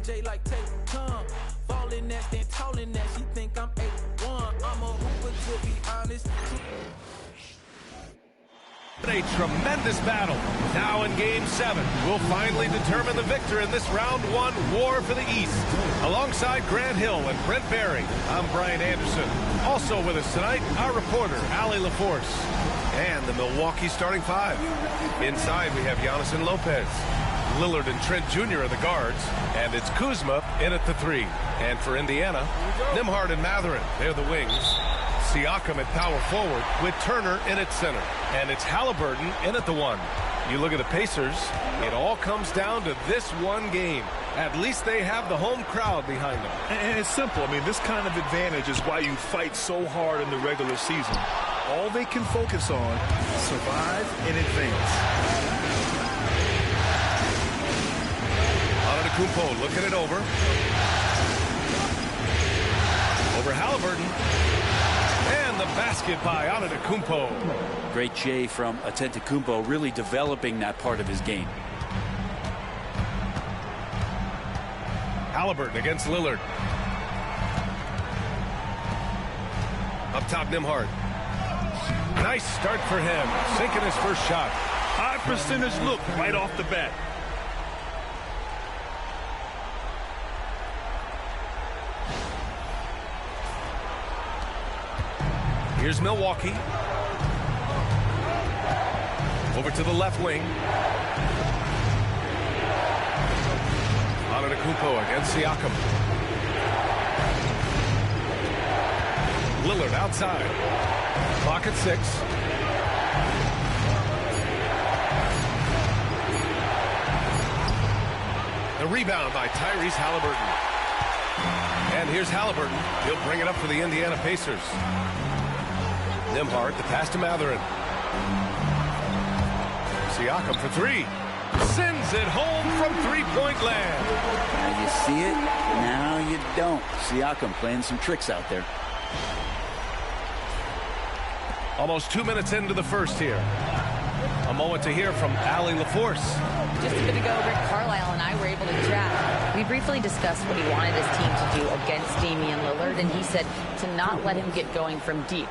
J like take come. Falling that, then tolling that. She think I'm 8'1". I'm a hooper to be honest. A tremendous battle. Now in Game 7, we'll finally determine the victor in this Round 1 war for the East. Alongside Grant Hill and Brent Barry, I'm Brian Anderson. Also with us tonight, our reporter, Allie LaForce. And the Milwaukee starting five. Inside, we have Giannis and Lopez. Lillard and Trent Jr. are the guards. And it's Kuzma in at the 3. And for Indiana, Nembhard and Mathurin, they're the wings. Siakam at power forward with Turner in at center. And it's Halliburton in at the 1. You look at the Pacers, it all comes down to this one game. At least they have the home crowd behind them. And it's simple. I mean, this kind of advantage is why you fight so hard in the regular season. All they can focus on, survive and advance. Antetokounmpo looking it over. Over Halliburton. And the basket by Antetokounmpo. Great J from Antetokounmpo, really developing that part of his game. Halliburton against Lillard. Up top, Nembhard. Nice start for him, sinking his first shot. High percentage look right off the bat. Here's Milwaukee. Over to the left wing. Antetokounmpo against Siakam. Lillard outside. Clock at 6. The rebound by Tyrese Halliburton. And here's Halliburton. He'll bring it up for the Indiana Pacers. Nembhard, the pass to Mathurin. Siakam for 3. Sends it home from three-point land. Now you see it, now you don't. Siakam playing some tricks out there. Almost 2 minutes into the first here. A moment to hear from Allie LaForce. Just a bit ago, Rick Carlisle and I were able to chat. We briefly discussed what he wanted his team to do against Damian Lillard, and he said to not let him get going from deep.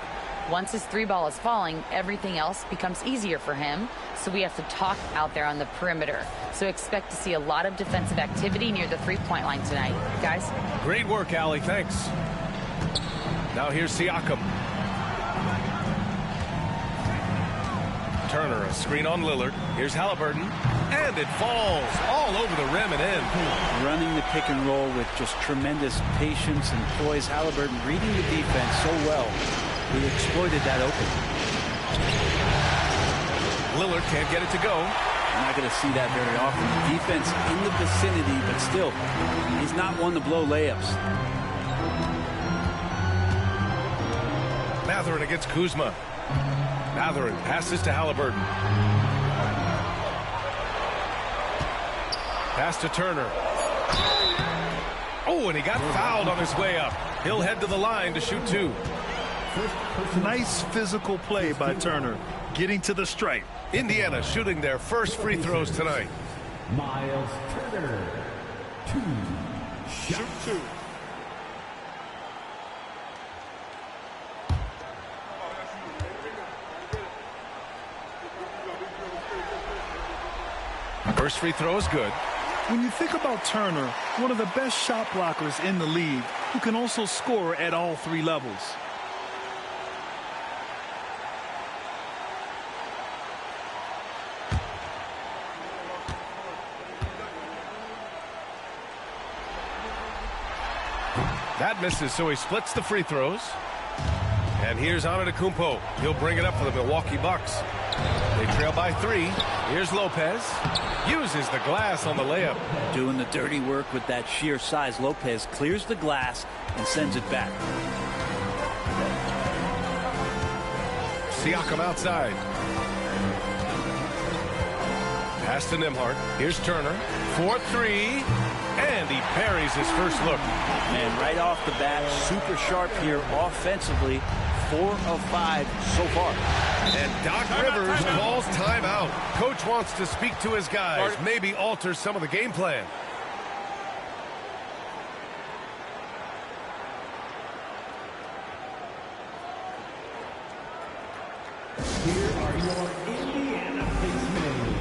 Once his 3-ball is falling, everything else becomes easier for him, so we have to talk out there on the perimeter. So expect to see a lot of defensive activity near the 3-point line tonight. Guys? Great work, Allie. Thanks. Now here's Siakam. Turner, a screen on Lillard. Here's Halliburton. And it falls all over the rim and in. Running the pick and roll with just tremendous patience and poise. Halliburton reading the defense so well. He exploited that open. Lillard can't get it to go. You're not going to see that very often. Defense in the vicinity, but still, he's not one to blow layups. Mathurin against Kuzma. Mathurin passes to Halliburton. Pass to Turner. Oh, and he got fouled on his way up. He'll head to the line to shoot 2. Nice physical play by Turner, getting to the stripe. Indiana shooting their first free throws tonight. Miles Turner, 2 shoot 2. First free throw is good. When you think about Turner, one of the best shot blockers in the league, who can also score at all 3 levels. That misses, so he splits the free throws. And here's Antetokounmpo. He'll bring it up for the Milwaukee Bucks. They trail by 3. Here's Lopez. Uses the glass on the layup. Doing the dirty work with that sheer size. Lopez clears the glass and sends it back. Siakam outside. Pass to Nembhard. Here's Turner. 4-3. And he parries his first look. And right off the bat, super sharp here offensively. 4 of 5 so far. And Doc Rivers calls timeout. Coach wants to speak to his guys, maybe alter some of the game plan. Here are your Indiana Spacemen.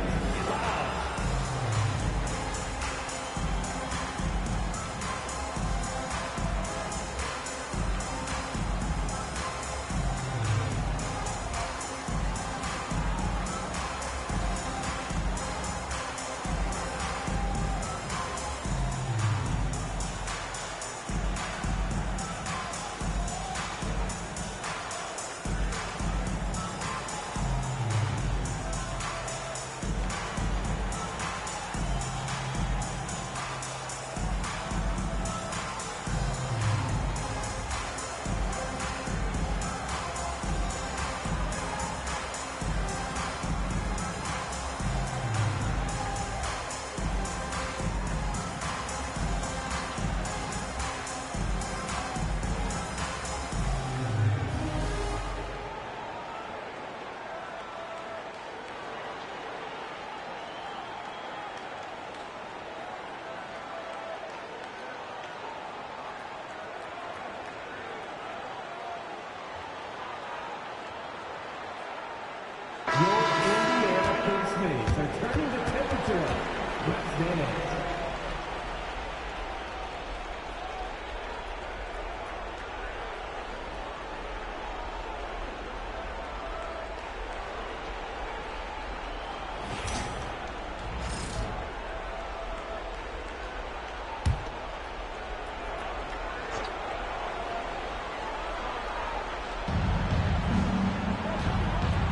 Your Indiana Spacemen are turning the temperature up. Let's dance.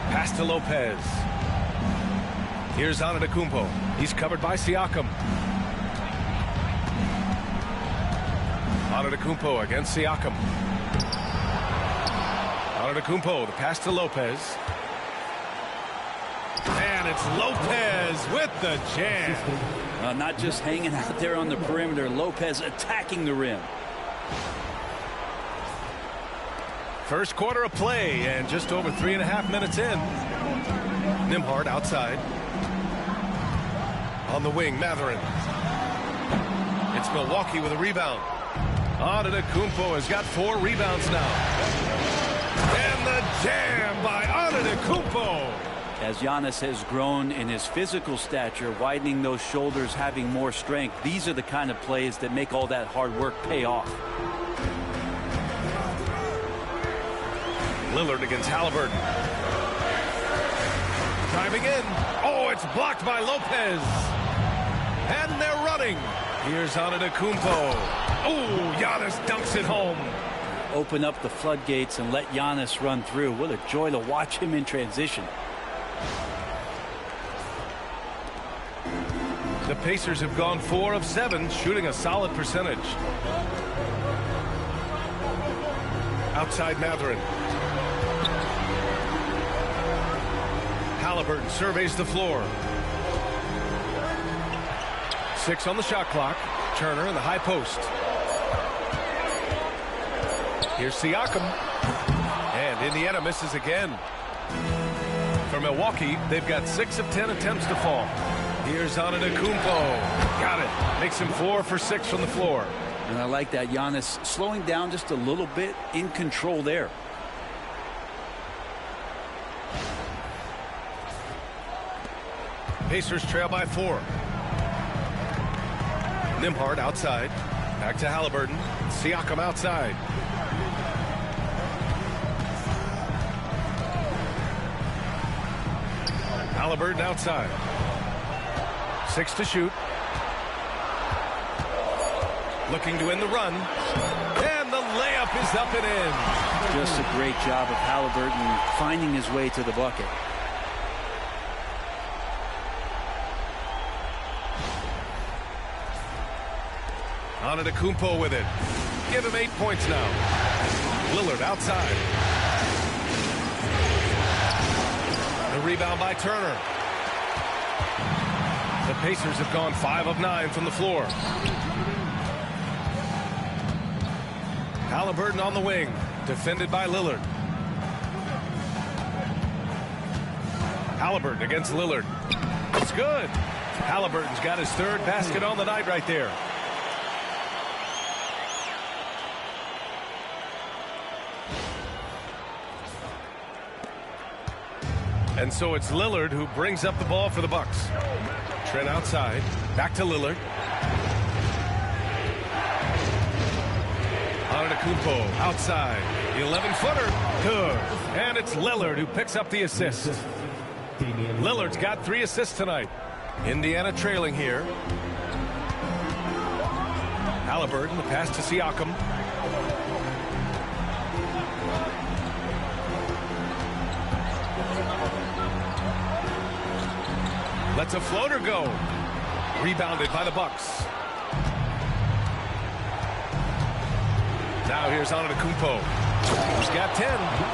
Pass to Lopez. Here's Antetokounmpo. He's covered by Siakam. Antetokounmpo against Siakam. Antetokounmpo, the pass to Lopez. And it's Lopez with the jam. Not just hanging out there on the perimeter. Lopez attacking the rim. First quarter of play, and just over 3.5 minutes in. Nembhard outside. On the wing, Mathurin. It's Milwaukee with a rebound. Antetokounmpo has got 4 rebounds now. And the jam by Antetokounmpo. As Giannis has grown in his physical stature, widening those shoulders, having more strength, these are the kind of plays that make all that hard work pay off. Lillard against Halliburton. Driving in. Oh, it's blocked by Lopez. And they're running. Here's Antetokounmpo. Oh, Giannis dunks it home. Open up the floodgates and let Giannis run through. What a joy to watch him in transition. The Pacers have gone 4 of 7, shooting a solid percentage. Outside Mathurin. Halliburton surveys the floor. 6 on the shot clock. Turner in the high post. Here's Siakam. And Indiana misses again. For Milwaukee, they've got 6 of 10 attempts to fall. Here's Antetokounmpo. Got it. Makes him 4 for 6 from the floor. And I like that. Giannis slowing down just a little bit, in control there. Pacers trail by 4. Nembhard outside. Back to Halliburton. Siakam outside. Halliburton outside. 6 to shoot. Looking to end the run. And the layup is up and in. Just a great job of Halliburton finding his way to the bucket. Antetokounmpo with it. Give him 8 points now. Lillard outside. The rebound by Turner. The Pacers have gone 5 of 9 from the floor. Halliburton on the wing. Defended by Lillard. Halliburton against Lillard. It's good. Halliburton's got his 3rd basket on the night right there. And so it's Lillard who brings up the ball for the Bucks. Trent outside. Back to Lillard. Antetokounmpo outside. The 11-footer. Good. And it's Lillard who picks up the assist. Lillard's got 3 assists tonight. Indiana trailing here. Halliburton, the pass to Siakam. Lets a floater go. Rebounded by the Bucks. Now here's Antetokounmpo. He's got 10.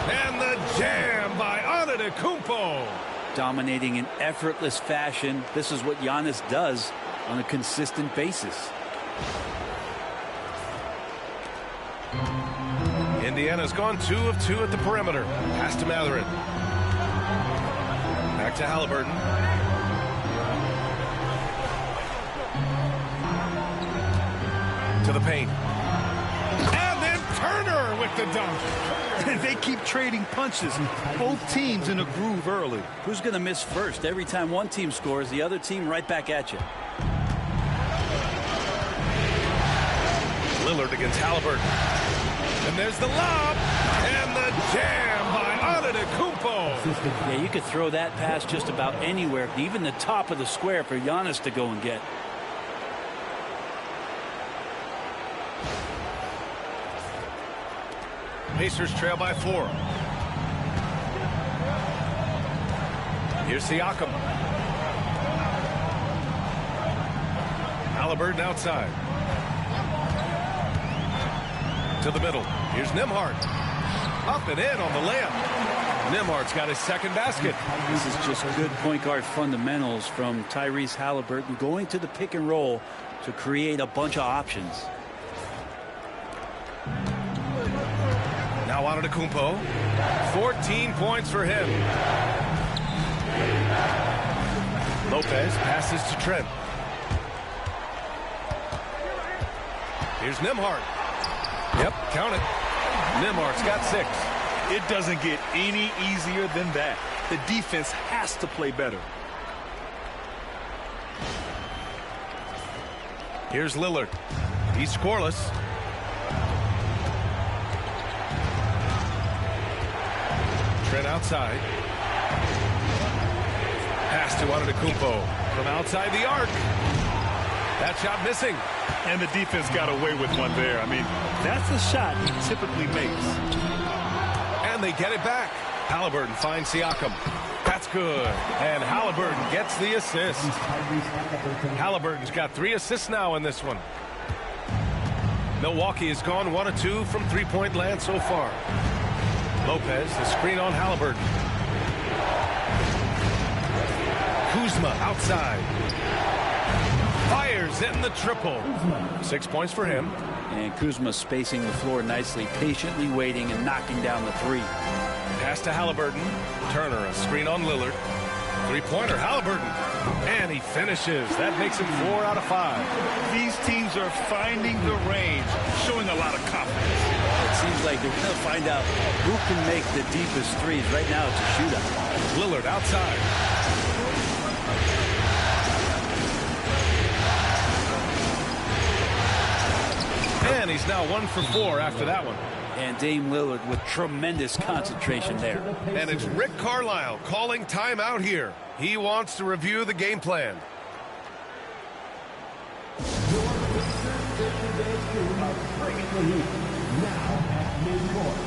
And the jam by Antetokounmpo. Dominating in effortless fashion. This is what Giannis does on a consistent basis. Indiana's gone 2 of 2 at the perimeter. Pass to Mathurin. Back to Halliburton. To the paint. And then Turner with the dunk. They keep trading punches. Both teams in a groove early. Who's going to miss first? Every time one team scores, the other team right back at you. Lillard against Halliburton. And there's the lob. And the jam by Antetokounmpo. Yeah, you could throw that pass just about anywhere, even the top of the square for Giannis to go and get. Pacers trail by 4. Here's Siakam. Halliburton outside. To the middle. Here's Nembhard. Up and in on the layup. Nembhard's got his second basket. This is just good point guard fundamentals from Tyrese Halliburton, going to the pick and roll to create a bunch of options. Now Antetokounmpo. 14 points for him. Lopez passes to Trent. Here's Nembhard. Yep, count it. Nembhard's got 6. It doesn't get any easier than that. The defense has to play better. Here's Lillard. He's scoreless. Trent outside. Pass to Antetokounmpo from outside the arc. That shot missing. And the defense got away with one there. I mean, that's a shot he typically makes. And they get it back. Halliburton finds Siakam. That's good. And Halliburton gets the assist. Halliburton's got 3 assists now in this one. Milwaukee has gone 1 of 2 from three-point land so far. Lopez, the screen on Halliburton. Kuzma outside. Fires in the triple. 6 points for him. And Kuzma spacing the floor nicely, patiently waiting and knocking down the 3. Pass to Halliburton. Turner, a screen on Lillard. Three-pointer, Halliburton. And he finishes. That makes him 4 out of 5. These teams are finding the range, showing a lot of confidence. It seems like they're going to find out who can make the deepest threes. Right now it's a shootout. Lillard outside. And he's now 1 for 4 after that one. And Dame Lillard with tremendous concentration there. And it's Rick Carlisle calling timeout here. He wants to review the game plan. Now at midcourt.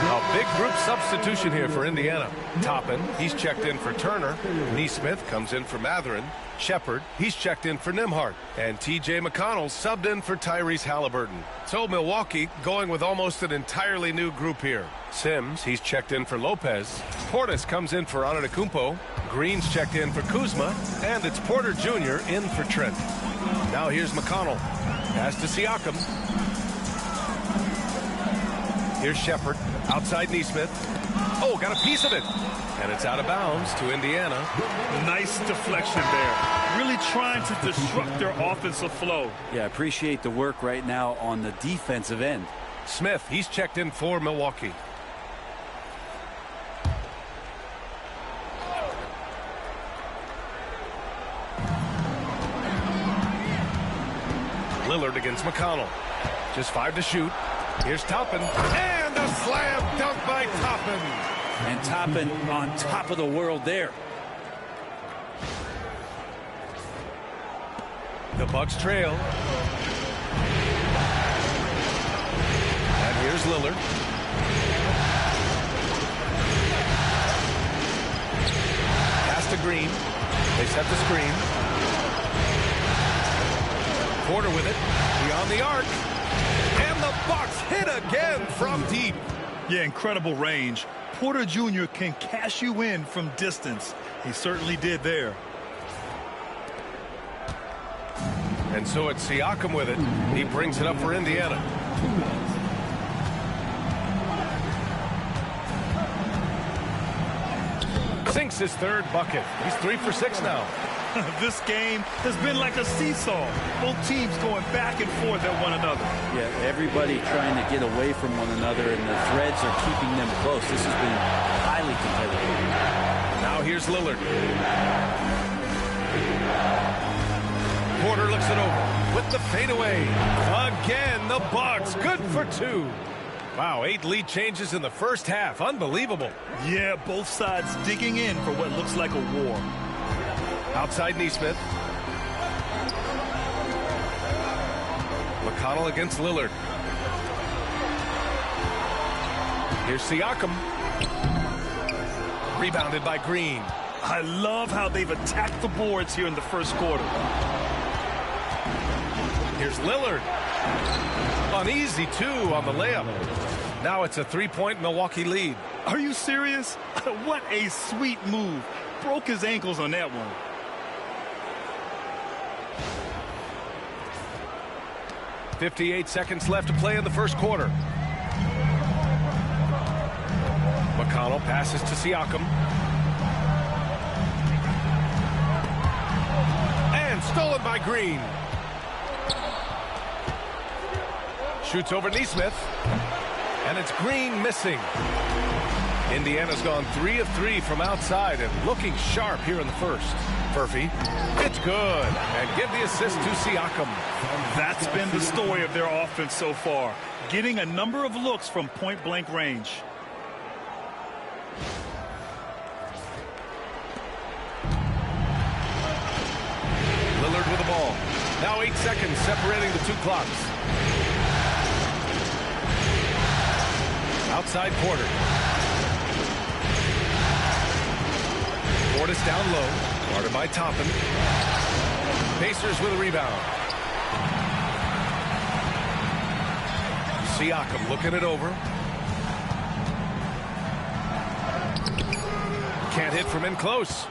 A big group substitution here for Indiana. Toppin, he's checked in for Turner. Neesmith comes in for Matherin. Shepard, he's checked in for Nembhard. And T.J. McConnell subbed in for Tyrese Halliburton. So Milwaukee going with almost an entirely new group here. Sims, he's checked in for Lopez. Portis comes in for Antetokounmpo. Green's checked in for Kuzma. And it's Porter Jr. in for Trent. Now here's McConnell. Pass to Siakam. Here's Shepard. Outside Neesmith. Oh, got a piece of it. And it's out of bounds to Indiana. Nice deflection there. Really trying to disrupt their offensive flow. Yeah, I appreciate the work right now on the defensive end. Smith, he's checked in for Milwaukee. Lillard against McConnell. Just 5 to shoot. Here's Toppin. And a slam dunk by Toppin. And Toppin on top of the world there. The Bucks trail. And here's Lillard. Pass to Green. They set the screen. Porter with it. Beyond the arc. And the Bucks hit again from deep. Yeah, incredible range. Porter Jr. can cash you in from distance. He certainly did there. And so it's Siakam with it. He brings it up for Indiana. Sinks his third bucket. He's 3 for 6 now. This game has been like a seesaw. Both teams going back and forth at one another. Yeah, everybody trying to get away from one another, and the threads are keeping them close. This has been highly competitive. Now here's Lillard. Porter looks it over with the fadeaway. Again, the Bucks good for 2. Wow, 8 lead changes in the first half. Unbelievable. Yeah, both sides digging in for what looks like a war. Outside Neesmith. McConnell against Lillard. Here's Siakam. Rebounded by Green. I love how they've attacked the boards here in the first quarter. Here's Lillard. An easy 2 on the layup. Now it's a 3-point Milwaukee lead. Are you serious? What a sweet move. Broke his ankles on that one. .58 seconds left to play in the first quarter. McConnell passes to Siakam. And stolen by Green. Shoots over Neesmith. And it's Green missing. Indiana's gone 3 of 3 from outside and looking sharp here in the first. Furphy, it's good, and give the assist to Siakam. That's been the story of their offense so far, getting a number of looks from point-blank range. Lillard with the ball. Now 8 seconds separating the 2 clocks. Outside Porter. Portis down low. Guarded by Toppin. Pacers with a rebound. Siakam looking it over. Can't hit from in close.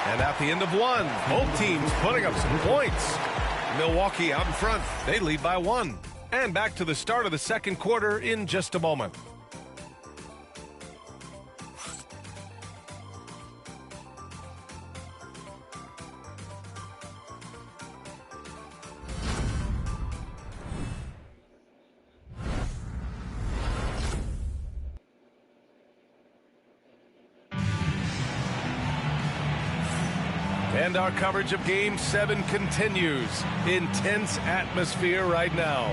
And at the end of 1, both teams putting up some points. Milwaukee out in front. They lead by 1. And back to the start of the second quarter in just a moment. And our coverage of Game 7 continues. Intense atmosphere right now.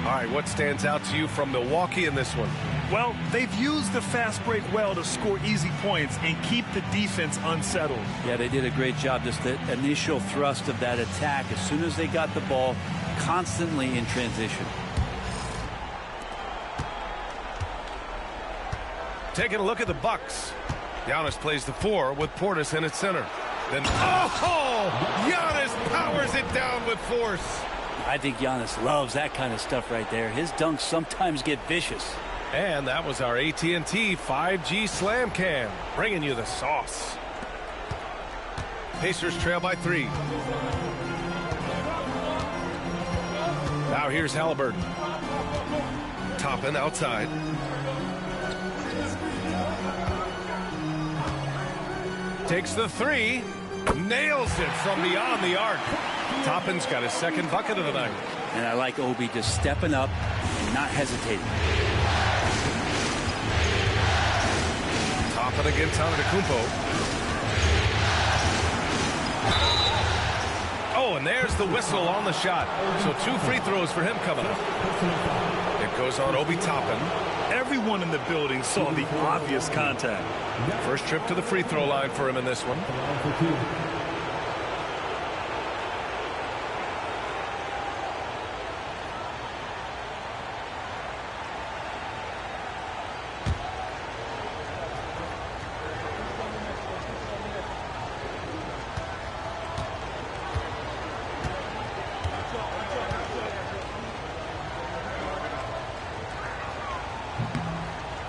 All right, what stands out to you from Milwaukee in this one? Well, they've used the fast break well to score easy points and keep the defense unsettled. Yeah, they did a great job. Just the initial thrust of that attack, as soon as they got the ball, constantly in transition. taking a look at the Bucks. Giannis plays the 4 with Portis in its center. Then, Giannis powers it down with force. I think Giannis loves that kind of stuff right there. His dunks sometimes get vicious. And that was our AT&T 5G Slam Cam, bringing you the sauce. Pacers trail by 3. Now here's Halliburton. Toppin outside. Takes the 3. Nails it from beyond the arc. Toppin's got his second bucket of the night. And I like Obi just stepping up and not hesitating. Toppin against Antetokounmpo. Oh, and there's the whistle on the shot. So 2 free throws for him coming up. It goes on Obi Toppin. Everyone in the building saw the obvious contact. First trip to the free throw line for him in this one.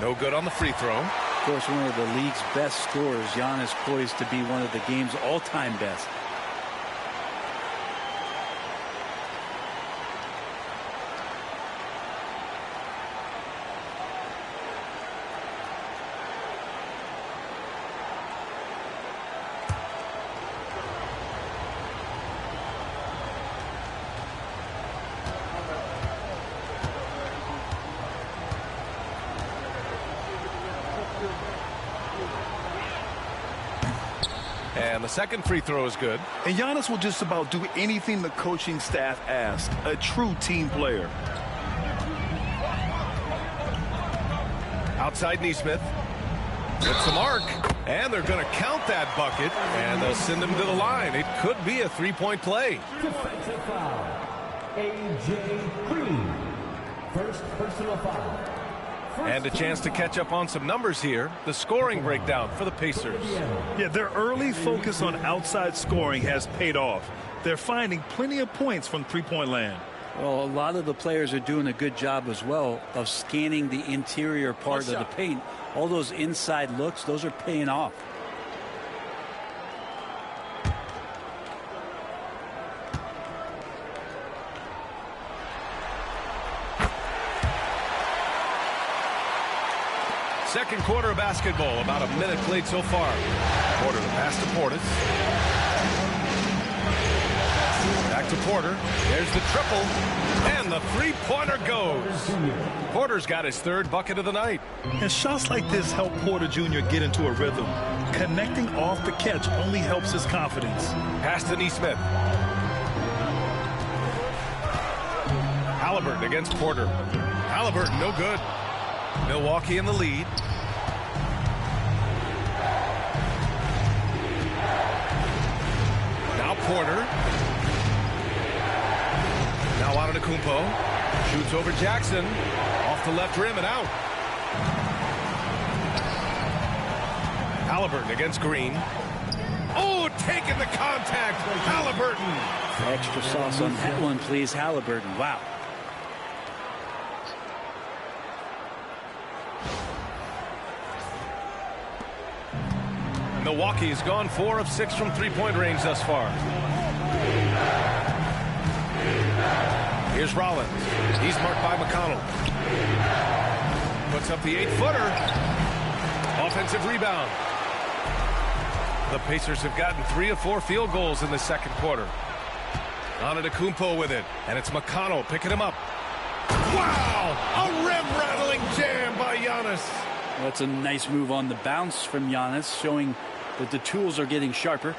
No good on the free throw. Of course, one of the league's best scorers, Giannis, poised to be one of the game's all-time best. And the second free throw is good. And Giannis will just about do anything the coaching staff asks. A true team player. Outside Nesmith. It's the mark. And they're going to count that bucket. And they'll send him to the line. It could be a three-point play. Defensive foul. A.J. Green. First personal foul. And a chance to catch up on some numbers here. The scoring breakdown for the Pacers. Yeah, their early focus on outside scoring has paid off. They're finding plenty of points from three-point land. Well, a lot of the players are doing a good job as well of scanning the interior part of the paint. All those inside looks, those are paying off. Second quarter of basketball, about a minute played so far. Porter the pass to Portis. Back to Porter. There's the triple. And the three-pointer goes. Porter's got his third bucket of the night. And shots like this help Porter Jr. get into a rhythm. Connecting off the catch only helps his confidence. Pass to Nesmith. Halliburton against Porter. Halliburton, no good. Milwaukee in the lead. Now Porter. Now Antetokounmpo. Shoots over Jackson. Off the left rim and out. Halliburton against Green. Oh, taking the contact. Halliburton. Extra sauce on that one, please. Halliburton. Wow. Milwaukee has gone 4 of 6 from three-point range thus far. Here's Rollins. He's marked by McConnell. Puts up the 8-footer. Offensive rebound. The Pacers have gotten 3 of 4 field goals in the second quarter. Antetokounmpo with it. And it's McConnell picking him up. Wow! A rim-rattling jam by Giannis. That's a nice move on the bounce from Giannis, showing that the tools are getting sharper.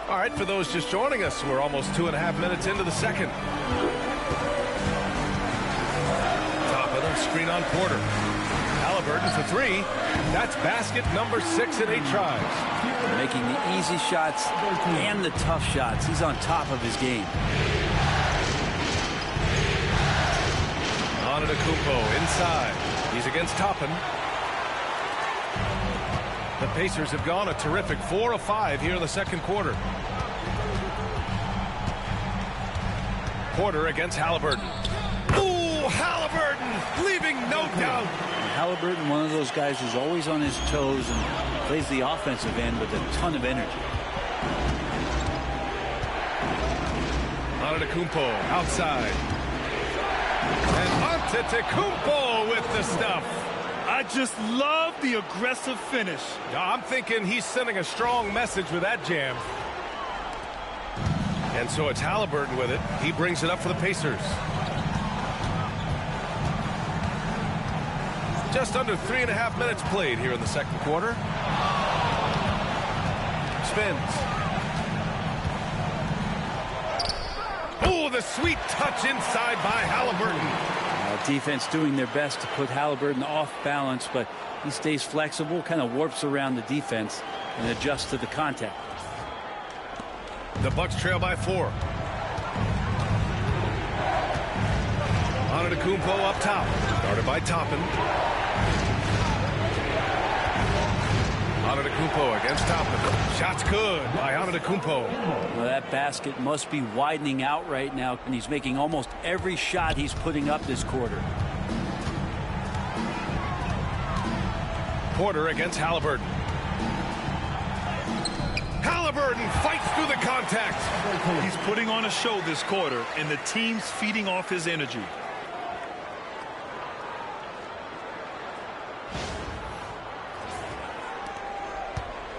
All right, for those just joining us, we're almost 2.5 minutes into the second. Top of the screen on Porter. Halliburton for 3. That's basket number 6 in 8 tries. Making the easy shots and the tough shots. He's on top of his game. Antetokounmpo inside. He's against Toppin. The Pacers have gone a terrific 4 of 5 here in the second quarter. Porter against Halliburton. Ooh, Halliburton leaving no doubt. Halliburton, one of those guys who's always on his toes and plays the offensive end with a ton of energy. Antetokounmpo outside. And Antetokounmpo with the stuff. I just love the aggressive finish. I'm thinking he's sending a strong message with that jam. And so it's Halliburton with it. He brings it up for the Pacers. Just under 3.5 minutes played here in the second quarter. Spins. Oh, the sweet touch inside by Halliburton. Defense doing their best to put Halliburton off balance, but he stays flexible, kind of warps around the defense and adjusts to the contact. The Bucks trail by 4. Antetokounmpo up top. Guarded by Toppin. Antetokounmpo against Toppin. Shot's good by Antetokounmpo. Well, that basket must be widening out right now, and he's making almost every shot he's putting up this quarter. Porter against Halliburton. Halliburton fights through the contact. He's putting on a show this quarter, and the team's feeding off his energy.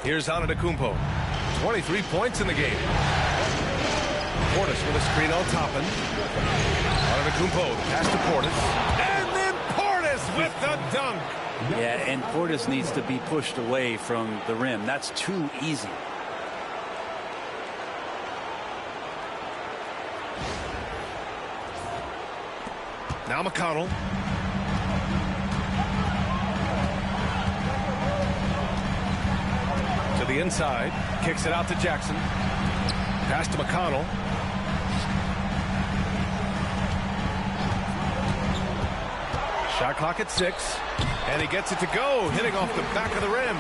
Here's Antetokounmpo. 23 points in the game. Portis with a screen on Toppin. Antetokounmpo, the pass to Portis. And then Portis with the dunk. Yeah, and Portis needs to be pushed away from the rim. That's too easy. Now McConnell. To the inside. Kicks it out to Jackson. Pass to McConnell. Shot clock at 6. And he gets it to go, hitting off the back of the rim.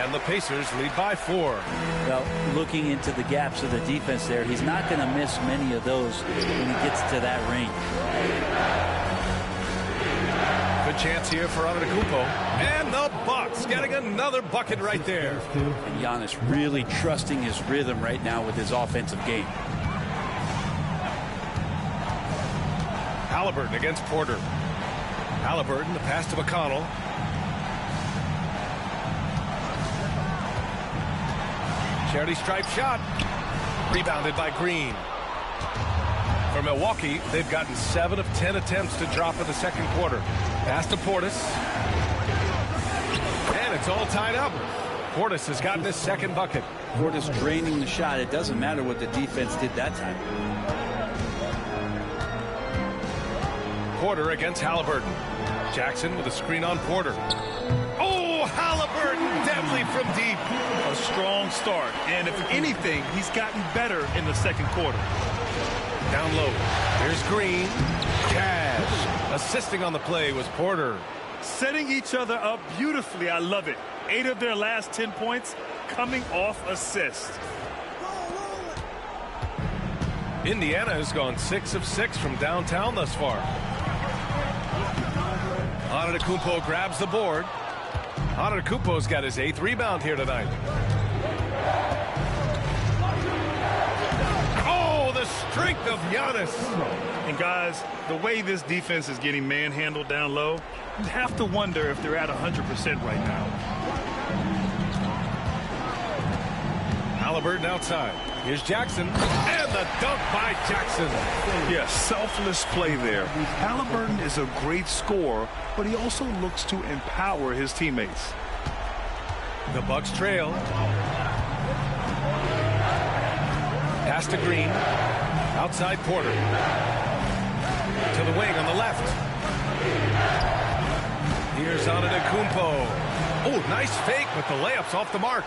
And the Pacers lead by 4. Well, looking into the gaps of the defense there, he's not going to miss many of those when he gets to that range. Good chance here for Antetokounmpo. And the Bucks getting another bucket right there. And Giannis really trusting his rhythm right now with his offensive game. Halliburton against Porter. Halliburton, the pass to McConnell. Charity stripe shot. Rebounded by Green. For Milwaukee, they've gotten 7 of 10 attempts to drop in the second quarter. Pass to Portis. And it's all tied up. Portis has gotten his second bucket. Portis draining the shot. It doesn't matter what the defense did that time. Porter against Halliburton. Jackson with a screen on Porter. Oh, Halliburton deadly from deep. A strong start, and if anything, he's gotten better in the second quarter. Down low. Here's Green. Cash. Assisting on the play was Porter. Setting each other up beautifully. I love it. 8 of their last 10 points coming off assists. Indiana has gone 6 of 6 from downtown thus far. Antetokounmpo grabs the board. Antetokounmpo's got his 8th rebound here tonight. Oh, the strength of Giannis. And guys, the way this defense is getting manhandled down low, you have to wonder if they're at 100% right now. Halliburton outside. Here's Jackson. And the dunk by Jackson. Yes, selfless play there. Halliburton is a great scorer, but he also looks to empower his teammates. The Bucks trail. Pass to Green. Outside Porter. To the wing on the left. Here's Antetokounmpo. Oh, nice fake, but the layup's off the mark.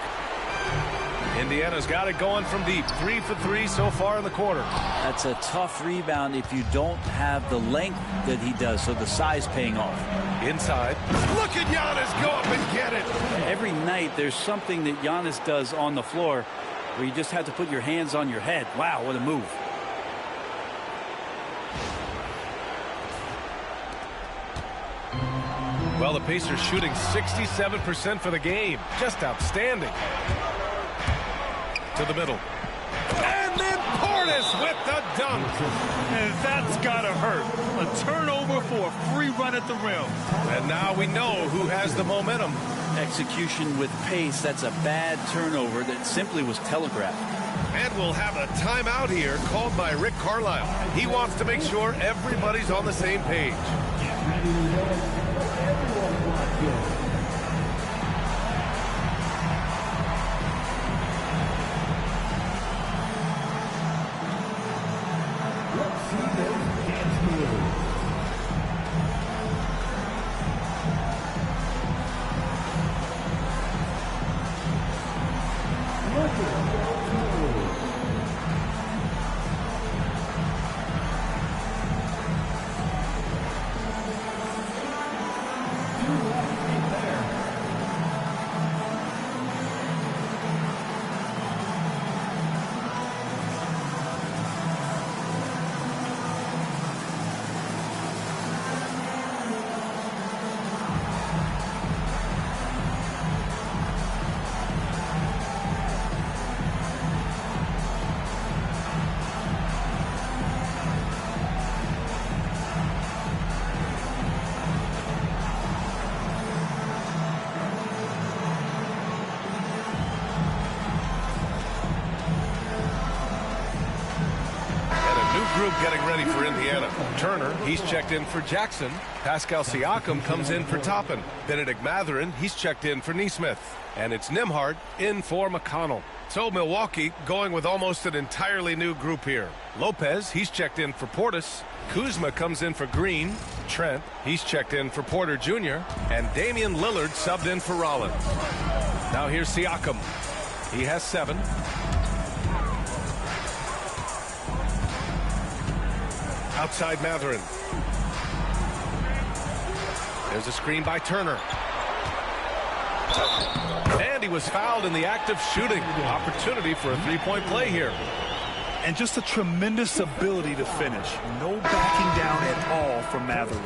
Indiana's got it going from deep. 3 for 3 so far in the quarter. That's a tough rebound if you don't have the length that he does, so the size paying off. Inside. Look at Giannis go up and get it. Every night there's something that Giannis does on the floor where you just have to put your hands on your head. Wow, what a move. Well, the Pacers shooting 67% for the game. Just outstanding. To the middle. And then Portis with the dunk. And that's got to hurt. A turnover for a free run at the rim. And now we know who has the momentum. Execution with pace, that's a bad turnover that simply was telegraphed. And we'll have a timeout here called by Rick Carlisle. He wants to make sure everybody's on the same page. Group getting ready for Indiana. Turner, he's checked in for Jackson. Pascal Siakam comes in for Toppin. Benedict Mathurin, he's checked in for Nesmith. And it's Nembhard in for McConnell. So Milwaukee going with almost an entirely new group here. Lopez, he's checked in for Portis. Kuzma comes in for Green. Trent, he's checked in for Porter Jr. And Damian Lillard subbed in for Rollins. Now here's Siakam. He has 7. Outside Mathurin. There's a screen by Turner. And he was fouled in the act of shooting. Opportunity for a three-point play here. And just a tremendous ability to finish. No backing down at all from Mathurin.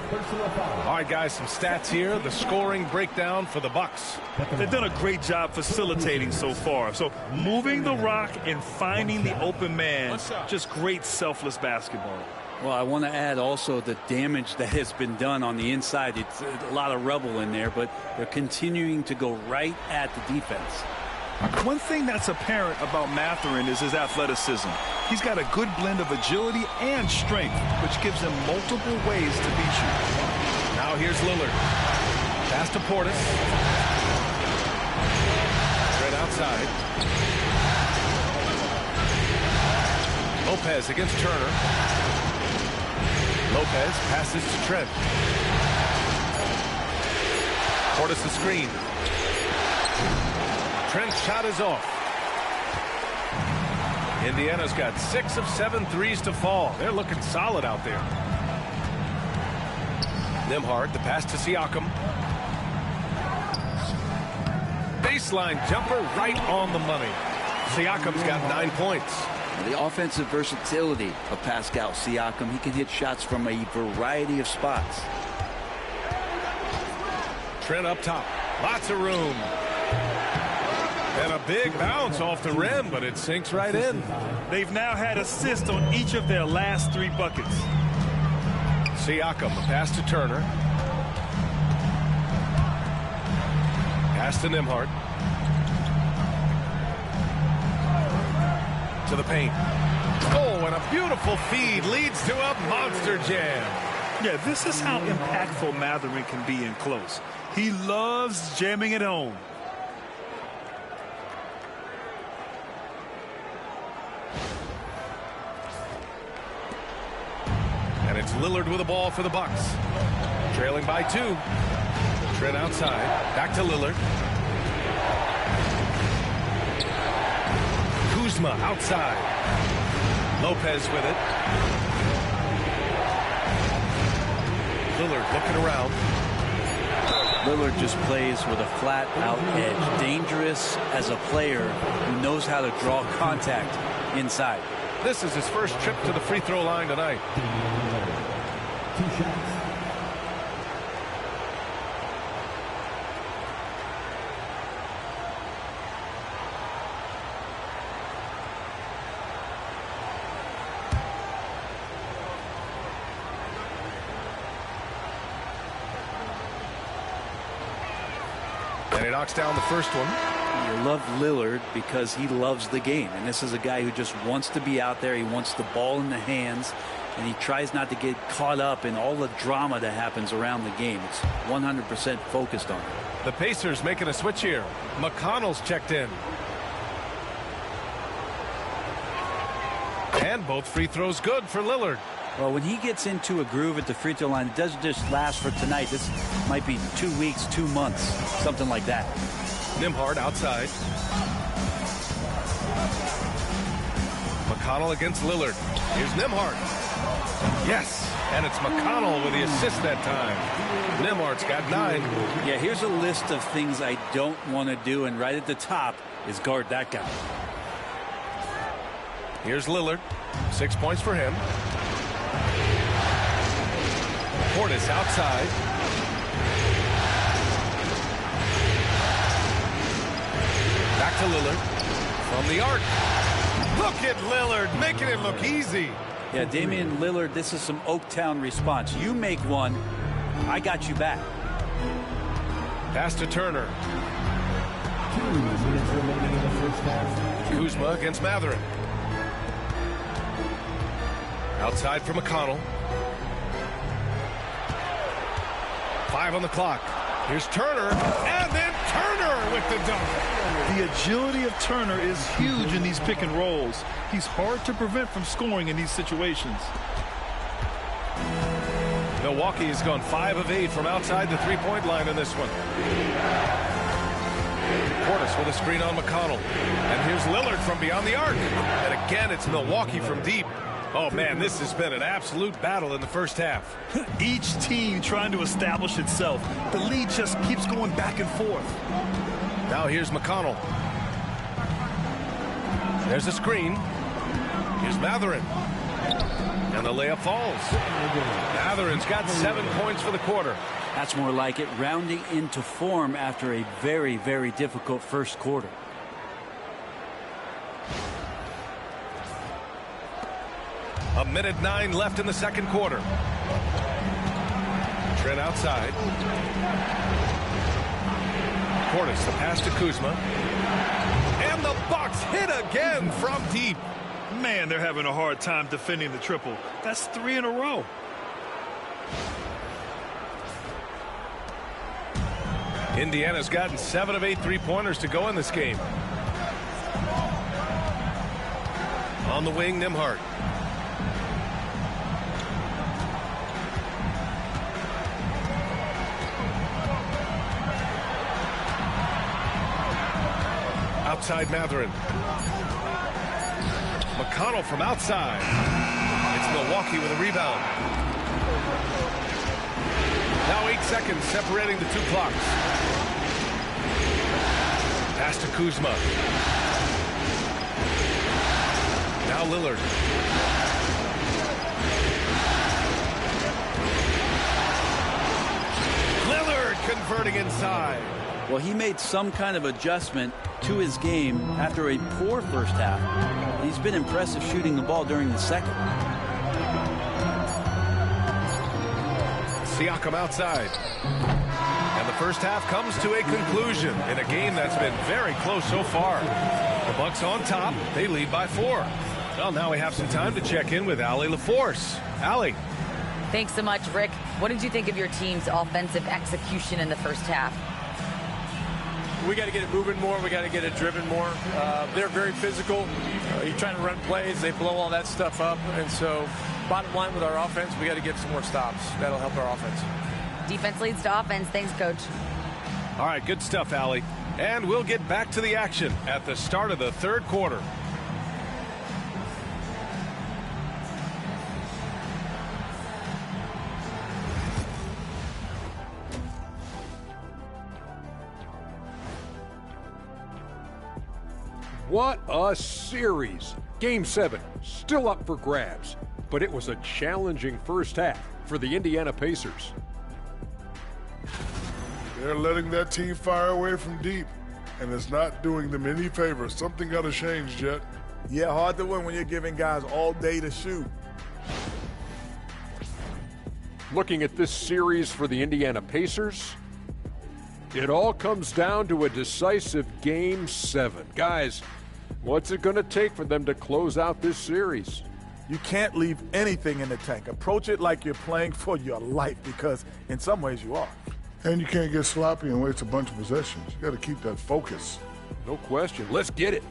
All right, guys, some stats here. The scoring breakdown for the Bucks. They've done a great job facilitating so far. So moving the rock and finding the open man. Just great selfless basketball. Well, I want to add also the damage that has been done on the inside. It's a lot of rubble in there, but they're continuing to go right at the defense. One thing that's apparent about Mathurin is his athleticism. He's got a good blend of agility and strength, which gives him multiple ways to beat you. Now here's Lillard. Pass to Portis. Straight outside. Lopez against Turner. Lopez passes to Trent. Portis the screen. Trent's shot is off. Indiana's got 6 of 7 threes to fall. They're looking solid out there. Nembhard, the pass to Siakam. Baseline jumper right on the money. Siakam's got 9 points. The offensive versatility of Pascal Siakam. He can hit shots from a variety of spots. Trent up top. Lots of room. And a big bounce off the rim, but it sinks right in. They've now had assists on each of their last 3 buckets. Siakam, a pass to Turner. Pass to Nembhard. To the paint. Oh, and a beautiful feed leads to a monster jam. Yeah, this is how impactful Mathurin can be in close. He loves jamming it home. And it's Lillard with the ball for the Bucks. Trailing by 2. Trent outside. Back to Lillard. Kuzma outside. Lopez with it. Lillard looking around. Lillard just plays with a flat-out edge. Dangerous as a player who knows how to draw contact inside. This is his first trip to the free throw line tonight. 2 shots. And he knocks down the first one. You love Lillard because he loves the game. And this is a guy who just wants to be out there. He wants the ball in the hands. And he tries not to get caught up in all the drama that happens around the game. It's 100% focused on it. The Pacers making a switch here. McConnell's checked in. And both free throws good for Lillard. Well, when he gets into a groove at the free throw line, it doesn't just last for tonight. This might be 2 weeks, 2 months, something like that. Nembhard outside. McConnell against Lillard. Here's Nembhard. Yes, and it's McConnell with the assist that time. Nembhard's got 9. Yeah, here's a list of things I don't want to do, and right at the top is guard that guy. Here's Lillard. 6 points for him. Portis outside. Back to Lillard. From the arc. Look at Lillard making it look easy. Yeah, Damian Lillard, this is some Oaktown response. You make one, I got you back. Pass to Turner. 2 minutes remaining in the first half. Kuzma against Mathurin. Outside for McConnell. 5 on the clock. Here's Turner, and then Turner with the dunk. The agility of Turner is huge in these pick and rolls. He's hard to prevent from scoring in these situations. Milwaukee has gone 5 of 8 from outside the three-point line in this one. Portis with a screen on McConnell. And here's Lillard from beyond the arc. And again, it's Milwaukee from deep. Oh, man, this has been an absolute battle in the first half. Each team trying to establish itself. The lead just keeps going back and forth. Now here's McConnell. There's a screen. Here's Mathurin. And the layup falls. Mathurin's got 7 points for the quarter. That's more like it, rounding into form after a very, very difficult first quarter. A minute 9 left in the second quarter. Trent outside. Portis, the pass to Kuzma. And the Bucks hit again from deep. Man, they're having a hard time defending the triple. That's 3 in a row. Indiana's gotten 7 of 8 three-pointers to go in this game. On the wing, Nembhard. Outside Mathurin. McConnell from outside. It's Milwaukee with a rebound. Now 8 seconds separating the 2 clocks. Pass to Kuzma. Now Lillard. Lillard converting inside. Well, he made some kind of adjustment to his game after a poor first half. He's been impressive shooting the ball during the second. Siakam outside. And the first half comes to a conclusion in a game that's been very close so far. The Bucks on top. They lead by 4. Well, now we have some time to check in with Allie LaForce. Allie. Thanks so much, Rick. What did you think of your team's offensive execution in the first half? We got to get it moving more. We got to get it driven more. They're very physical. You're trying to run plays. They blow all that stuff up. And so bottom line with our offense, we got to get some more stops. That'll help our offense. Defense leads to offense. Thanks, Coach. All right, good stuff, Allie. And we'll get back to the action at the start of the third quarter. What a series. Game 7 still up for grabs, but it was a challenging first half for the Indiana Pacers. They're letting that team fire away from deep, and it's not doing them any favors. Something got to change, Jet. Yeah, hard to win when you're giving guys all day to shoot. Looking at this series for the Indiana Pacers, it all comes down to a decisive Game 7. Guys, what's it going to take for them to close out this series? You can't leave anything in the tank. Approach it like you're playing for your life, because in some ways you are. And you can't get sloppy and waste a bunch of possessions. You got to keep that focus. No question. Let's get it.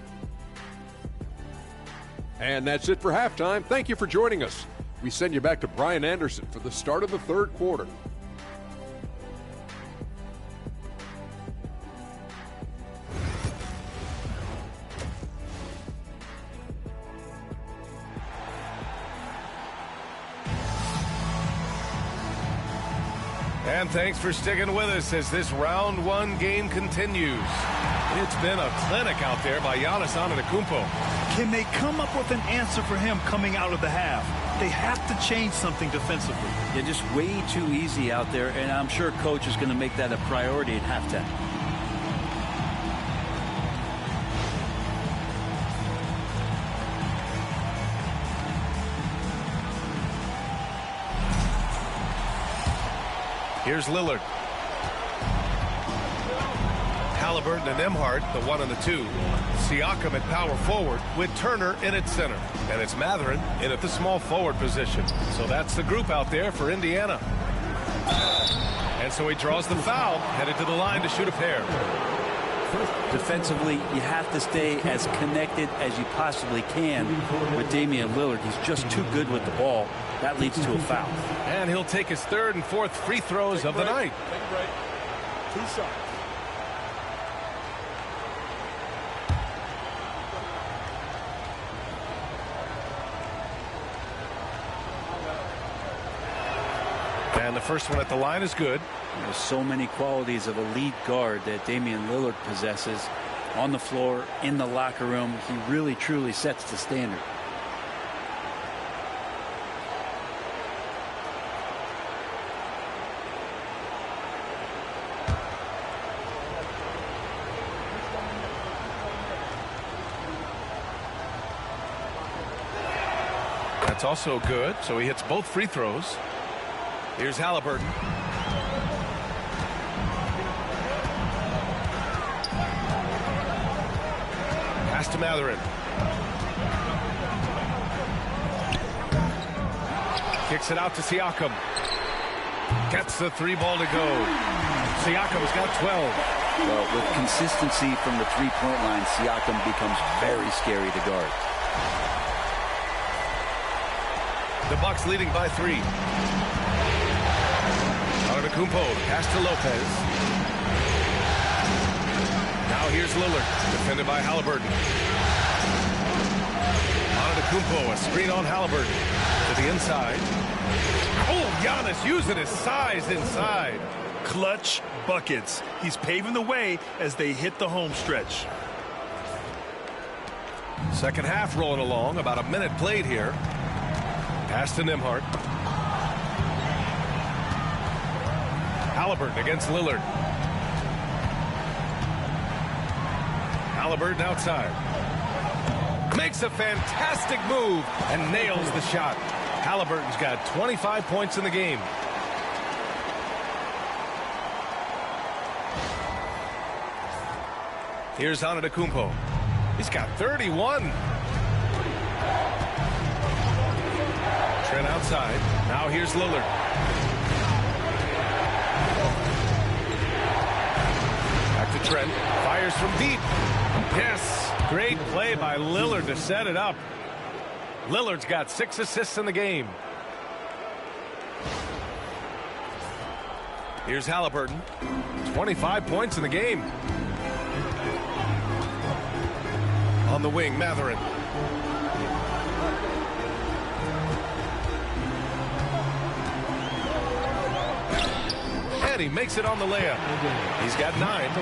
And that's it for halftime. Thank you for joining us. We send you back to Brian Anderson for the start of the third quarter. And thanks for sticking with us as this round 1 game continues. It's been a clinic out there by Giannis Antetokounmpo. Can they come up with an answer for him coming out of the half? They have to change something defensively. They're just way too easy out there, and I'm sure coach is going to make that a priority at halftime. Here's Lillard. Halliburton and Nembhard, the 1 and the 2. Siakam at power forward with Turner in at center. And it's Mathurin in at the small forward position. So that's the group out there for Indiana. And so he draws the foul, headed to the line to shoot a pair. Defensively, you have to stay as connected as you possibly can with Damian Lillard. He's just too good with the ball. That leads to a foul. And he'll take his 3rd and 4th free throws of the night. 2 shots. And the first one at the line is good. There's so many qualities of a lead guard that Damian Lillard possesses on the floor, in the locker room. He really, truly sets the standard. That's also good, so he hits both free throws. Here's Halliburton. Pass to Mathurin. Kicks it out to Siakam. Gets the 3-ball to go. Siakam's got 12. Well, with consistency from the three-point line, Siakam becomes very scary to guard. The Bucks leading by 3. Antetokounmpo, pass to Lopez. Now here's Lillard, defended by Halliburton. Antetokounmpo, a screen on Halliburton to the inside. Oh, Giannis using his size inside. Clutch buckets. He's paving the way as they hit the home stretch. Second half rolling along, about a minute played here. Pass to Nembhard. Halliburton against Lillard. Halliburton outside. Makes a fantastic move and nails the shot. Halliburton's got 25 points in the game. Here's Antetokounmpo. He's got 31. Trent outside. Now here's Lillard. Back to Trent. Fires from deep. Yes. Great play by Lillard to set it up. Lillard's got 6 assists in the game. Here's Halliburton. 25 points in the game. On the wing, Mathurin. And he makes it on the layup. He's got 9.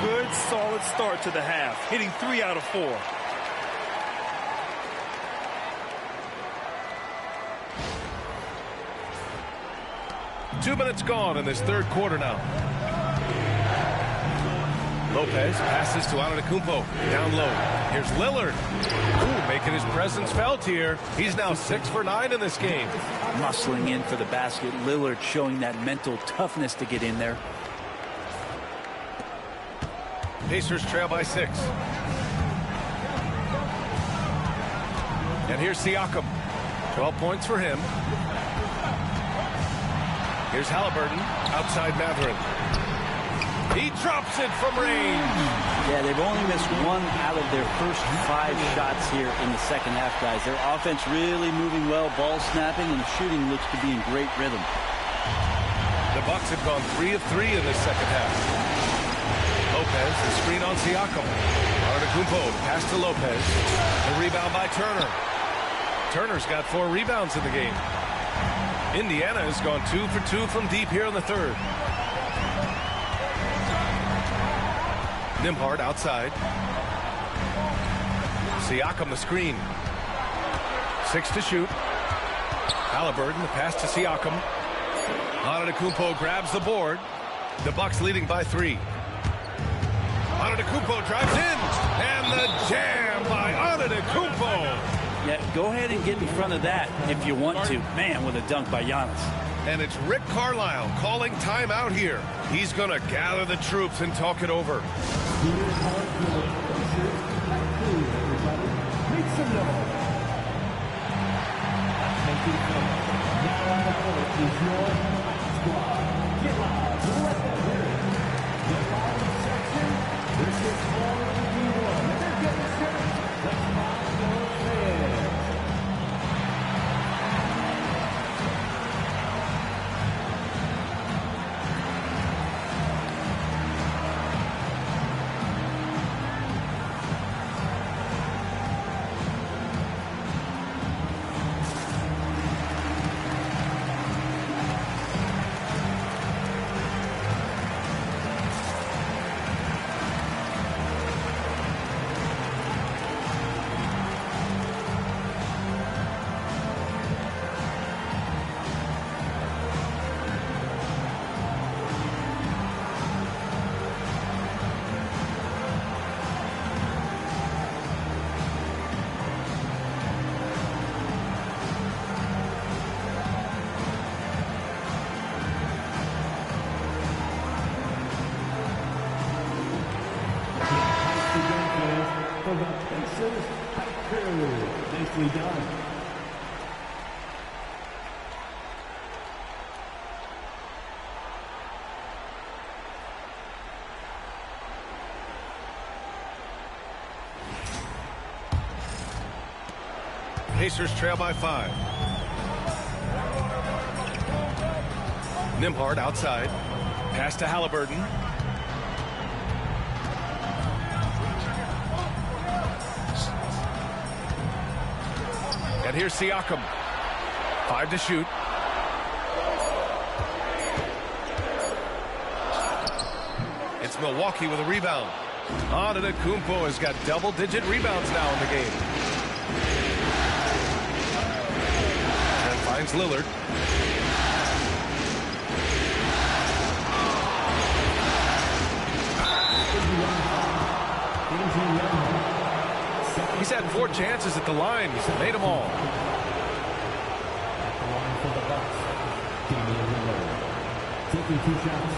Good, solid start to the half, hitting 3 out of 4. 2 minutes gone in this third quarter now. Lopez passes to Antetokounmpo. Down low. Here's Lillard. Ooh, making his presence felt here. He's now 6 for 9 in this game. Muscling in for the basket. Lillard showing that mental toughness to get in there. Pacers trail by 6. And here's Siakam. 12 points for him. Here's Halliburton. Outside Mathurin. He drops it from range. Yeah, they've only missed 1 out of their first 5 shots here in the second half, guys. Their offense really moving well, ball snapping, and the shooting looks to be in great rhythm. The Bucks have gone 3 of 3 in this second half. Lopez, the screen on Siakam. Antetokounmpo, pass to Lopez. The rebound by Turner. Turner's got 4 rebounds in the game. Indiana has gone 2 for 2 from deep here in the third. Nembhard outside. Siakam the screen. 6 to shoot. Halliburton the pass to Siakam. Antetokounmpo grabs the board. The Bucks leading by 3. Antetokounmpo drives in. And the jam by Antetokounmpo. Yeah, go ahead and get in front of that if you want to. Man, with a dunk by Giannis. And it's Rick Carlisle calling timeout here. He's going to gather the troops and talk it over. For the Pacers, nicely done. Pacers trail by 5. Nembhard outside. Pass to Halliburton. And here's Siakam. 5 to shoot. It's Milwaukee with a rebound. Antetokounmpo has got double-digit rebounds now in the game. And finds Lillard. He's had 4 chances at the line. He's made them all. At the line for the Bucks, Damian Lillard. Taking 2 shots.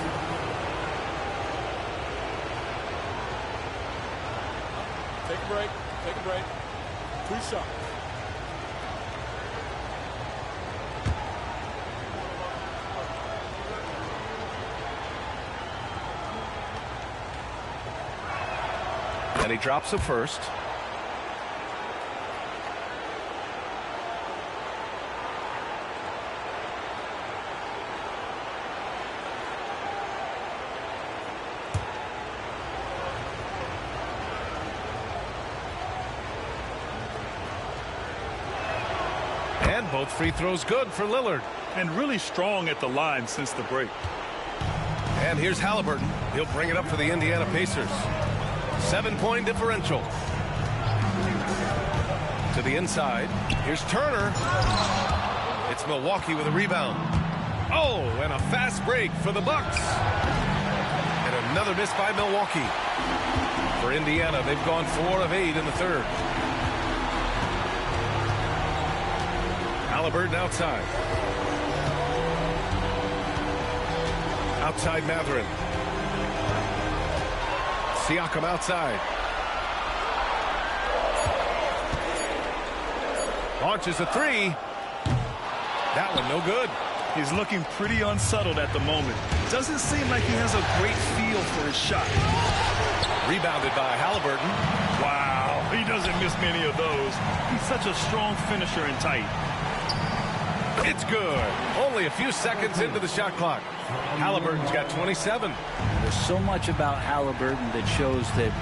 Take a break. Take a break. 2 shots. And he drops it first. And both free throws good for Lillard. And really strong at the line since the break. And here's Halliburton. He'll bring it up for the Indiana Pacers. 7-point differential. To the inside. Here's Turner. It's Milwaukee with a rebound. Oh, and a fast break for the Bucks. And another miss by Milwaukee. For Indiana, they've gone 4 of 8 in the third. Halliburton outside. Outside Mathurin. Siakam outside. Launches a 3. That one no good. He's looking pretty unsettled at the moment. Doesn't seem like he has a great feel for his shot. Rebounded by Halliburton. Wow, he doesn't miss many of those. He's such a strong finisher and tight. It's good. Only a few seconds into the shot clock. Halliburton's got 27. There's so much about Halliburton that shows that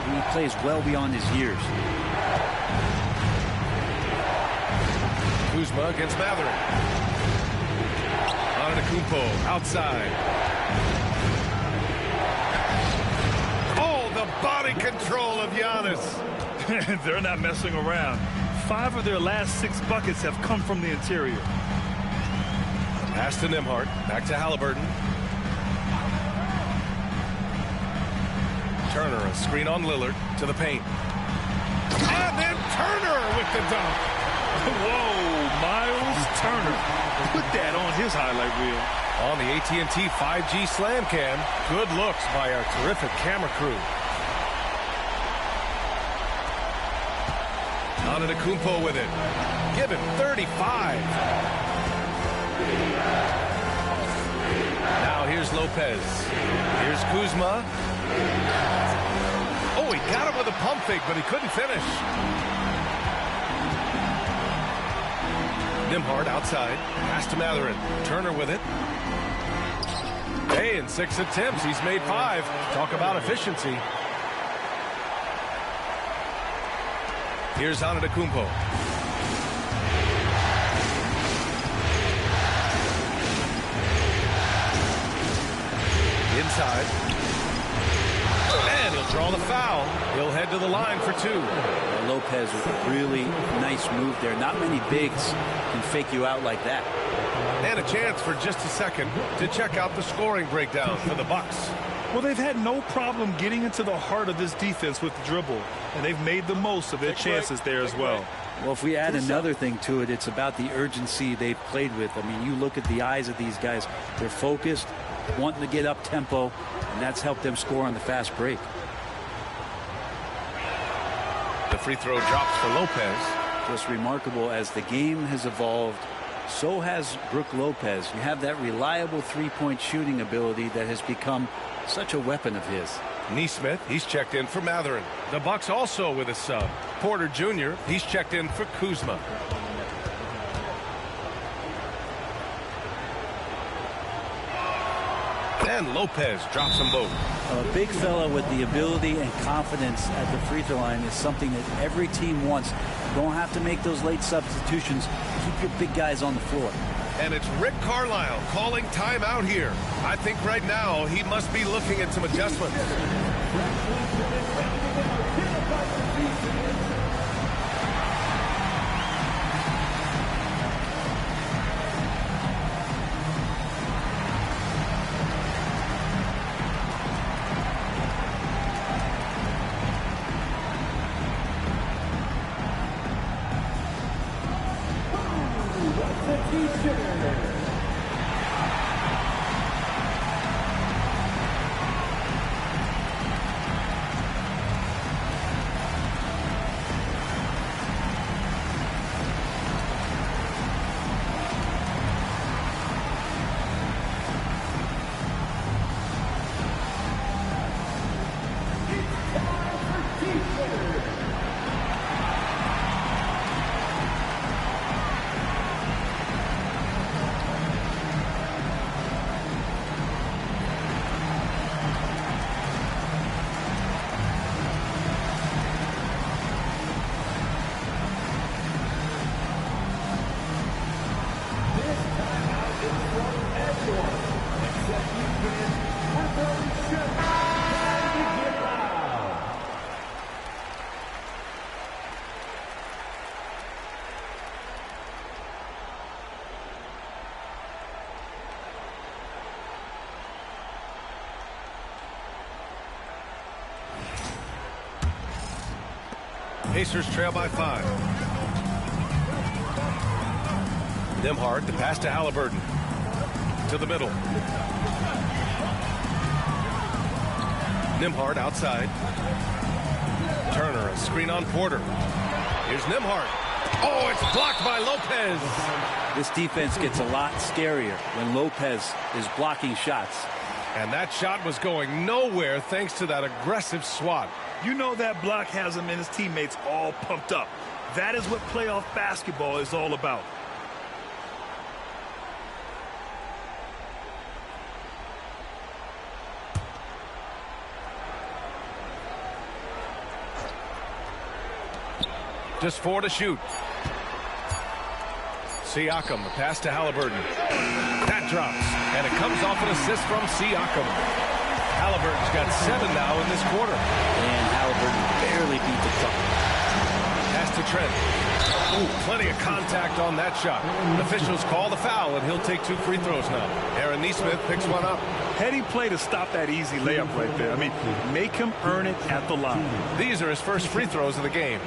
he plays well beyond his years. Kuzma against Mathurin. Antetokounmpo outside. Oh, the body control of Giannis. They're not messing around. 5 of their last 6 buckets have come from the interior. Pass to Nembhard. Back to Halliburton. Turner, a screen on Lillard to the paint. And then Turner with the dunk. Whoa, Miles Turner. Put that on his highlight reel. On the AT&T 5G Slam Cam. Good looks by our terrific camera crew. Antetokounmpo with it. Give him 35. Now here's Lopez. Here's Kuzma. Oh, he got him with a pump fake, but he couldn't finish. Nembhard outside. Pass to Mathurin. Turner with it. Hey, in 6 attempts, he's made 5. Talk about efficiency. Here's Antetokounmpo. Inside. And he'll draw the foul. He'll head to the line for 2. Lopez with a really nice move there. Not many bigs can fake you out like that. And a chance for just a second to check out the scoring breakdown for the Bucks. Well, they've had no problem getting into the heart of this defense with the dribble, and they've made the most of their chances there as well. Well, if we add another thing to it, it's about the urgency they've played with. I mean, you look at the eyes of these guys. They're focused, wanting to get up tempo, and that's helped them score on the fast break. The free throw drops for Lopez. Just remarkable as the game has evolved. So has Brook Lopez. You have that reliable three-point shooting ability that has become such a weapon of his. Nesmith, he's checked in for Mathurin. The Bucks also with a sub. Porter Jr., he's checked in for Kuzma. And Lopez drops them both. A big fella with the ability and confidence at the free throw line is something that every team wants. You don't have to make those late substitutions. Keep your big guys on the floor. And it's Rick Carlisle calling timeout here. I think right now he must be looking at some adjustments. Pacers trail by 5. Nembhard, the pass to Halliburton. To the middle. Nembhard outside. Turner, a screen on Porter. Here's Nembhard. Oh, it's blocked by Lopez. This defense gets a lot scarier when Lopez is blocking shots. And that shot was going nowhere thanks to that aggressive swat. You know that block has him and his teammates all pumped up. That is what playoff basketball is all about. Just 4 to shoot. Siakam, the pass to Halliburton. That drops, and it comes off an assist from Siakam. Halliburton's got 7 now in this quarter. And Halliburton barely beat the clock. Pass to Trent. Ooh, plenty of contact on that shot. Officials call the foul, and he'll take 2 free throws now. Aaron Nesmith picks one up. Heady play to stop that easy layup right there. I mean, make him earn it at the line. These are his first free throws of the game.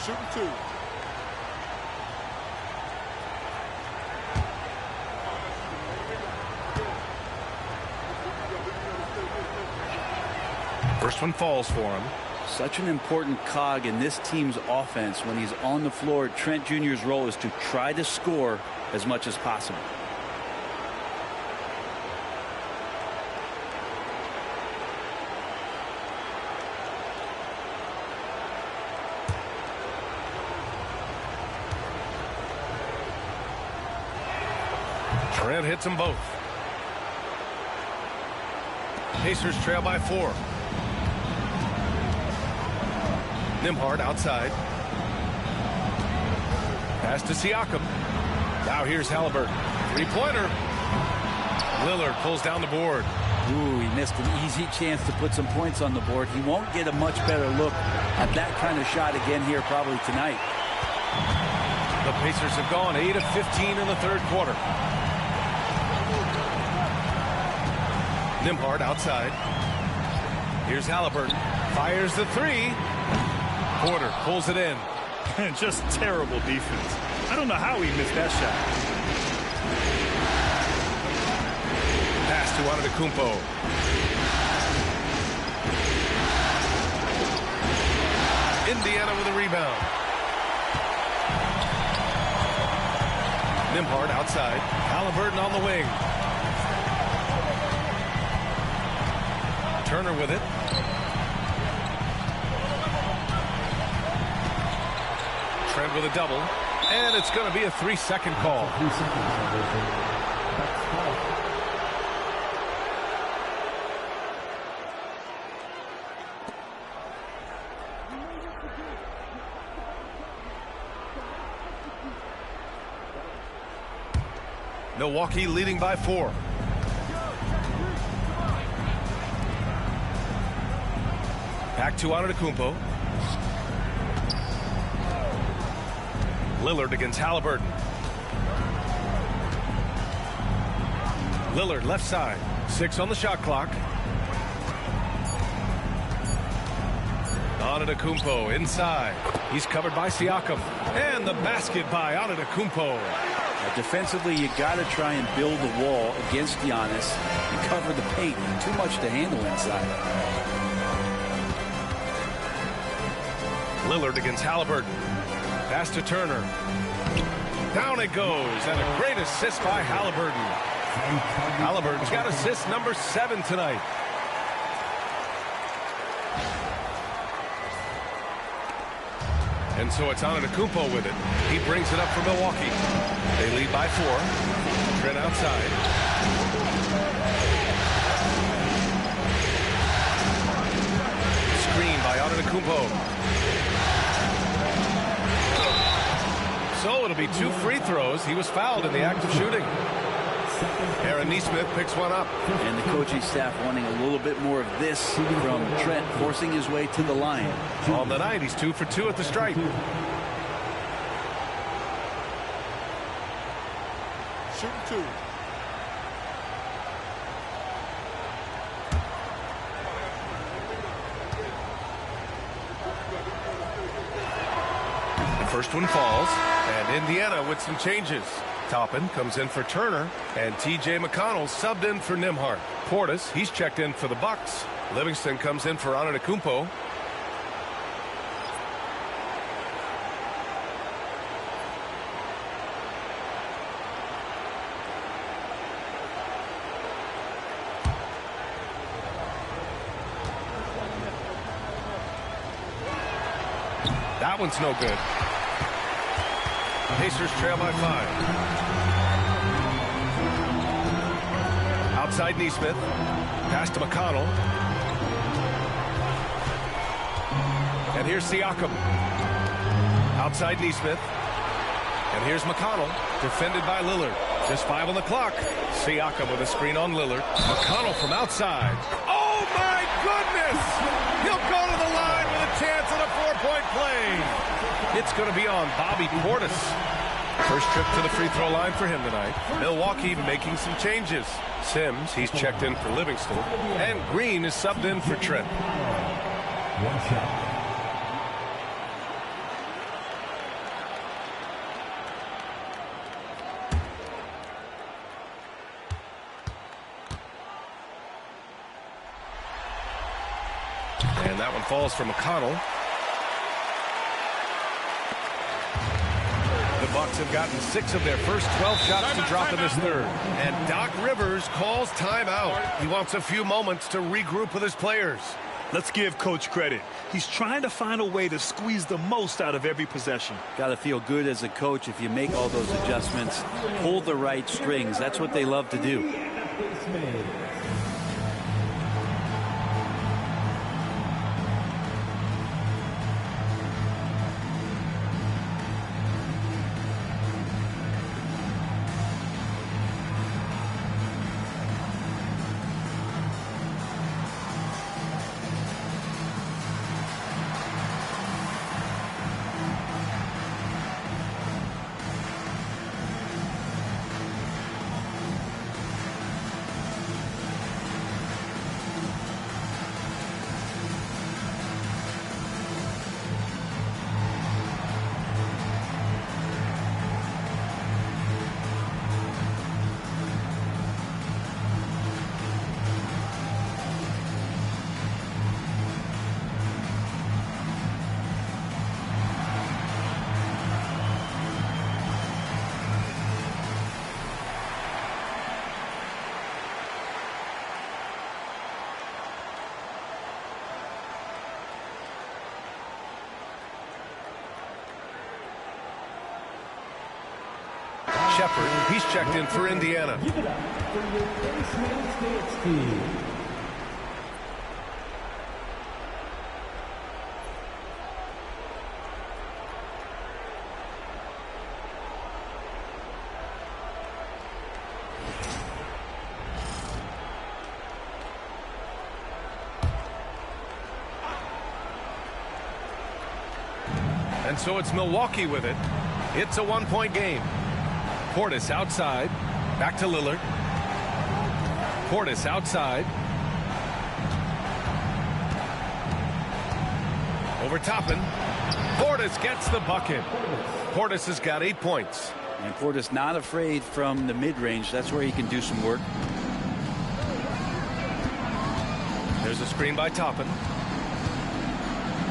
Shooting 2. First one falls for him. Such an important cog in this team's offense when he's on the floor. Trent Jr.'s role is to try to score as much as possible. Trent hits them both. Pacers trail by 4. Nembhard outside. Pass to Siakam. Now here's Halliburton. 3-pointer. Lillard pulls down the board. Ooh, he missed an easy chance to put some points on the board. He won't get a much better look at that kind of shot again here probably tonight. The Pacers have gone 8 of 15 in the third quarter. Nembhard outside. Here's Halliburton. Fires the 3. Porter pulls it in. Just terrible defense. I don't know how he missed that shot. Pass to Antetokounmpo. Indiana with a rebound. Nembhard outside. Halliburton on the wing. Turner with it. Trent with a double. And it's going to be a 3-second call. Milwaukee leading by 4. Back to Antetokounmpo. Lillard against Halliburton. Lillard left side. 6 on the shot clock. Antetokounmpo inside. He's covered by Siakam. And the basket by Antetokounmpo. Defensively, you got to try and build a wall against Giannis and cover the paint. Too much to handle inside. Lillard against Halliburton. Pass to Turner. Down it goes, and a great assist by Halliburton. Halliburton's got assist number 7 tonight. And so it's Antetokounmpo with it. He brings it up for Milwaukee. They lead by 4. Trent outside. Screen by Antetokounmpo. So it'll be 2 free throws. He was fouled in the act of shooting. Aaron Nesmith picks one up. And the coaching staff wanting a little bit more of this from Trent, forcing his way to the line. On the night, he's 2 for 2 at the stripe. Shooting 2. First one falls, and Indiana with some changes. Toppin comes in for Turner, and T.J. McConnell subbed in for Nembhard. Portis, he's checked in for the Bucks. Livingston comes in for Antetokounmpo. That one's no good. Pacers trail by 5. Outside Nesmith. Pass to McConnell. And here's Siakam. Outside Nesmith. And here's McConnell. Defended by Lillard. Just 5 on the clock. Siakam with a screen on Lillard. McConnell from outside. Oh my goodness! He'll go to the line with a chance at a 4-point play. It's going to be on Bobby Portis. First trip to the free throw line for him tonight. Milwaukee making some changes. Sims, he's checked in for Livingston. And Green is subbed in for Trent. One shot. And that one falls for McConnell. The Bucks have gotten 6 of their first 12 shots to drop in this third. And Doc Rivers calls timeout. He wants a few moments to regroup with his players. Let's give Coach credit. He's trying to find a way to squeeze the most out of every possession. Got to feel good as a coach if you make all those adjustments, pull the right strings. That's what they love to do. Shepard, he's checked in for Indiana. Give it up for your Face Man's Dance team. And so it's Milwaukee with it. It's a 1-point game. Portis outside. Back to Lillard. Portis outside. Over Toppin. Portis gets the bucket. Portis has got 8 points. And Portis not afraid from the mid-range. That's where he can do some work. There's a screen by Toppin.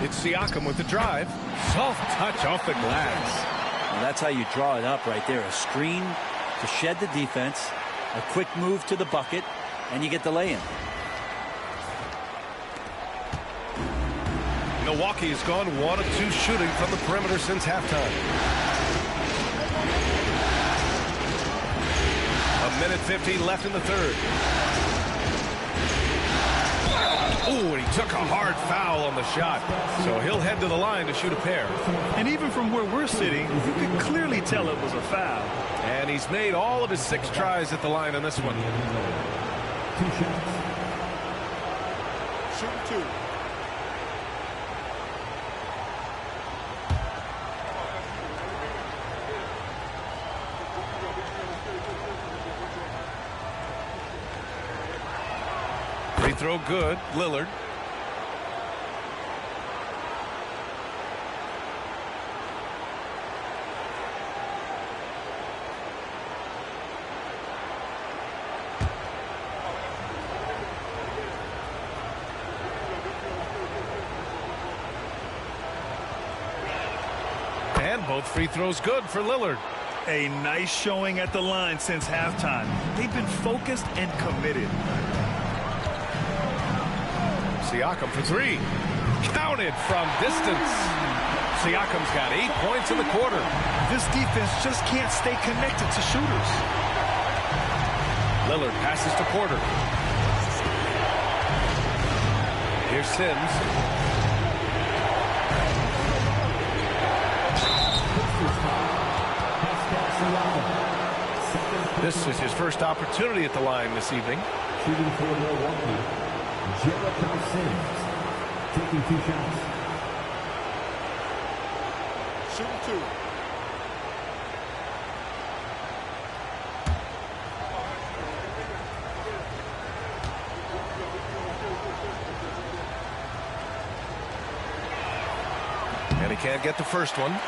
It's Siakam with the drive. Soft touch off the glass. Well, that's how you draw it up right there. A screen to shed the defense, a quick move to the bucket, and you get the lay-in. Milwaukee has gone 1 of 2 shooting from the perimeter since halftime. 1:50 left in the third. Oh, and he took a hard foul on the shot. So he'll head to the line to shoot a pair. And even from where we're sitting, you can clearly tell it was a foul. And he's made all of his 6 tries at the line on this one. 2 shots. Shoot 2. Free throw good. Lillard. And both free throws good for Lillard. A nice showing at the line since halftime. They've been focused and committed. Siakam for three. Counted from distance. Siakam's got 8 points in the quarter. This defense just can't stay connected to shooters. Lillard passes to Porter. Here's Sims. This is his first opportunity at the line this evening. Shooting for Milwaukee, Jericho Sims, taking 2 shots. Shooting 2. And he can't get the first one.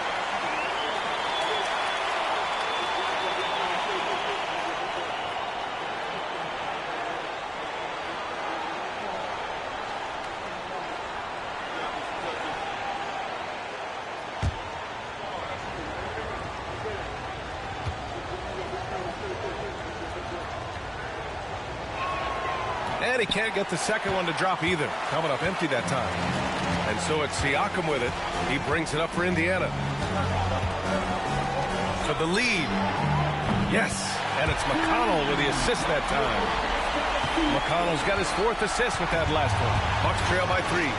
And he can't get the second one to drop either. Coming up empty that time. And so it's Siakam with it. He brings it up for Indiana. For the lead. Yes. And it's McConnell with the assist that time. McConnell's got his 4th assist with that last one. Bucks trail by 3.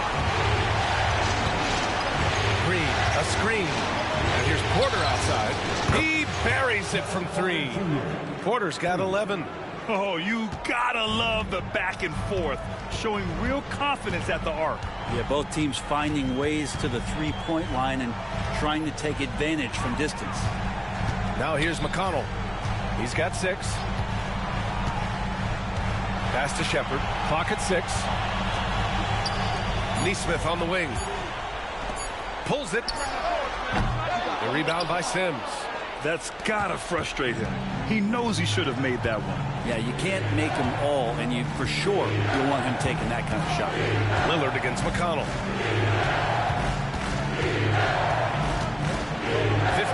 Green, a screen. And here's Porter outside. He buries it from 3. Porter's got 11. Oh, you gotta love the back and forth, showing real confidence at the arc. Yeah, both teams finding ways to the three-point line and trying to take advantage from distance. Now here's McConnell. He's got 6. Pass to Shepard. Clock at 6. Neesmith on the wing. Pulls it. The rebound by Sims. That's gotta frustrate him. He knows he should have made that one. Yeah, you can't make them all, and you for sure you want him taking that kind of shot. Lillard against McConnell.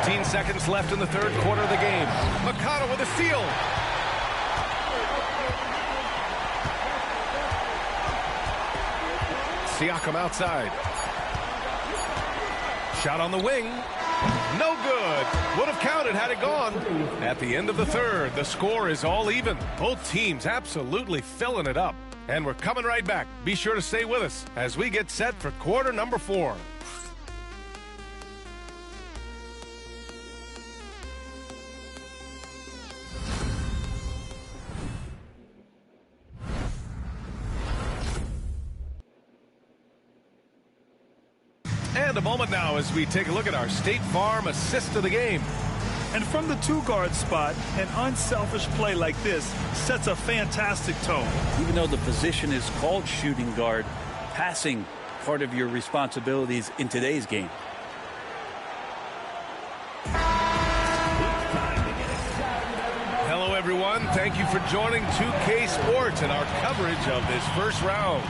15 seconds left in the 3rd quarter of the game. McConnell with a steal. Siakam outside. Shot on the wing. No good. Would have counted had it gone. At the end of the 3rd, the score is all even. Both teams absolutely filling it up. And we're coming right back. Be sure to stay with us as we get set for quarter number 4. And a moment now as we take a look at our State Farm assist of the game. And from the 2-guard spot, an unselfish play like this sets a fantastic tone. Even though the position is called shooting guard, passing part of your responsibilities in today's game. Hello, everyone. Thank you for joining 2K Sports and our coverage of this first round.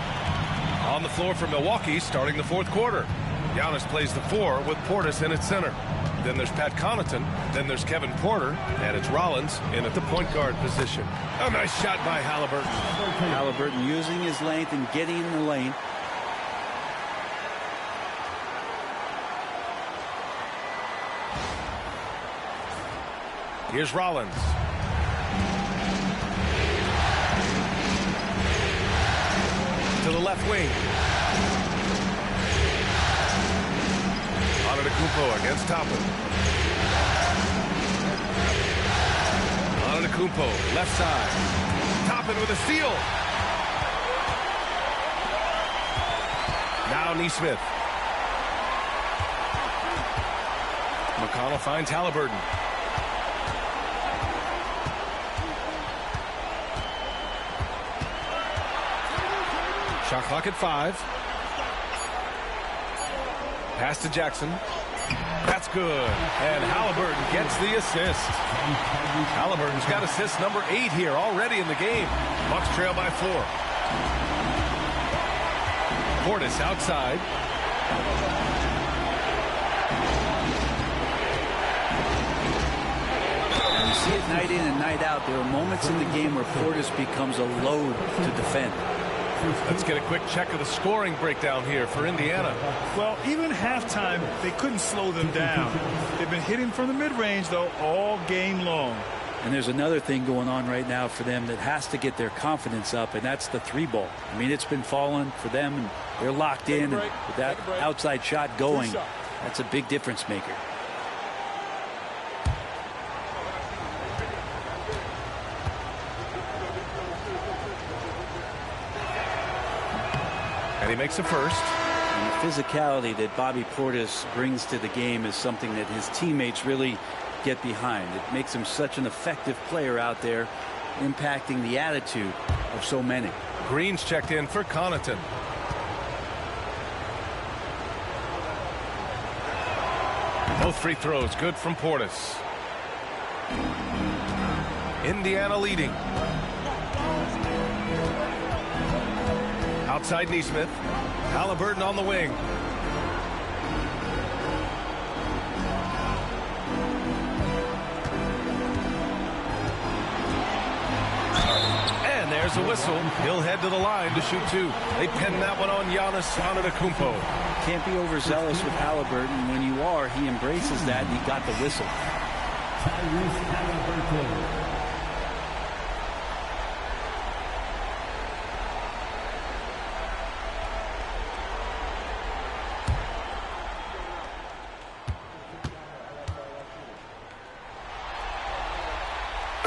On the floor for Milwaukee, starting the 4th quarter. Giannis plays the 4 with Portis in at center. Then there's Pat Connaughton. Then there's Kevin Porter. And it's Rollins in at the point guard position. A nice shot by Halliburton. Halliburton using his length and getting in the lane. Here's Rollins. To the left wing. Antetokounmpo against Toppin. Antetokounmpo, left side. Toppin with a steal. Now Neesmith. McConnell finds Halliburton. Shot clock at 5. Pass to Jackson. That's good. And Halliburton gets the assist. Halliburton's got assist number 8 here already in the game. Bucks trail by 4. Portis outside. see it night in and night out. There are moments in the game where Portis becomes a load to defend. Let's get a quick check of the scoring breakdown here for Indiana. Well, even halftime, they couldn't slow them down. They've been hitting from the mid-range, though, all game long. And there's another thing going on right now for them that has to get their confidence up, and that's the 3-ball. I mean, it's been falling for them, and they're locked in. And with that outside shot going, that's a big difference maker. And he makes a first. And the physicality that Bobby Portis brings to the game is something that his teammates really get behind. It makes him such an effective player out there, impacting the attitude of so many. Green's checked in for Connaughton. Both free throws good from Portis. Indiana leading. Outside Nesmith. Halliburton on the wing. And there's a whistle. He'll head to the line to shoot two. They pin that one on Giannis Antetokounmpo. Can't be overzealous with Halliburton. When you are, he embraces that, and he got the whistle. Tyrese Halliburton.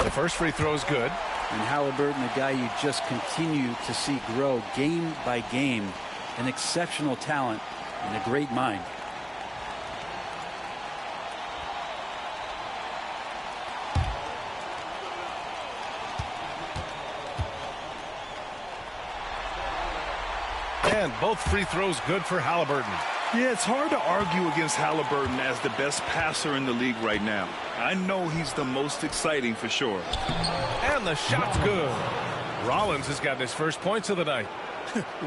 The first free throw is good. And Halliburton, a guy you just continue to see grow game by game. An exceptional talent and a great mind. And both free throws good for Halliburton. Yeah, it's hard to argue against Halliburton as the best passer in the league right now. I know he's the most exciting for sure. And the shot's good. Rollins has gotten his first points of the night.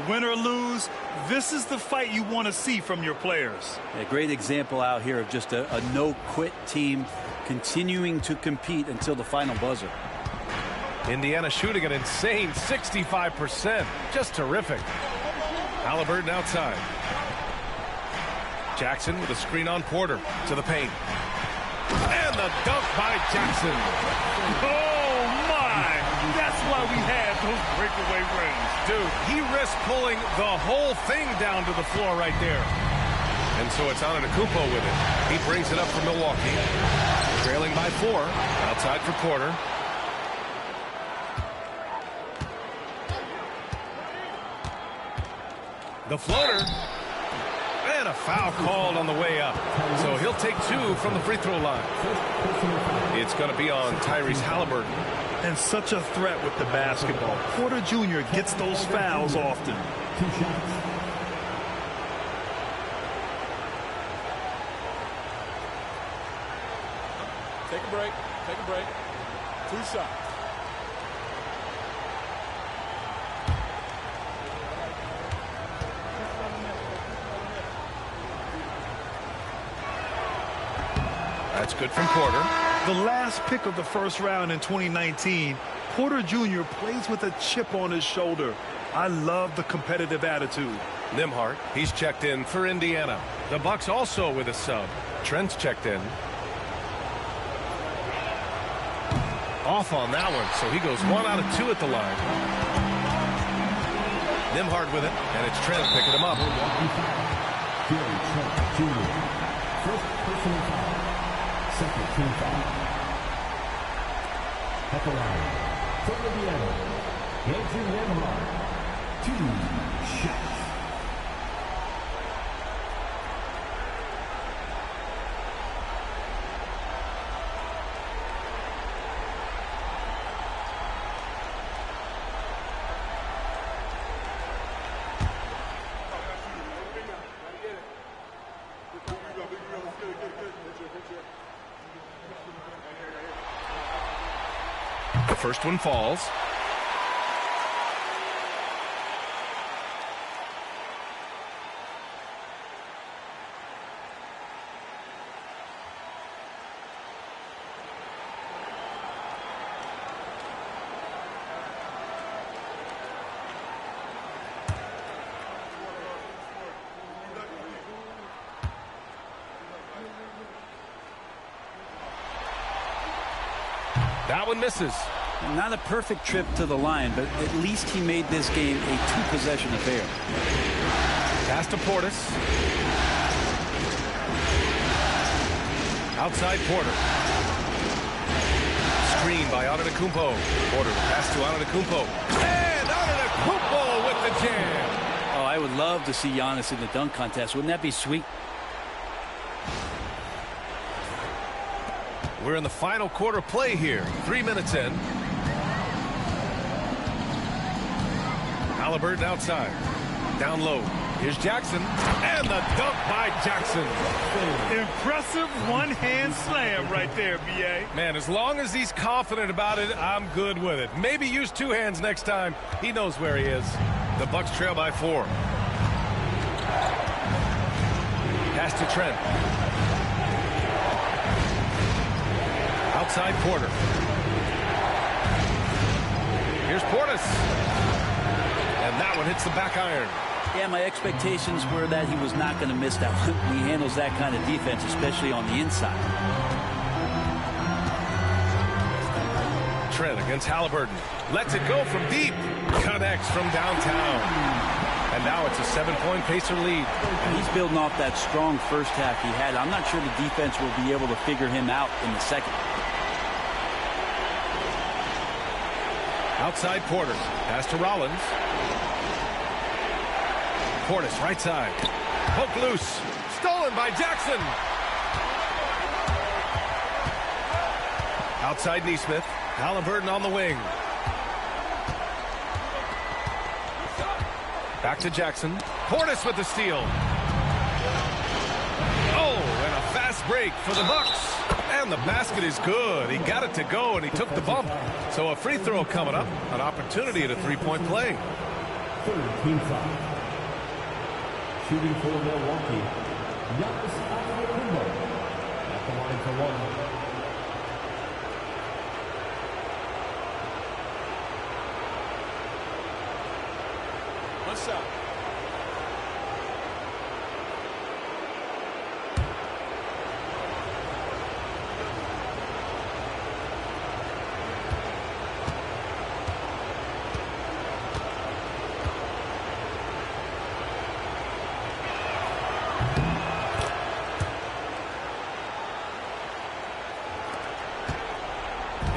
Win or lose, this is the fight you want to see from your players. A great example out here of just a no-quit team continuing to compete until the final buzzer. Indiana shooting an insane 65%. Just terrific. Halliburton outside. Jackson with a screen on Porter to the paint. And the dunk by Jackson. Oh, my! That's why we had those breakaway runs. Dude, he risked pulling the whole thing down to the floor right there. And so it's Antetokounmpo with it. He brings it up for Milwaukee. Trailing by 4. Outside for Porter. The floater. And a foul called on the way up. So he'll take 2 from the free throw line. It's going to be on Tyrese Halliburton. And such a threat with the basketball. Porter Jr. gets those fouls often. 2 shots. Take a break. Take a break. 2 shots. That's good from Porter. The last pick of the first round in 2019, Porter Jr. plays with a chip on his shoulder. I love the competitive attitude. Nembhard, he's checked in for Indiana. The Bucks also with a sub. Trent's checked in. Off on that one, so he goes 1 out of 2 at the line. Nembhard with it, and it's Trent picking him up. Gary Trent Jr. First personal foul. Second team foul. At the line, from Indiana, Andrew Nembhard. 2 shots. The first one falls. That one misses. Not a perfect trip to the line, but at least he made this game a two-possession affair. Pass to Portis. Outside Porter. Screen by Antetokounmpo. Porter pass to Antetokounmpo. And Antetokounmpo with the jam. Oh, I would love to see Giannis in the dunk contest. Wouldn't that be sweet? We're in the final quarter play here. 3 minutes in. Haliburton outside. Down low. Here's Jackson. And the dunk by Jackson. Impressive one-hand slam right there, B.A. Man, as long as he's confident about it, I'm good with it. Maybe use two hands next time. He knows where he is. The Bucks trail by 4. Pass to Trent. Outside Porter. Here's Portis. And that one hits the back iron. Yeah, my expectations were that he was not going to miss that one. He handles that kind of defense, especially on the inside. Trent against Haliburton. Lets it go from deep. Connects from downtown. And now it's a 7-point Pacer lead. He's building off that strong first half he had. I'm not sure the defense will be able to figure him out in the second. Outside Porter. Pass to Rollins. Portis, right side. Poke loose. Stolen by Jackson. Outside Nesmith. Haliburton on the wing. Back to Jackson. Portis with the steal. Oh, and a fast break for the Bucks. And the basket is good. He got it to go, and he took the bump. So a free throw coming up. An opportunity at a three-point play. Third team foul. Shooting for Milwaukee, Giannis Antetokounmpo at the line for one. What's up?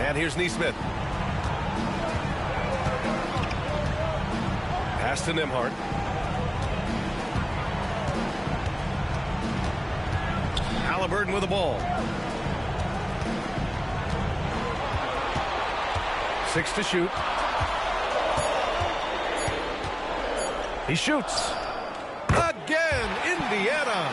And here's Nesmith. Pass to Nembhard. Haliburton with the ball. 6 to shoot. He shoots. Again, Indiana.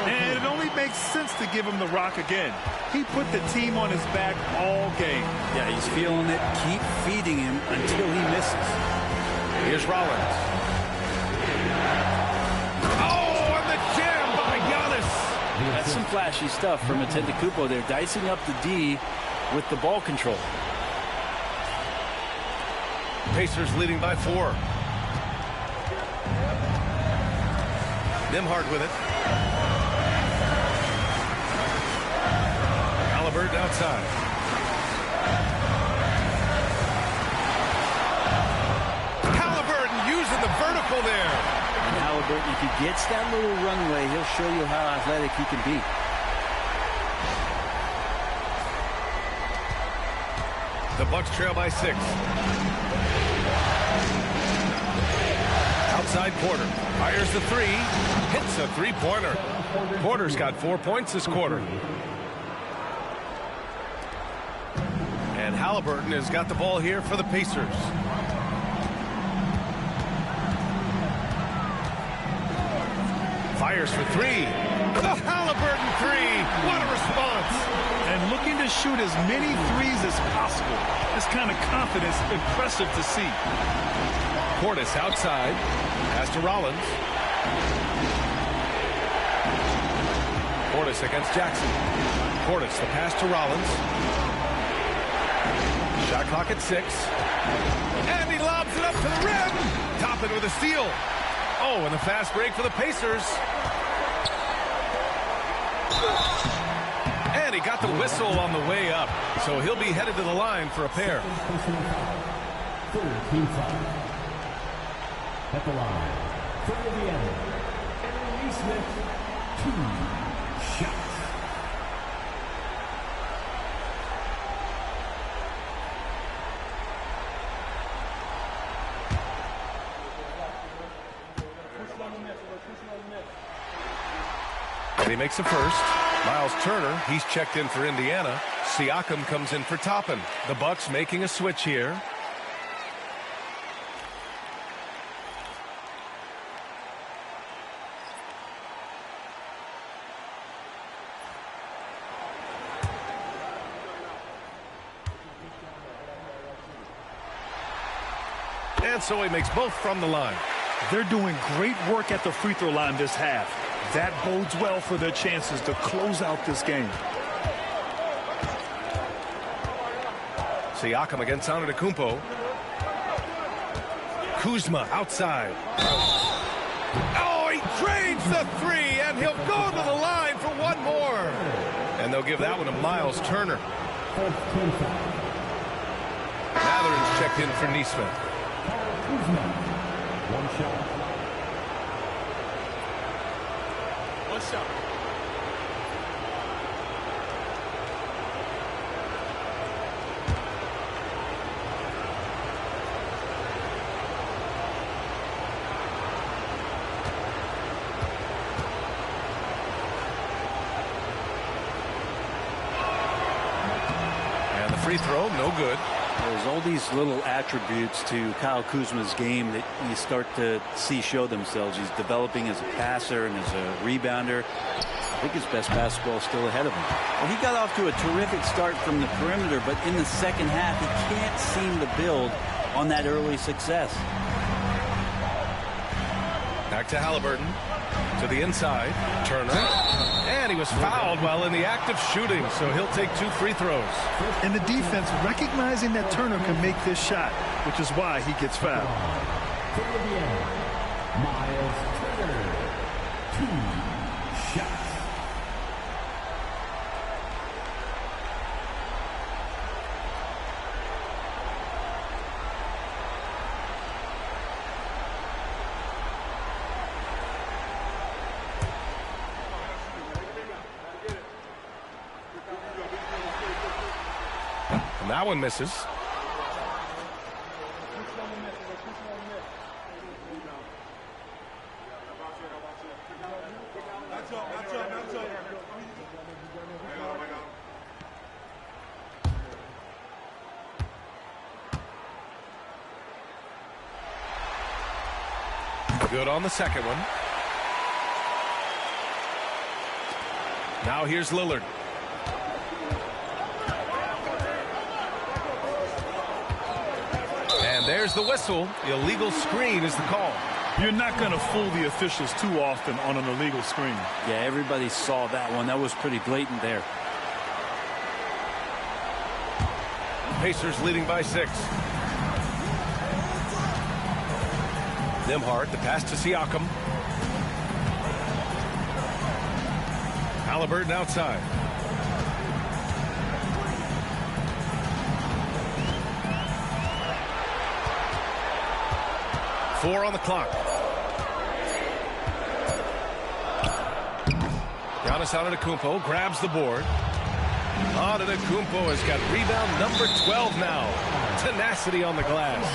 And it only makes sense to give him the rock again. He put the team on his back all game. Yeah, he's feeling it. Keep feeding him until he misses. Here's Rollins. Oh, and the jam by Giannis. That's some flashy stuff from Antetokounmpo. They're dicing up the D with the ball control. Pacers leading by 4. Nembhard with it. Haliburton outside. Haliburton using the vertical there. And Haliburton, if he gets that little runway, he'll show you how athletic he can be. The Bucks trail by 6. Outside Porter. Fires the 3. Hits a three-pointer. Porter's got 4 points this quarter. And Haliburton has got the ball here for the Pacers. Fires for 3. The Haliburton 3. What a response. And looking to shoot as many threes as possible. This kind of confidence, impressive to see. Portis outside. Pass to Rollins. Portis against Jackson. Portis, the pass to Rollins. Shot clock at 6. And he lobs it up to the rim. Toppin with a steal. Oh, and the fast break for the Pacers. And he he got the whistle on the way up, so he'll be headed to the line for a pair. Third team foul. At the line, for Indiana, Aaron Nesmith, 2 shots. And he makes a first. Miles Turner, he's checked in for Indiana. Siakam comes in for Toppin. The Bucks making a switch here. And so he makes both from the line. They're doing great work at the free throw line this half. That bodes well for their chances to close out this game. Siakam against Antetokounmpo. Kuzma outside. Oh, he drains the three, and he'll go to the line for one more. And they'll give that one to Miles Turner. Mathurin's checked in for Nesmith. Kuzma, 1 shot. And the free throw, no good. There's all these little attributes to Kyle Kuzma's game that you start to see show themselves. He's developing as a passer and as a rebounder. I think his best basketball is still ahead of him. Well, he got off to a terrific start from the perimeter, but in the second half, he can't seem to build on that early success. Back to Halliburton. To the inside. Turner. And he was fouled while in the act of shooting, so he'll take 2 free throws. And the defense recognizing that Turner can make this shot, which is why he gets fouled. For Indiana, Miles Turner, 2 shots. That one misses. Good on the second one. Now here's Lillard. And there's the whistle. Illegal screen is the call. You're not going to fool the officials too often on an illegal screen. Yeah, everybody saw that one. That was pretty blatant there. Pacers leading by 6. Nembhard, the pass to Siakam. Halliburton outside. Four on the clock. Giannis Antetokounmpo grabs the board. Antetokounmpo has got rebound number 12 now. Tenacity on the glass.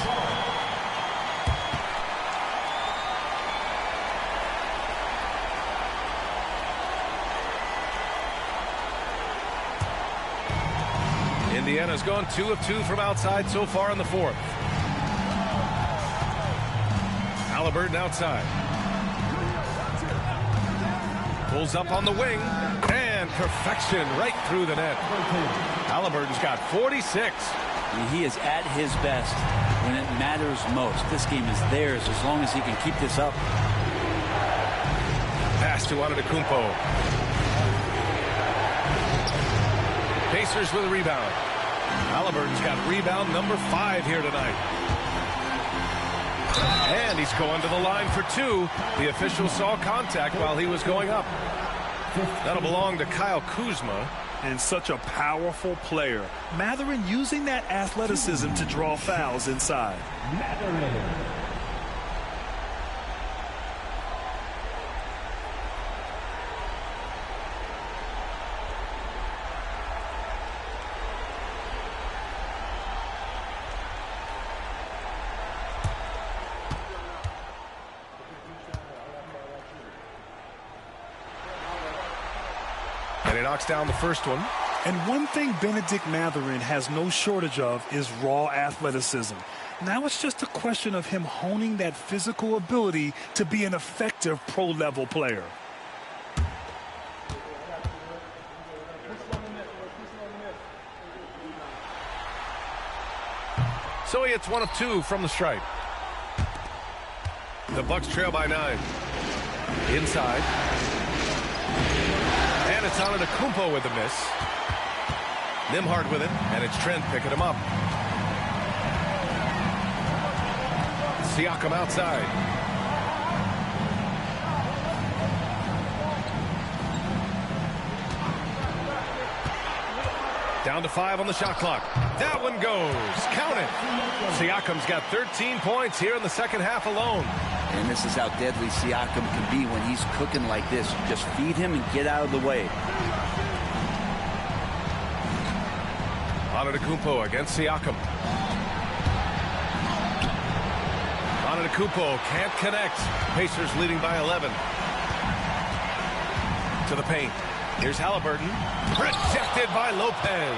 Indiana's gone 2 of 2 from outside so far in the fourth. Halliburton outside. Pulls up on the wing. And perfection right through the net. Halliburton's got 46. He is at his best when it matters most. This game is theirs as long as he can keep this up. Pass to Antetokounmpo. Pacers with a rebound. Halliburton's got rebound number 5 here tonight. And he's going to the line for 2. The official saw contact while he was going up. That'll belong to Kyle Kuzma. And such a powerful player. Mathurin using that athleticism to draw fouls inside. Mathurin. And he knocks down the first one. And one thing Bennedict Mathurin has no shortage of is raw athleticism. Now it's just a question of him honing that physical ability to be an effective pro-level player. So he hits 1 of 2 from the stripe. The Bucks trail by 9. Inside. And it's Antetokounmpo with the miss. Nembhard with it, and it's Trent picking him up. Siakam outside. Down to 5 on the shot clock. That one goes. Count it. Siakam's got 13 points here in the second half alone. And this is how deadly Siakam can be when he's cooking like this. Just feed him and get out of the way. Antetokounmpo against Siakam. Antetokounmpo can't connect. Pacers leading by 11. To the paint. Here's Halliburton. Rejected by Lopez.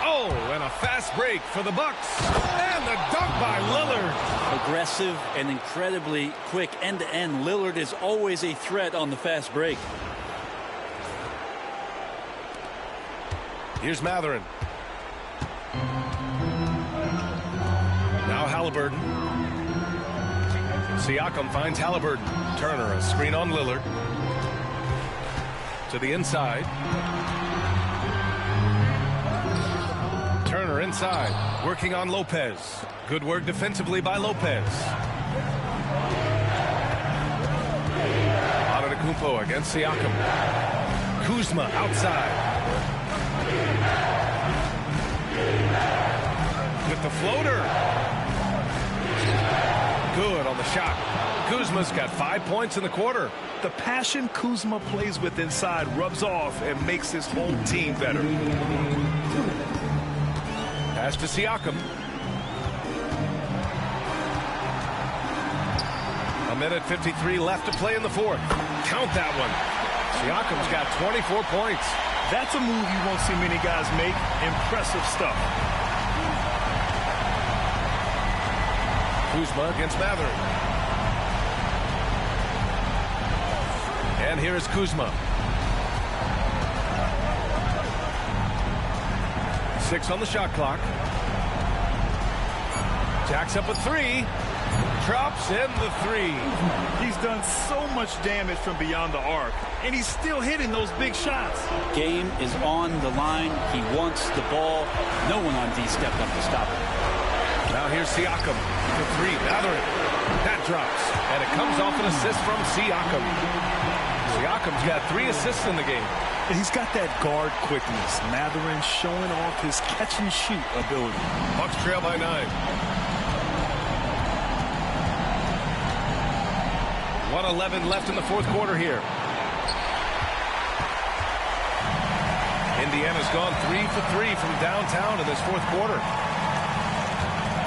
Oh, and a fast break for the Bucks. And the dunk by Lillard. Aggressive and incredibly quick end-to-end. Lillard is always a threat on the fast break. Here's Mathurin. Now Halliburton. Siakam finds Halliburton. Turner, a screen on Lillard. To the inside. Turner inside. Working on Lopez. Good work defensively by Lopez. Antetokounmpo against Siakam. Kuzma outside. With the floater. Good on the shot. Kuzma's got 5 points in the quarter. The passion Kuzma plays with inside rubs off and makes his whole team better. Pass to Siakam. A minute 53 left to play in the fourth. Count that one. Siakam's got 24 points. That's a move you won't see many guys make. Impressive stuff. Kuzma against Mathurin. And here is Kuzma. 6 on the shot clock. Jacks up a 3. Drops in the 3. He's done so much damage from beyond the arc, and he's still hitting those big shots. Game is on the line. He wants the ball. No one on D stepped up to stop it. Now here's Siakam. The 3. Mathurin. That drops. And it comes off an assist from Siakam. Siakam's got 3 assists in the game. And he's got that guard quickness. Mathurin showing off his catch-and-shoot ability. Bucks trail by 9. 1:11 left in the fourth quarter here. Indiana's gone 3 for 3 from downtown in this fourth quarter.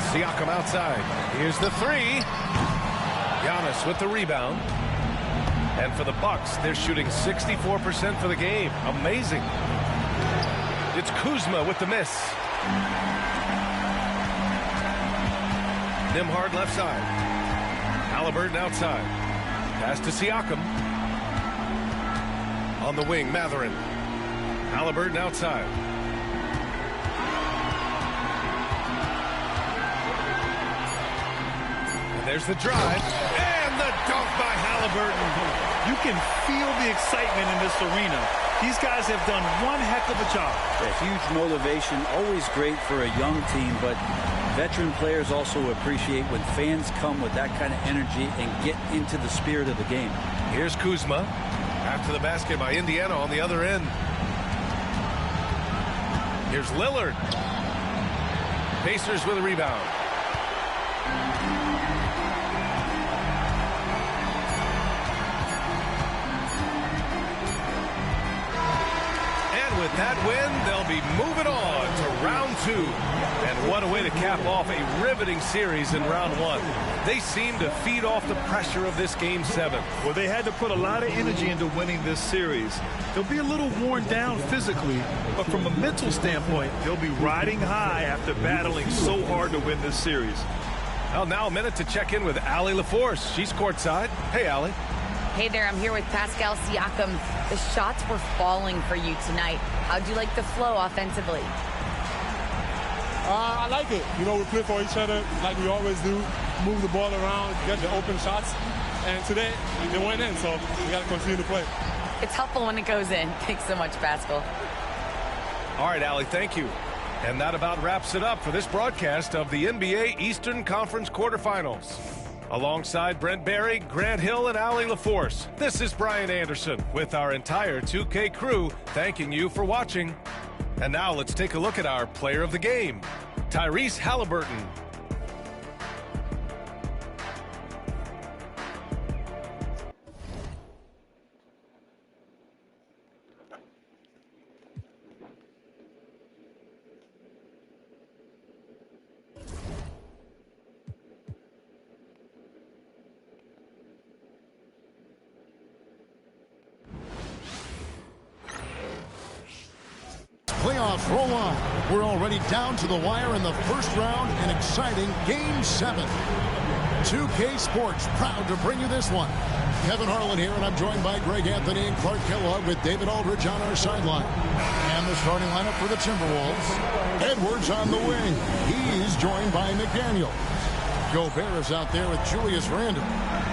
Siakam outside. Here's the 3. Giannis with the rebound. And for the Bucks, they're shooting 64% for the game. Amazing. It's Kuzma with the miss. Nembhard left side. Halliburton outside. Pass to Siakam. On the wing, Mathurin. Halliburton outside. And there's the drive. And the dunk by Halliburton. You can feel the excitement in this arena. These guys have done one heck of a job. A huge motivation, always great for a young team, but veteran players also appreciate when fans come with that kind of energy and get into the spirit of the game. Here's Kuzma. After the basket by Indiana on the other end. Here's Lillard. Pacers with a rebound. And with that win, they'll be moving on to round 2. And what a way to cap off a riveting series in round 1. They seem to feed off the pressure of this Game 7. Well, they had to put a lot of energy into winning this series. They'll be a little worn down physically, but from a mental standpoint, they'll be riding high after battling so hard to win this series. Well, now a minute to check in with Allie LaForce. She's courtside. Hey, Allie. Hey there, I'm here with Pascal Siakam. The shots were falling for you tonight. How'd you like the flow offensively? I like it. You know, we play for each other like we always do. Move the ball around, get the open shots. And today, they went in, so we got to continue to play. It's helpful when it goes in. Thanks so much, Pascal. All right, Allie, thank you. And that about wraps it up for this broadcast of the NBA Eastern Conference quarterfinals. Alongside Brent Barry, Grant Hill, and Allie LaForce, this is Brian Anderson with our entire 2K crew thanking you for watching. And now let's take a look at our player of the game, Tyrese Halliburton. Playoffs roll on. We're already down to the wire in the first round, an exciting Game 7. 2K Sports proud to bring you this one. Kevin Harlan here, and I'm joined by Greg Anthony and Clark Kellogg with David Aldridge on our sideline. And the starting lineup for the Timberwolves. Edwards on the wing. He's joined by McDaniel. Gobert is out there with Julius Randle.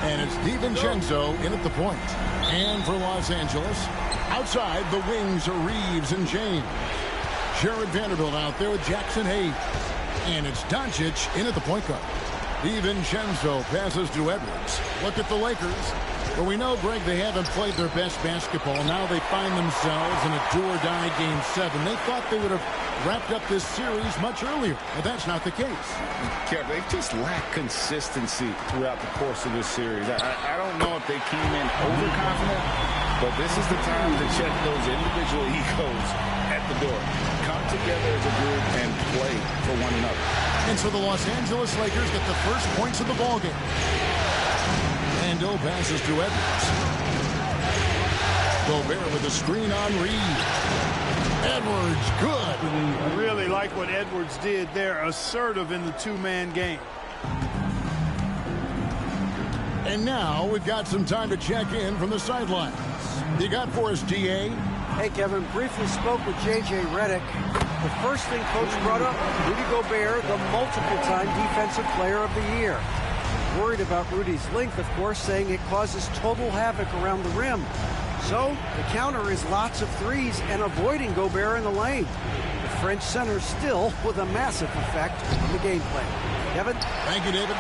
And it's DiVincenzo in at the point. And for Los Angeles, outside the wings are Reeves and James. Jared Vanderbilt out there with Jackson Hayes. And it's Doncic in at the point guard. DiVincenzo passes to Edwards. Look at the Lakers. Well, we know, Greg, they haven't played their best basketball. Now they find themselves in a do-or-die Game 7. They thought they would have wrapped up this series much earlier, but that's not the case. They just lack consistency throughout the course of this series. I don't know if they came in overconfident, but this is the time to check those individual egos at the door. Come together as a group and play for one another. And so the Los Angeles Lakers get the first points of the ballgame. Randle passes to Edwards. Gobert with a screen on Reed. Edwards, good. I really like what Edwards did there, assertive in the two-man game. And now we've got some time to check in from the sidelines. You got for us, DA? Hey, Kevin, briefly spoke with J.J. Redick. The first thing Coach brought up, Rudy Gobert, the multiple-time Defensive Player of the Year. Worried about Rudy's length, of course, saying it causes total havoc around the rim. So the counter is lots of threes and avoiding Gobert in the lane. The French center still with a massive effect on the game plan. Kevin? Thank you, David.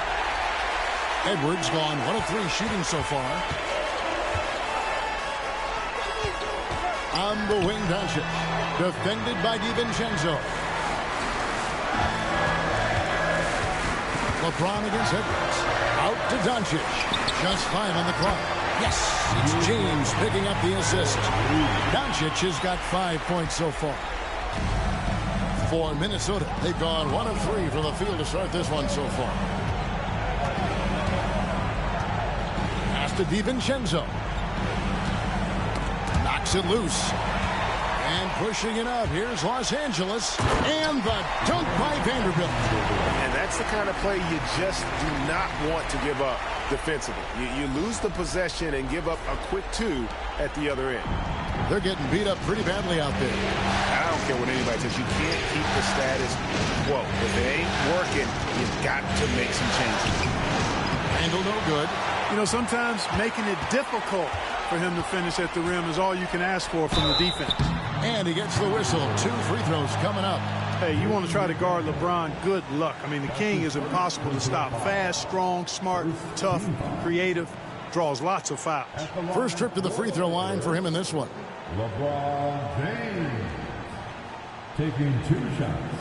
Edwards gone 1 of 3 shooting so far. On the wing, Doncic. Defended by DiVincenzo. LeBron against Edwards. Out to Doncic. Just 5 on the clock. Yes, it's James picking up the assist. Doncic has got 5 points so far. For Minnesota, they've gone 1 of 3 from the field to start this one so far. Pass to DiVincenzo. Knocks it loose. And pushing it up. Here's Los Angeles. And the dunk by Vanderbilt. And that's the kind of play you just do not want to give up defensively. You lose the possession and give up a quick 2 at the other end. They're getting beat up pretty badly out there. I don't care what anybody says. You can't keep the status quo. If it ain't working, you've got to make some changes. Handle no good. You know, sometimes making it difficult for him to finish at the rim is all you can ask for from the defense. And he gets the whistle. 2 free throws coming up. Hey, you want to try to guard LeBron, good luck. I mean, the King is impossible to stop. Fast, strong, smart, tough, creative, draws lots of fouls. First trip to the free throw line for him in this one. LeBron James. taking 2 shots.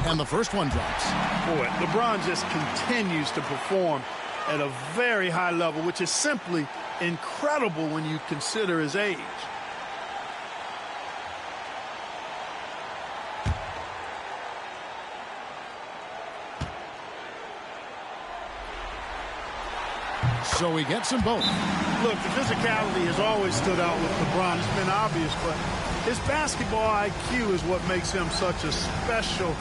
And the first one drops. Boy, LeBron just continues to perform at a very high level, which is simply incredible when you consider his age. So he gets them both. Look, the physicality has always stood out with LeBron. It's been obvious, but his basketball IQ is what makes him such a special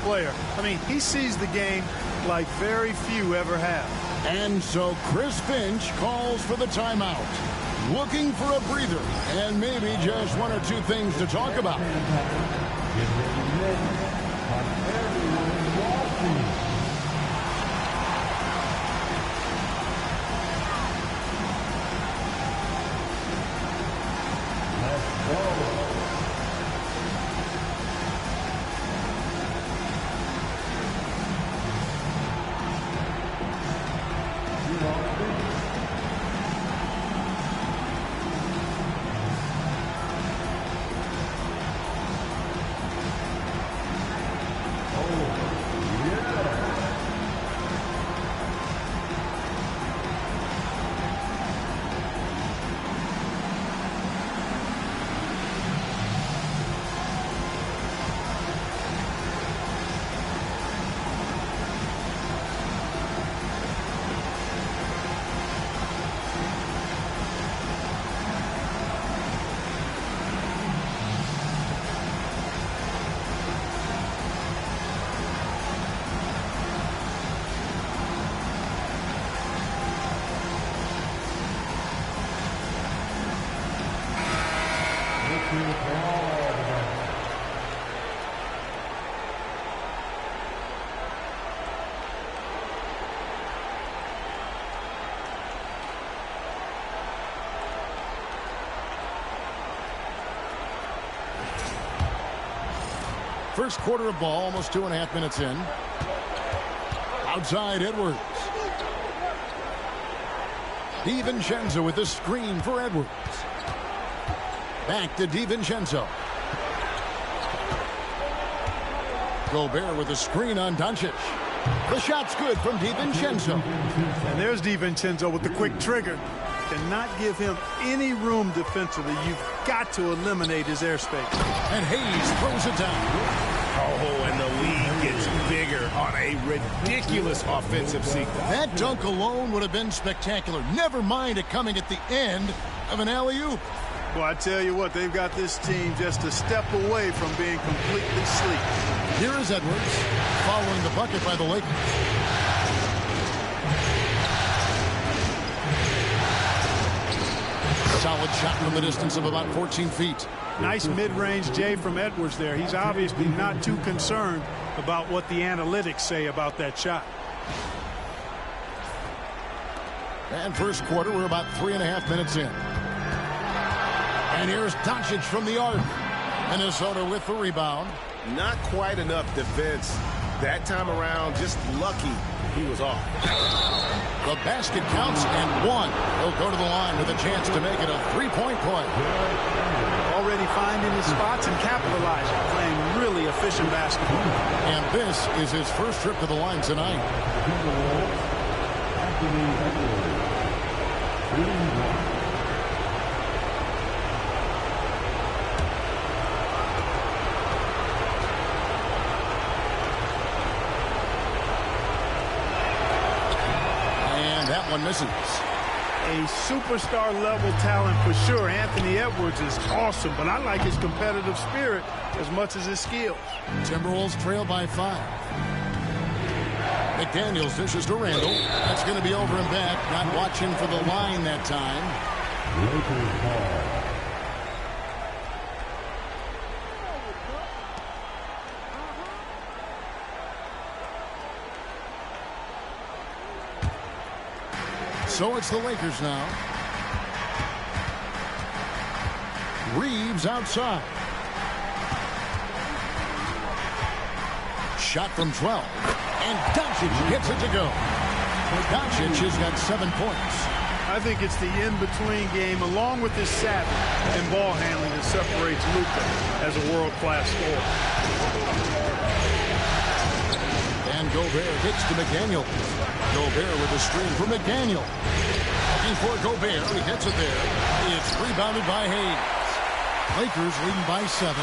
player. I mean, he sees the game like very few ever have. And so Chris Finch calls for the timeout. Looking for a breather and maybe just 1 or 2 things to talk about. First quarter of ball, almost 2.5 minutes in. Outside Edwards. DiVincenzo with the screen for Edwards. Back to DiVincenzo. Gobert with the screen on Doncic. The shot's good from DiVincenzo. And there's DiVincenzo with the quick trigger. Cannot give him any room defensively. You've got to eliminate his airspace. And Hayes throws it down. Oh, and the lead gets bigger on a ridiculous offensive sequence. That dunk alone would have been spectacular. Never mind it coming at the end of an alley-oop. Well, I tell you what, they've got this team just a step away from being completely sleek. Here is Edwards following the bucket by the Lakers. Solid shot from the distance of about 14 feet. Nice mid-range J from Edwards there. He's obviously not too concerned about what the analytics say about that shot. And first quarter, we're about 3.5 minutes in. And here's Doncic from the arc. Minnesota with the rebound. Not quite enough defense that time around. Just lucky he was off. The basket counts and one. He'll go to the line with a chance to make it a three-point play. Already finding his spots and capitalizing, playing really efficient basketball. And this is his first trip to the line tonight. And that one misses. A superstar level talent for sure. Anthony Edwards is awesome, but I like his competitive spirit as much as his skills. Timberwolves trail by 5. McDaniels dishes to Randall. That's going to be over and back. Not watching for the line that time. Lakers ball. So it's the Lakers now. Reeves outside. Shot from 12. And Doncic gets it to go. Doncic has got 7 points. I think it's the in-between game, along with his savvy and ball handling, that separates Luka as a world-class scorer. And Gobert gets to McDaniel. Gobert with a screen for McDaniel. Looking for Gobert. He hits it there. It's rebounded by Hayes. Lakers leading by 7.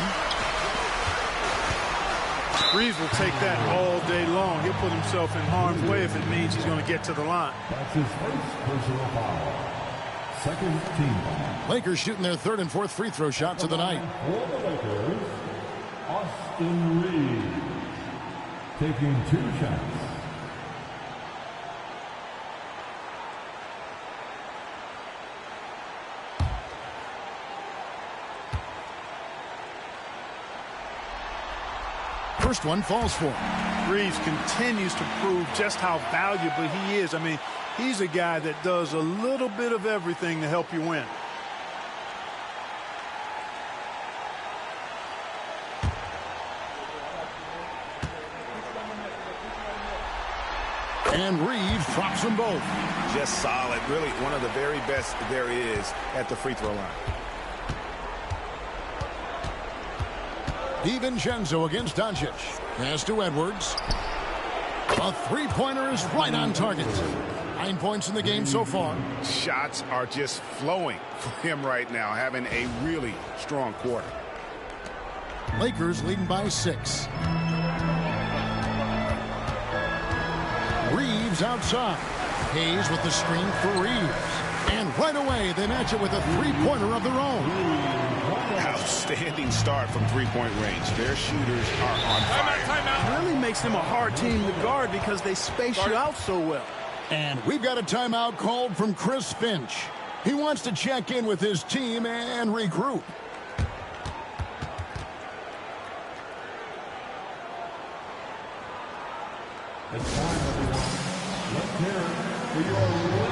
Reeves will take that all day long. He'll put himself in harm's way if it means he's going to get to the line. That's his first personal foul. Second team foul. Lakers shooting their 3rd and 4th free throw shots of the night. For the Lakers, Austin Reeves taking 2 shots. First one falls for him. Reeves continues to prove just how valuable he is. I mean, he's a guy that does a little bit of everything to help you win. And Reeves drops them both. Just solid. Really one of the very best there is at the free throw line. DiVincenzo against Doncic. Pass to Edwards. A three-pointer is right on target. 9 points in the game so far. Shots are just flowing for him right now, having a really strong quarter. Lakers leading by 6. Reeves outside. Hayes with the screen for Reeves. And right away, they match it with a three-pointer of their own. Outstanding start from three-point range. Their shooters are on fire. Timeout. Really makes them a hard team to guard because they space you out so well. And we've got a timeout called from Chris Finch. He wants to check in with his team and regroup. It's time, everyone. Let's hear it for your Lakers.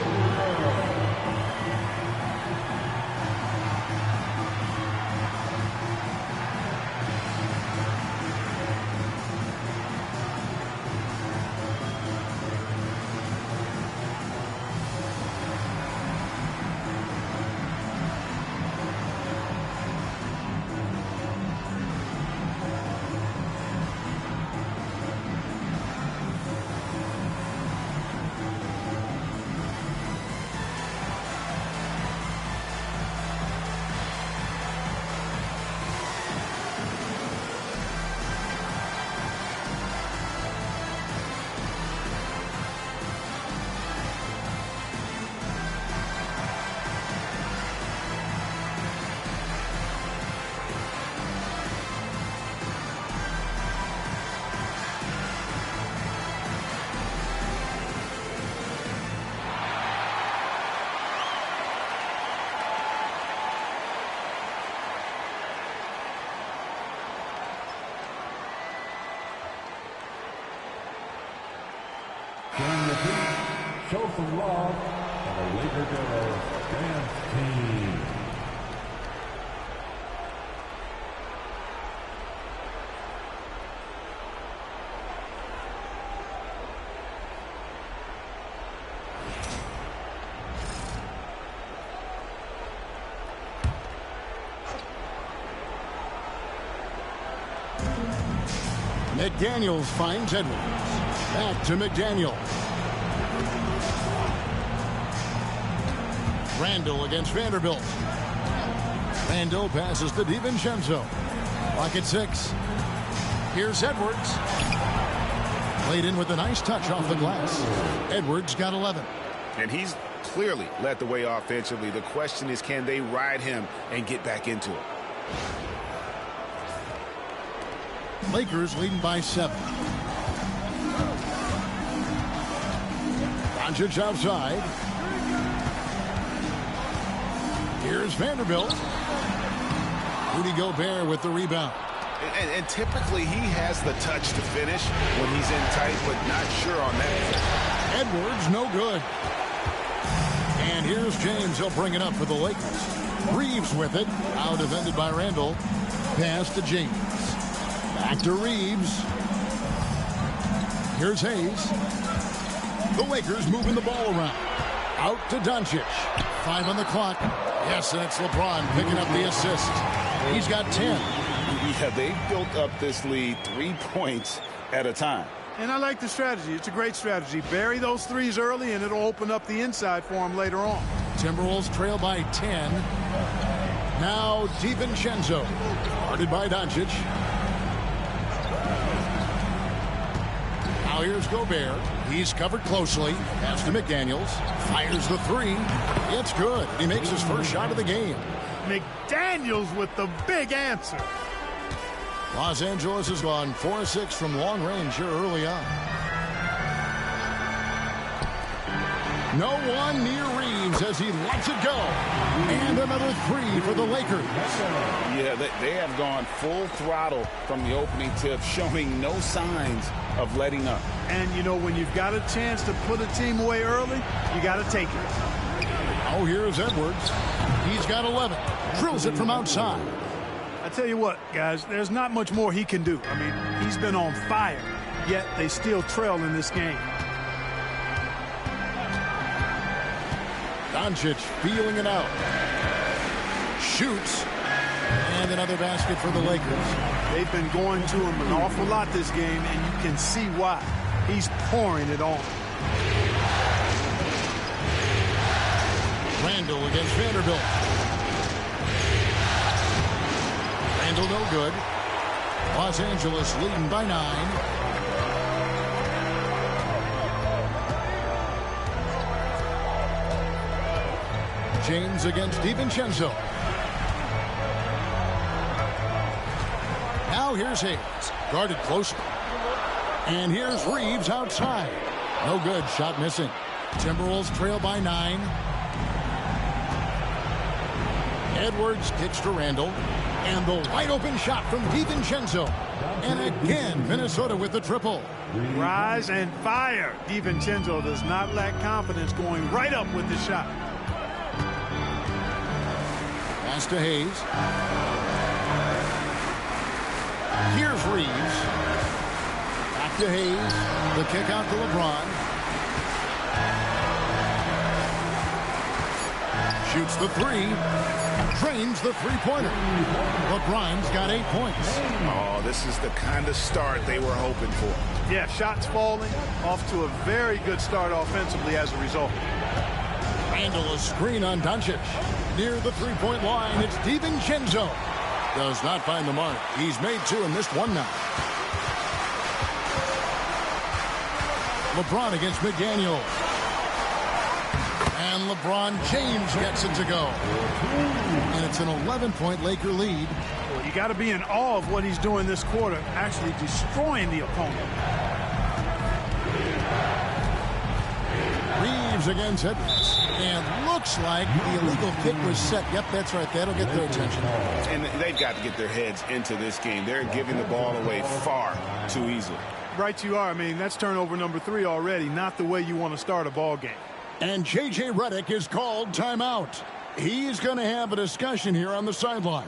Join the team, show some love, and the Laker Girls Dance Team. McDaniels finds Edwards. Back to McDaniel. Randall against Vanderbilt. Randall passes to DiVincenzo. Clock at 6. Here's Edwards. Played in with a nice touch off the glass. Edwards got 11. And he's clearly led the way offensively. The question is, can they ride him and get back into it? Lakers leading by 7. Doncic outside. Here's Vanderbilt. Rudy Gobert with the rebound. And typically he has the touch to finish when he's in tight, but not sure on that. Edwards, no good. And here's James. He'll bring it up for the Lakers. Reeves with it. Out defended by Randall. Pass to James. Back to Reeves. Here's Hayes. The Lakers moving the ball around. Out to Doncic. 5 on the clock. Yes, and it's LeBron picking up the assist. He's got 10. Yeah, they built up this lead 3 points at a time. And I like the strategy. It's a great strategy. Bury those threes early, and it'll open up the inside for him later on. Timberwolves trail by 10. Now DiVincenzo. Guarded by Doncic. Now here's Gobert. He's covered closely. Pass to McDaniels. Fires the three. It's good. He makes his first shot of the game. McDaniels with the big answer. Los Angeles has gone 4-6 from long range here early on. No one near Reeves as he lets it go. And another three for the Lakers. Yeah, they have gone full throttle from the opening tip, showing no signs of letting up. And, you know, when you've got a chance to put a team away early, you got to take it. Oh, here's Edwards. He's got 11. Drills it from outside. I tell you what, guys, there's not much more he can do. I mean, he's been on fire, yet they still trail in this game. Doncic feeling it out. Shoots. And another basket for the Lakers. They've been going to him an awful lot this game, and you can see why. He's pouring it on. Randall against Vanderbilt. Randall no good. Los Angeles leading by 9. James against DiVincenzo. Now here's Hayes. Guarded closely. And here's Reeves outside. No good. Shot missing. Timberwolves trail by 9. Edwards kicks to Randall. And the wide open shot from DiVincenzo. And again, Minnesota with the triple. Rise and fire. DiVincenzo does not lack confidence, going right up with the shot. Pass to Hayes. Here's Reeves. Back to Hayes. The kick out to LeBron. Shoots the three. Drains the three-pointer. LeBron's got 8 points. Oh, this is the kind of start they were hoping for. Yeah, shots falling. Off to a very good start offensively as a result. Randall a screen on Doncic. Near the three-point line, it's DiVincenzo. Does not find the mark. He's made 2 and missed 1 now. LeBron against McDaniels. And LeBron James gets it to go. And it's an 11-point Laker lead. Well, you got to be in awe of what he's doing this quarter, actually destroying the opponent. Reeves against Edwards. And looks like the illegal kick was set. Yep, that's right. That'll get their attention. And they've got to get their heads into this game. They're giving the ball away far too easily. Right you are. I mean, that's turnover number 3 already. Not the way you want to start a ball game. And J.J. Redick is called timeout. He's going to have a discussion here on the sideline.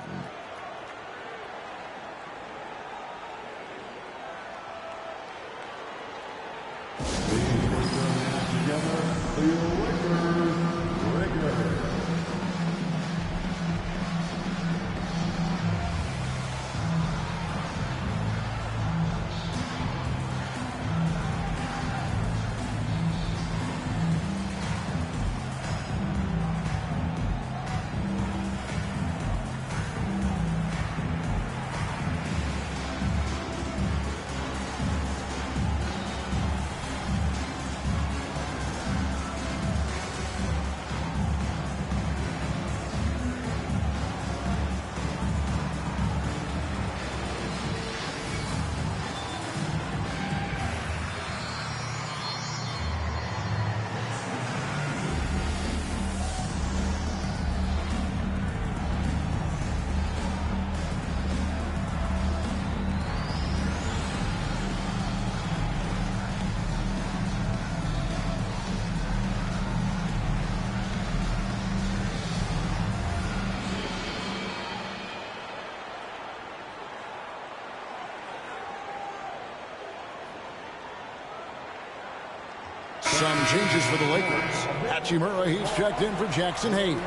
Some changes for the Lakers. Hachimura, he's checked in for Jackson Hayes.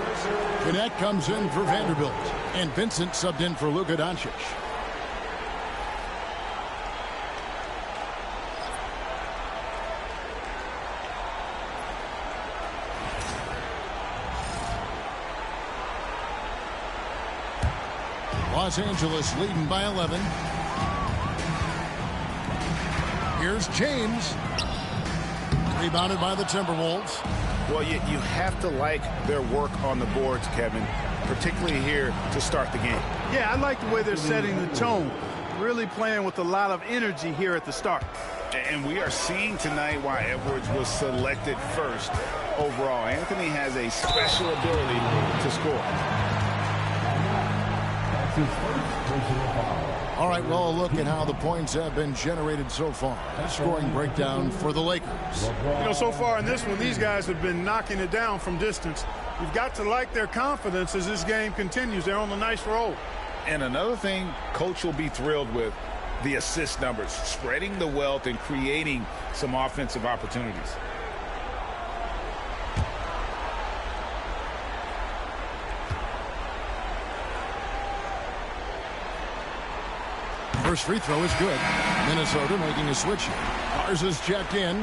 Gannett comes in for Vanderbilt. And Vincent subbed in for Luka Doncic. Los Angeles leading by 11. Here's James. Rebounded by the Timberwolves. Well, you have to like their work on the boards, Kevin, particularly here to start the game. Yeah, I like the way they're setting the tone. Really playing with a lot of energy here at the start. And we are seeing tonight why Edwards was selected first overall. Anthony has a special ability to score. All right, well, look at how the points have been generated so far. Scoring breakdown for the Lakers. You know, so far in this one, these guys have been knocking it down from distance. You've got to like their confidence as this game continues. They're on a nice roll. And another thing Coach will be thrilled with, the assist numbers, spreading the wealth and creating some offensive opportunities. First free throw is good. Minnesota making a switch here. Ours is checked in.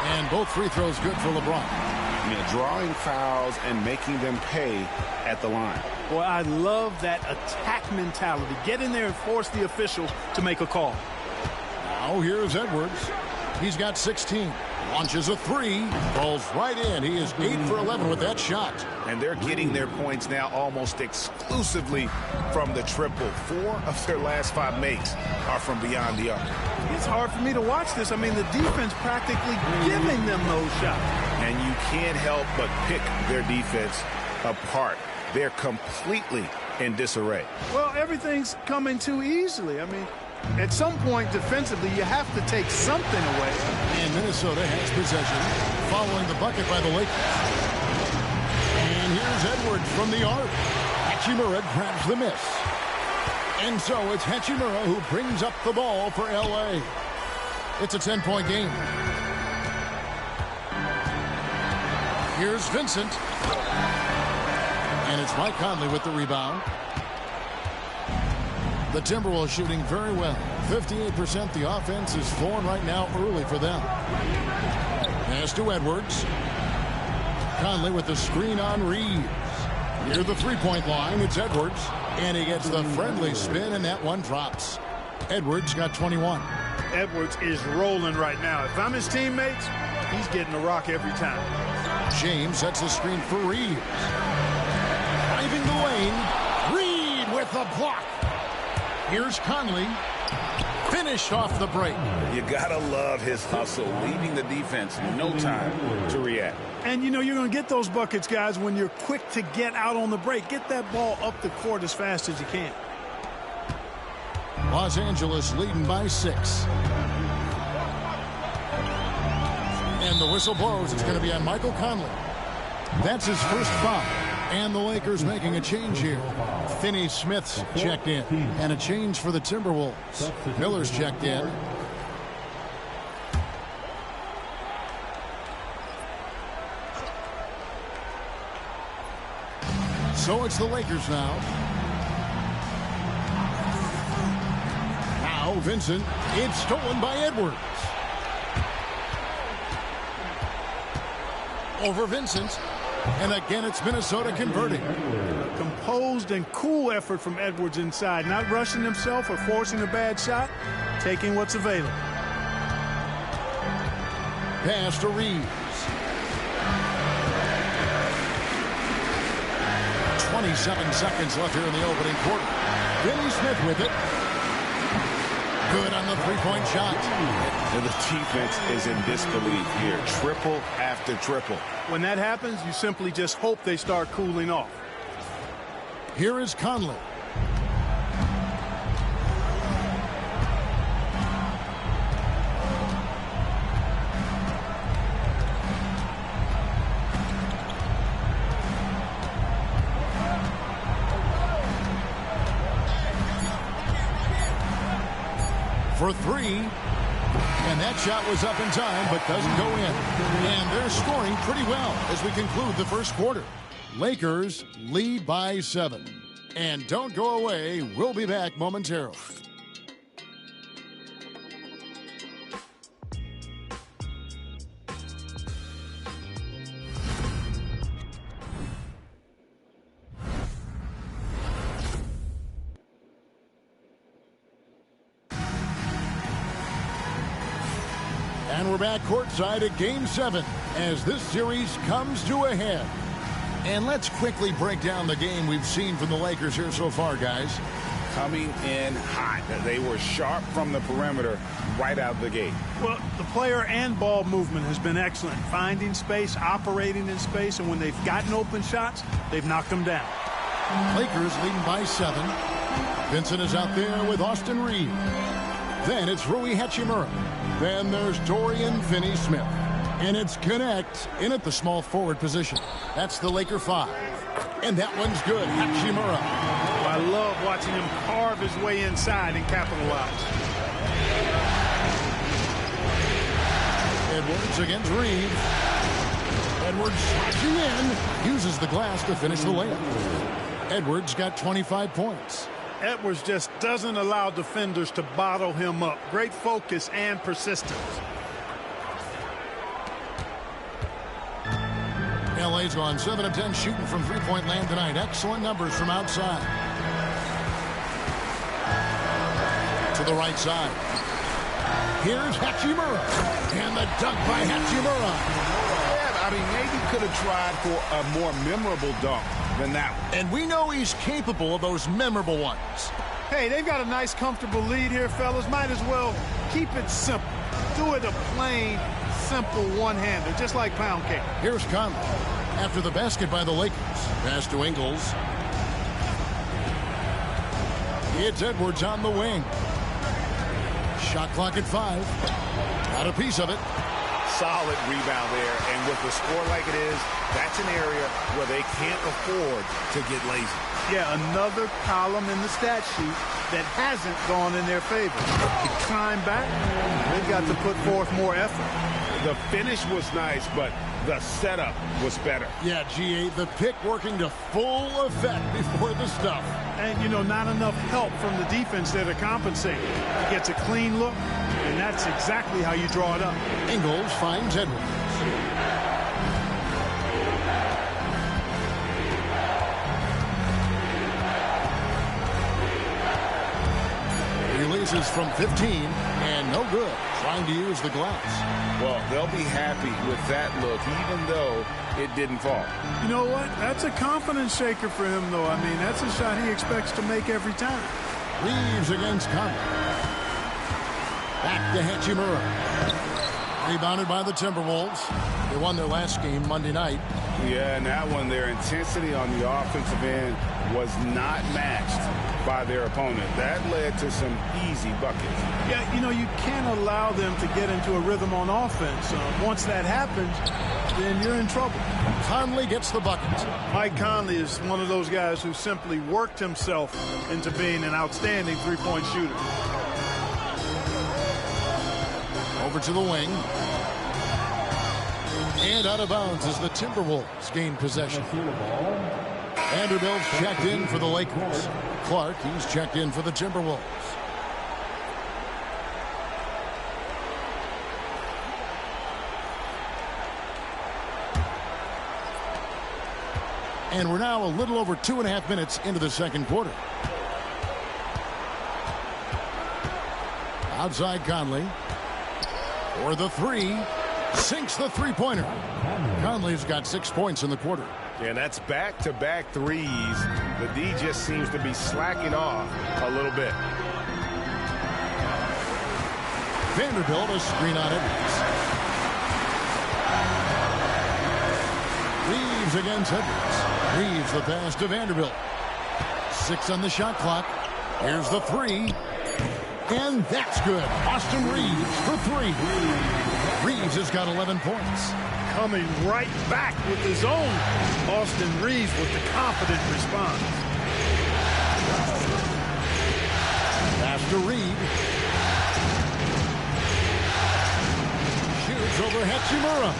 And both free throws good for LeBron. Drawing fouls and making them pay at the line. Boy, I love that attack mentality. Get in there and force the officials to make a call. Now here's Edwards. He's got 16. Launches a three. Falls right in. He is 8 for 11 with that shot. And they're getting their points now almost exclusively from the triple. 4 of their last 5 makes are from beyond the arc. It's hard for me to watch this. I mean, the defense practically giving them those shots. And you can't help but pick their defense apart. They're completely in disarray. Well, everything's coming too easily. I mean, at some point defensively, you have to take something away. And Minnesota has possession following the bucket by the Lakers. And here's Edwards from the arc. Hachimura grabs the miss. And so it's Hachimura who brings up the ball for L.A. It's a 10-point game. Here's Vincent. And it's Mike Conley with the rebound. The Timberwolves shooting very well. 58%. The offense is flowing right now early for them. Pass to Edwards. Conley with the screen on Reeves. Near the three-point line, it's Edwards. And he gets the friendly spin, and that one drops. Edwards got 21. Edwards is rolling right now. If I'm his teammates, he's getting a rock every time. James sets the screen for Reeves. Driving the lane. Reed with the block. Here's Conley. Finish off the break. You gotta love his hustle, leaving the defense no time to react. And you know you're going to get those buckets, guys, when you're quick to get out on the break. Get that ball up the court as fast as you can. Los Angeles leading by 6. And the whistle blows. It's going to be on Michael Conley. That's his first foul. And the Lakers making a change here. Finney Smith's checked in. And a change for the Timberwolves. Miller's checked in. So it's the Lakers now. Now Vincent. It's stolen by Edwards. Over Vincent. And again, it's Minnesota converting. Composed and cool effort from Edwards inside. Not rushing himself or forcing a bad shot. Taking what's available. Pass to Reeves. 27 seconds left here in the opening quarter. Finney Smith with it. Good on the three-point shot. And the defense is in disbelief here. Triple after triple. When that happens, you simply just hope they start cooling off. Here is Conley. for three. And that shot was up in time, but doesn't go in. And they're scoring pretty well as we conclude the first quarter. Lakers lead by 7. And don't go away. We'll be back momentarily. And we're back courtside at Game 7 as this series comes to a head. And let's quickly break down the game we've seen from the Lakers here so far, guys. Coming in hot. They were sharp from the perimeter right out of the gate. Well, the player and ball movement has been excellent. Finding space, operating in space, and when they've gotten open shots, they've knocked them down. Lakers leading by 7. Vincent is out there with Austin Reeves. Then it's Rui Hachimura. Then there's Dorian Finney-Smith. And it's Connect in at the small forward position. That's the Laker 5. And that one's good. Hachimura. I love watching him carve his way inside and capitalize. Edwards against Reeves. Edwards slashing in. Uses the glass to finish the layup. Edwards got 25 points. Edwards just doesn't allow defenders to bottle him up. Great focus and persistence. LA's gone 7 of 10 shooting from three-point land tonight. Excellent numbers from outside. To the right side. Here's Hachimura. And the dunk by Hachimura. Yeah, I mean, maybe could have tried for a more memorable dunk than that one. And we know he's capable of those memorable ones. Hey, they've got a nice, comfortable lead here, fellas. Might as well keep it simple. Do it a plain, simple one-hander, just like pound cake. Here's Conley. After the basket by the Lakers. Pass to Ingles. It's Edwards on the wing. Shot clock at 5. Got a piece of it. Solid rebound there, and with the score like it is, that's an area where they can't afford to get lazy. Yeah, another column in the stat sheet that hasn't gone in their favor. To climb back, they've got to put forth more effort. The finish was nice, but the setup was better. Yeah, GA, the pick working to full effect before the stuff. And, you know, not enough help from the defense there to compensate. He gets a clean look, and that's exactly how you draw it up. Ingles finds Edwards. Releases from 15, and no good. Trying to use the glass. Well, they'll be happy with that look, even though it didn't fall. You know what? That's a confidence shaker for him, though. I mean, that's a shot he expects to make every time. Reeves against Conley. Back to Hachimura. Rebounded by the Timberwolves. They won their last game Monday night. Yeah, and that one, their intensity on the offensive end was not matched by their opponent. That led to some easy buckets. Yeah, you know, you can't allow them to get into a rhythm on offense. Once that happens, then you're in trouble. Conley gets the bucket. Mike Conley is one of those guys who simply worked himself into being an outstanding three-point shooter. Over to the wing. And out of bounds as the Timberwolves gain possession. Vanderbilt's checked in for the Lakers. Clark, he's checked in for the Timberwolves. And we're now a little over 2.5 minutes into the second quarter. Outside Conley. For the three. Sinks the three-pointer. Conley's got 6 points in the quarter. And that's back-to-back threes. The D just seems to be slacking off a little bit. Vanderbilt a screen on Edwards. Reeves against Edwards. Reeves the pass to Vanderbilt. 6 on the shot clock. Here's the three. And that's good. Austin Reeves for 3. Reeves has got 11 points. Coming right back with his own. Austin Reeves with the confident response. Pass to Reed. over Hachimura.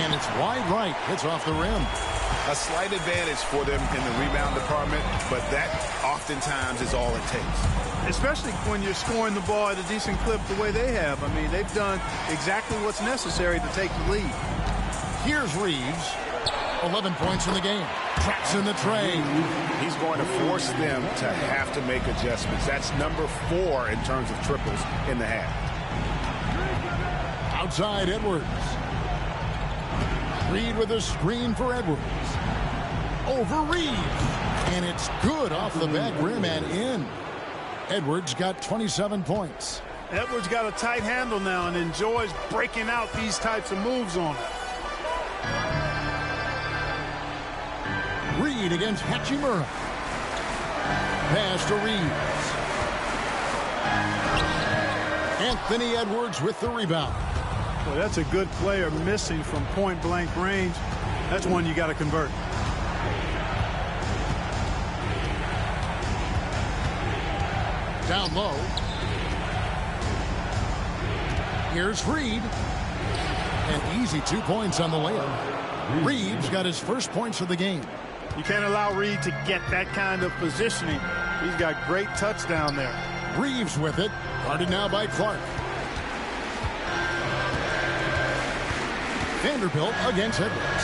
And it's wide right. It's off the rim. A slight advantage for them in the rebound department, but that oftentimes is all it takes. Especially when you're scoring the ball at a decent clip the way they have. I mean, they've done exactly what's necessary to take the lead. Here's Reeves. 11 points in the game. Traps in the tray. He's going to force them to have to make adjustments. That's number 4 in terms of triples in the half. Outside Edwards. Reed with a screen for Edwards. Over Reeves. And it's good off the back rim and in. Edwards got 27 points. Edwards got a tight handle now and enjoys breaking out these types of moves on it. Reed against Hachimura. Pass to Reeves. Anthony Edwards with the rebound. Well, that's a good player missing from point-blank range. That's one you got to convert. Down low. Here's Reed. An easy 2 points on the layup. Reeves got his first points of the game. You can't allow Reed to get that kind of positioning. He's got great touch down there. Reeves with it. Guarded now by Clark. Vanderbilt against Edwards.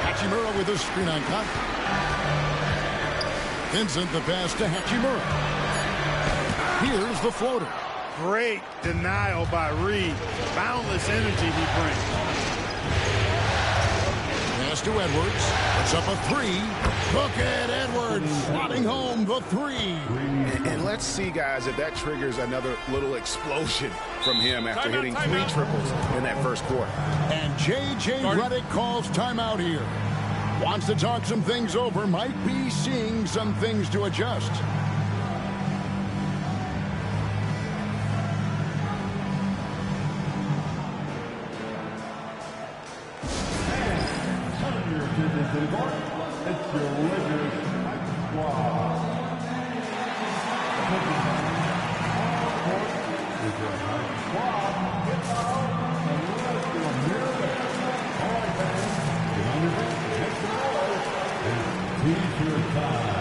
Hachimura with a screen on contact. Vincent the pass to Hachimura. Here's the floater. Great denial by Reed. Boundless energy he brings. Pass to Edwards. It's up a 3. Look at Edwards slotting home the 3. And let's see, guys, if that triggers another little explosion from him after hitting 3 triples in that first quarter. And J.J. Redick calls timeout here. Wants to talk some things over. Might be seeing some things to adjust. It's your Lakers squad. T-shirt time.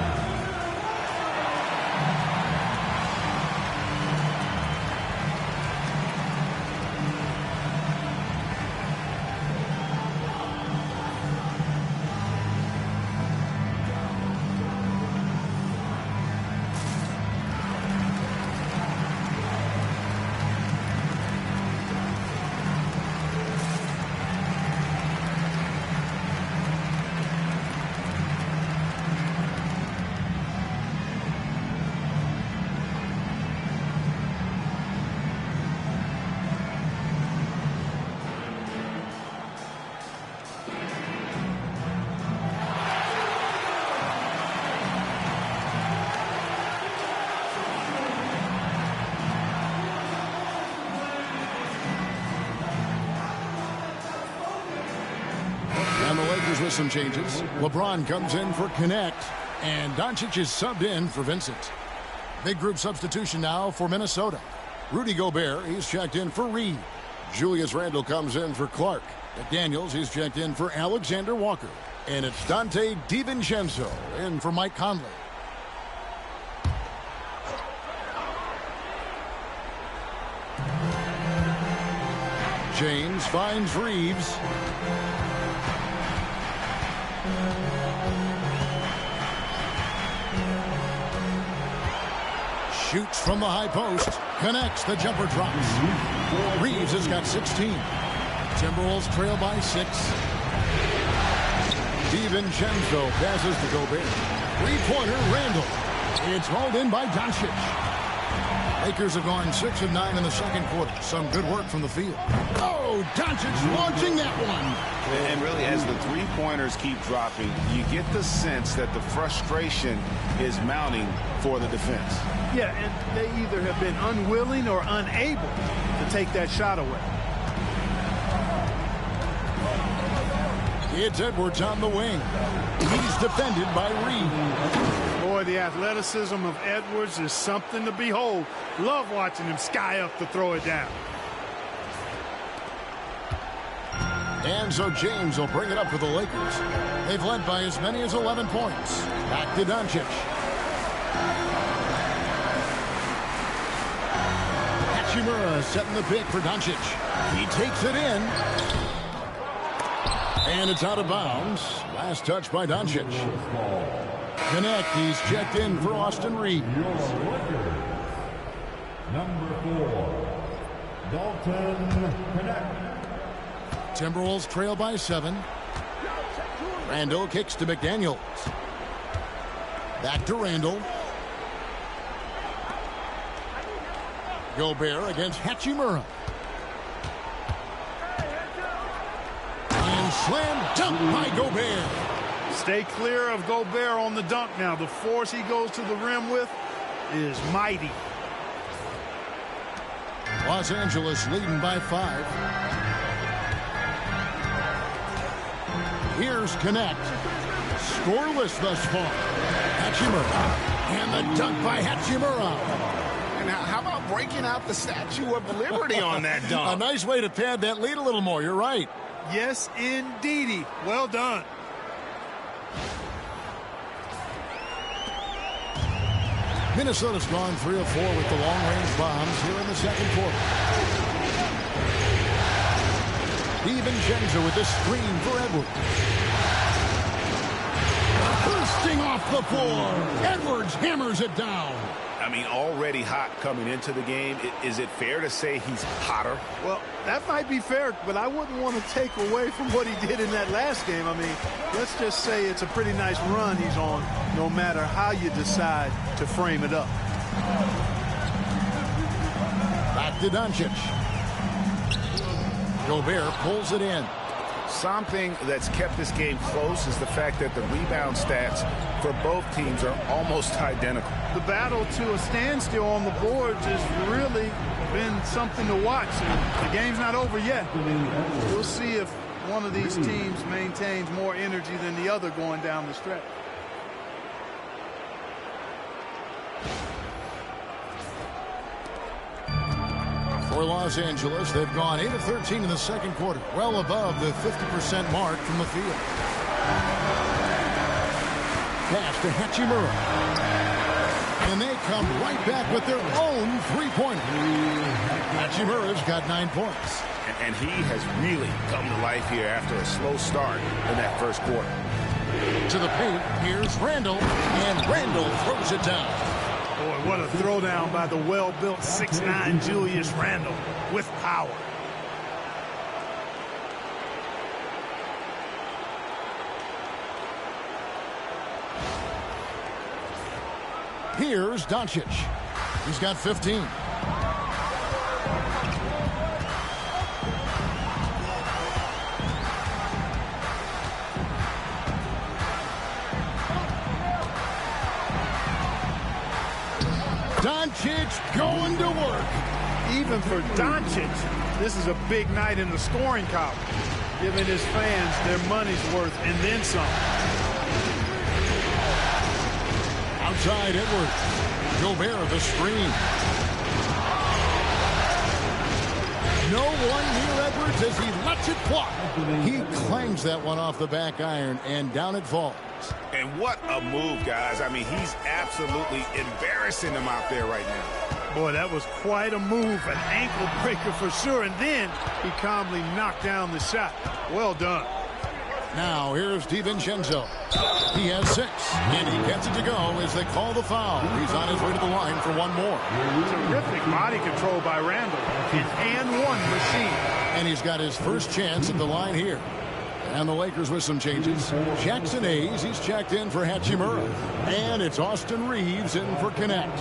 With some changes. LeBron comes in for Connect, and Doncic is subbed in for Vincent. Big group substitution now for Minnesota. Rudy Gobert, he's checked in for Reed. Julius Randle comes in for Clark. McDaniels, he's checked in for Alexander Walker. And it's Dante DiVincenzo in for Mike Conley. James finds Reeves. Shoots from the high post. Connects. The jumper drops. Reeves has got 16. Timberwolves trail by 6. DiVincenzo passes to Gobert. Three-pointer Randle. It's hauled in by Doncic. Lakers have gone 6 of 9 in the second quarter. Some good work from the field. Oh, Doncic launching that one. And really, as the three-pointers keep dropping, you get the sense that the frustration is mounting for the defense. Yeah, and they either have been unwilling or unable to take that shot away. It's Edwards on the wing. He's defended by Reed. Boy, the athleticism of Edwards is something to behold. Love watching him sky up to throw it down. And so James will bring it up for the Lakers. They've led by as many as 11 points. Back to Doncic. Hachimura setting the pick for Doncic. He takes it in. And it's out of bounds. Last touch by Doncic. Connect, he's checked in for Austin Reeves. Number 4, Dalton Connect. Timberwolves trail by 7. Randall kicks to McDaniels. Back to Randall. Gobert against Hachimura. And slam dunk by Gobert. Stay clear of Gobert on the dunk now. The force he goes to the rim with is mighty. Los Angeles leading by 5. Here's Connect. Scoreless thus far. Hachimura. And the dunk by Hachimura. And how about breaking out the Statue of Liberty on that dunk? A nice way to pad that lead a little more. You're right. Yes, indeedy. Well done. Minnesota's gone 3 of 4 with the long-range bombs here in the second quarter. DiVincenzo with the screen for Edwards. Bursting off the floor. Edwards hammers it down. I mean, already hot coming into the game. Is it fair to say he's hotter? Well, that might be fair, but I wouldn't want to take away from what he did in that last game. I mean, let's just say it's a pretty nice run he's on, no matter how you decide to frame it up. Back to Doncic. Gobert pulls it in. Something that's kept this game close is the fact that the rebound stats for both teams are almost identical. The battle to a standstill on the boards has really been something to watch. And the game's not over yet. We'll see if one of these teams maintains more energy than the other going down the stretch. For Los Angeles, they've gone 8 of 13 in the second quarter, well above the 50% mark from the field. Pass to Hachimura. And they come right back with their own three-pointer. Hachimura's got 9 points. And he has really come to life here after a slow start in that first quarter. To the paint, here's Randall, and Randall throws it down. Boy, what a throwdown by the well-built 6'9" Julius Randle with power. Here's Doncic. He's got 15. Doncic going to work. Even for Doncic, this is a big night in the scoring column, giving his fans their money's worth and then some. Outside Edwards. Gobert the screen. No one near Edwards as he lets it fly. He clangs that one off the back iron, and down it falls. And what a move, guys. I mean, he's absolutely embarrassing them out there right now. Boy, that was quite a move, an ankle breaker for sure. And then he calmly knocked down the shot. Well done. Now here's DiVincenzo. He has 6, and he gets it to go as they call the foul. He's on his way to the line for one more. Terrific body control by Randall. An and-one machine. And he's got his first chance at the line here. And the Lakers with some changes. Jackson Hayes, he's checked in for Hachimura. And it's Austin Reeves in for Connect.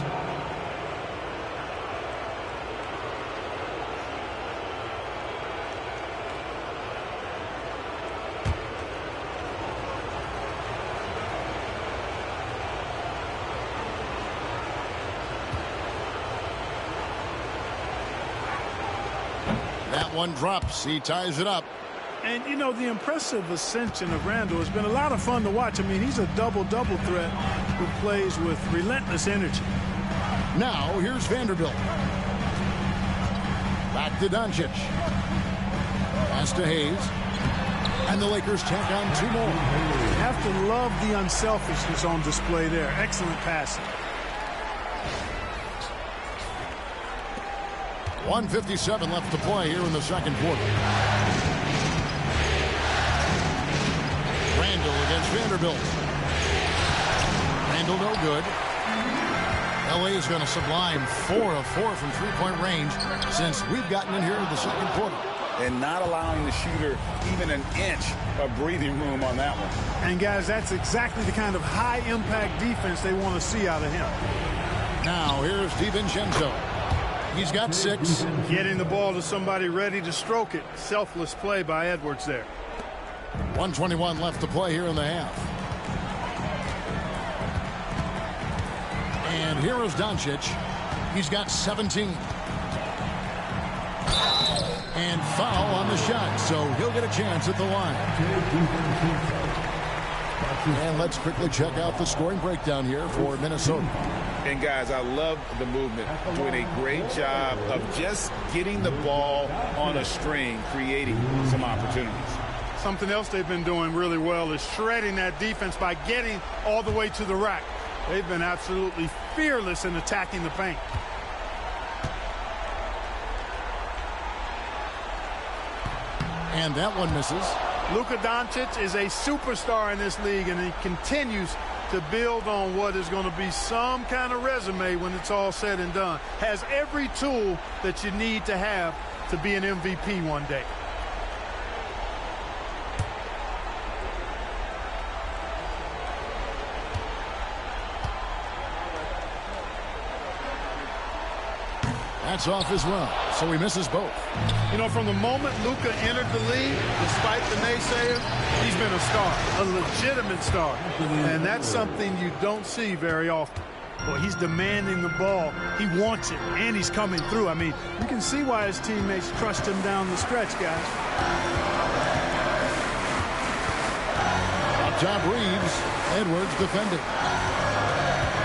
That one drops. He ties it up. And, you know, the impressive ascension of Randall has been a lot of fun to watch. I mean, he's a double-double threat who plays with relentless energy. Now, here's Vanderbilt. Back to Doncic. Pass to Hayes. And the Lakers tack on 2 more. You have to love the unselfishness on display there. Excellent passing. 1:57 left to play here in the second quarter. Randall against Vanderbilt. Randall no good. LA is going to sublime 4 of 4 from three-point range since we've gotten in here in the second quarter. And not allowing the shooter even an inch of breathing room on that one. And guys, that's exactly the kind of high-impact defense they want to see out of him. Now here's DiVincenzo. He's got 6. Getting the ball to somebody ready to stroke it. Selfless play by Edwards there. 1:21 left to play here in the half. And here is Doncic. He's got 17. And foul on the shot, so he'll get a chance at the line. And let's quickly check out the scoring breakdown here for Minnesota. And guys, I love the movement, doing a great job of just getting the ball on a string, creating some opportunities. Something else they've been doing really well is shredding that defense by getting all the way to the rack. They've been absolutely fearless in attacking the paint. And that one misses. Luka Doncic is a superstar in this league, and he continues to build on what is going to be some kind of resume when it's all said and done. Has every tool that you need to have to be an MVP one day. That's off as well, so he misses both. You know, from the moment Luka entered the league, despite the naysayers, he's been a star, a legitimate star. And that's something you don't see very often. Well, he's demanding the ball. He wants it, and he's coming through. I mean, you can see why his teammates trust him down the stretch, guys. Up top, Reeves. Edwards defending.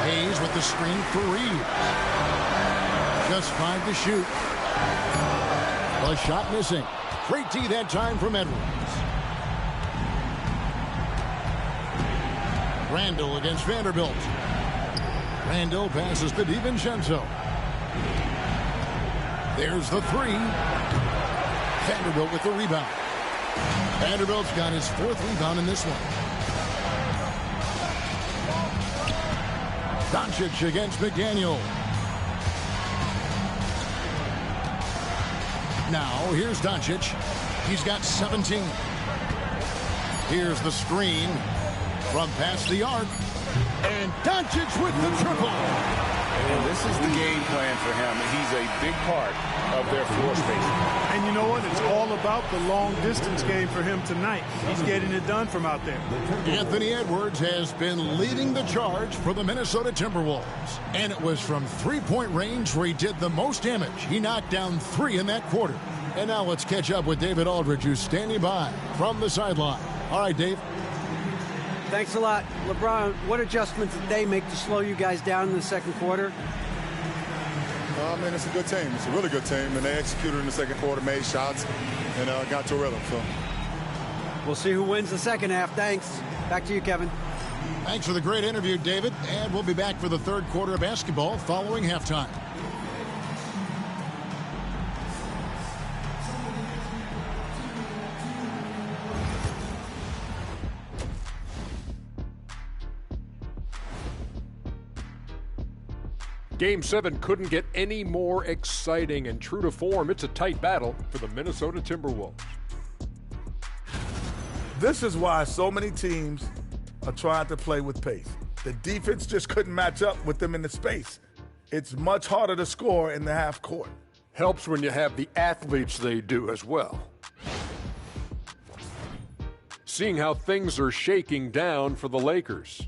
Hayes with the screen for Reeves. Just 5 to shoot. The shot missing. Great D that time from Edwards. Randall against Vanderbilt. Randall passes to DiVincenzo. There's the 3. Vanderbilt with the rebound. Vanderbilt's got his 4th rebound in this one. Doncic against McDaniel. Now, here's Doncic. He's got 17. Here's the screen from past the arc. And Doncic with the triple. And this is the game plan for him. He's a big part of their floor spacing. And you know what? It's all about the long-distance game for him tonight. He's getting it done from out there. Anthony Edwards has been leading the charge for the Minnesota Timberwolves. And it was from three-point range where he did the most damage. He knocked down 3 in that quarter. And now let's catch up with David Aldridge, who's standing by from the sideline. All right, Dave. Thanks a lot. LeBron, what adjustments did they make to slow you guys down in the second quarter? I mean, it's a good team. It's a really good team, and they executed in the second quarter, made shots, and got to a rhythm. So we'll see who wins the second half. Thanks. Back to you, Kevin. Thanks for the great interview, David. And we'll be back for the third quarter of basketball following halftime. Game 7 couldn't get any more exciting, and true to form, it's a tight battle for the Minnesota Timberwolves. This is why so many teams are trying to play with pace. The defense just couldn't match up with them in the space. It's much harder to score in the half court. Helps when you have the athletes they do as well. Seeing how things are shaking down for the Lakers.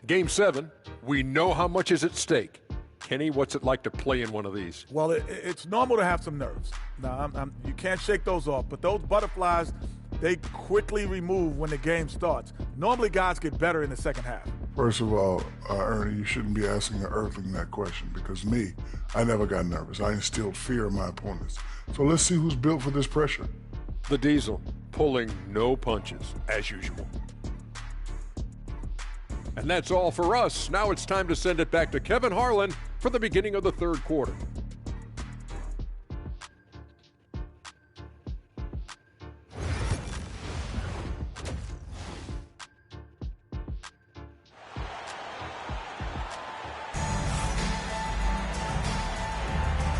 Game 7. We know how much is at stake. Kenny, what's it like to play in one of these? Well, it's normal to have some nerves. Now, you can't shake those off, but those butterflies, they quickly remove when the game starts. Normally, guys get better in the second half. First of all, Ernie, you shouldn't be asking an earthling that question because I never got nervous. I instilled fear in my opponents. So let's see who's built for this pressure. The Diesel, pulling no punches, as usual. And that's all for us. Now it's time to send it back to Kevin Harlan for the beginning of the third quarter.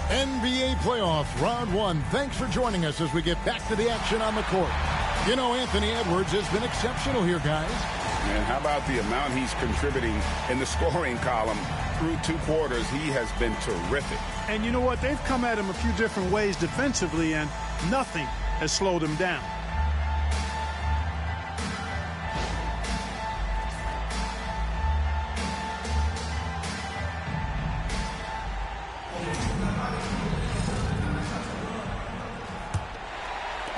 NBA playoffs, round one. Thanks for joining us as we get back to the action on the court. You know, Anthony Edwards has been exceptional here, guys. And how about the amount he's contributing in the scoring column through 2 quarters? He has been terrific. And you know what? They've come at him a few different ways defensively, and nothing has slowed him down.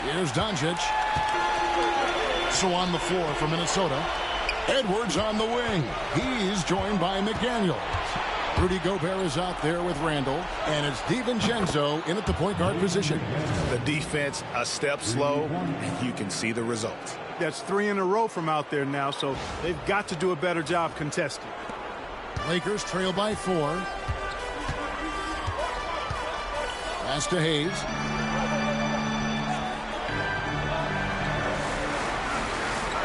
Here's Doncic. So on the floor for Minnesota. Edwards on the wing. He's joined by McDaniels. Rudy Gobert is out there with Randall. And it's DiVincenzo in at the point guard position. The defense a step slow, and you can see the result. That's 3 in a row from out there now, so they've got to do a better job contesting. Lakers trail by 4. Pass to Hayes.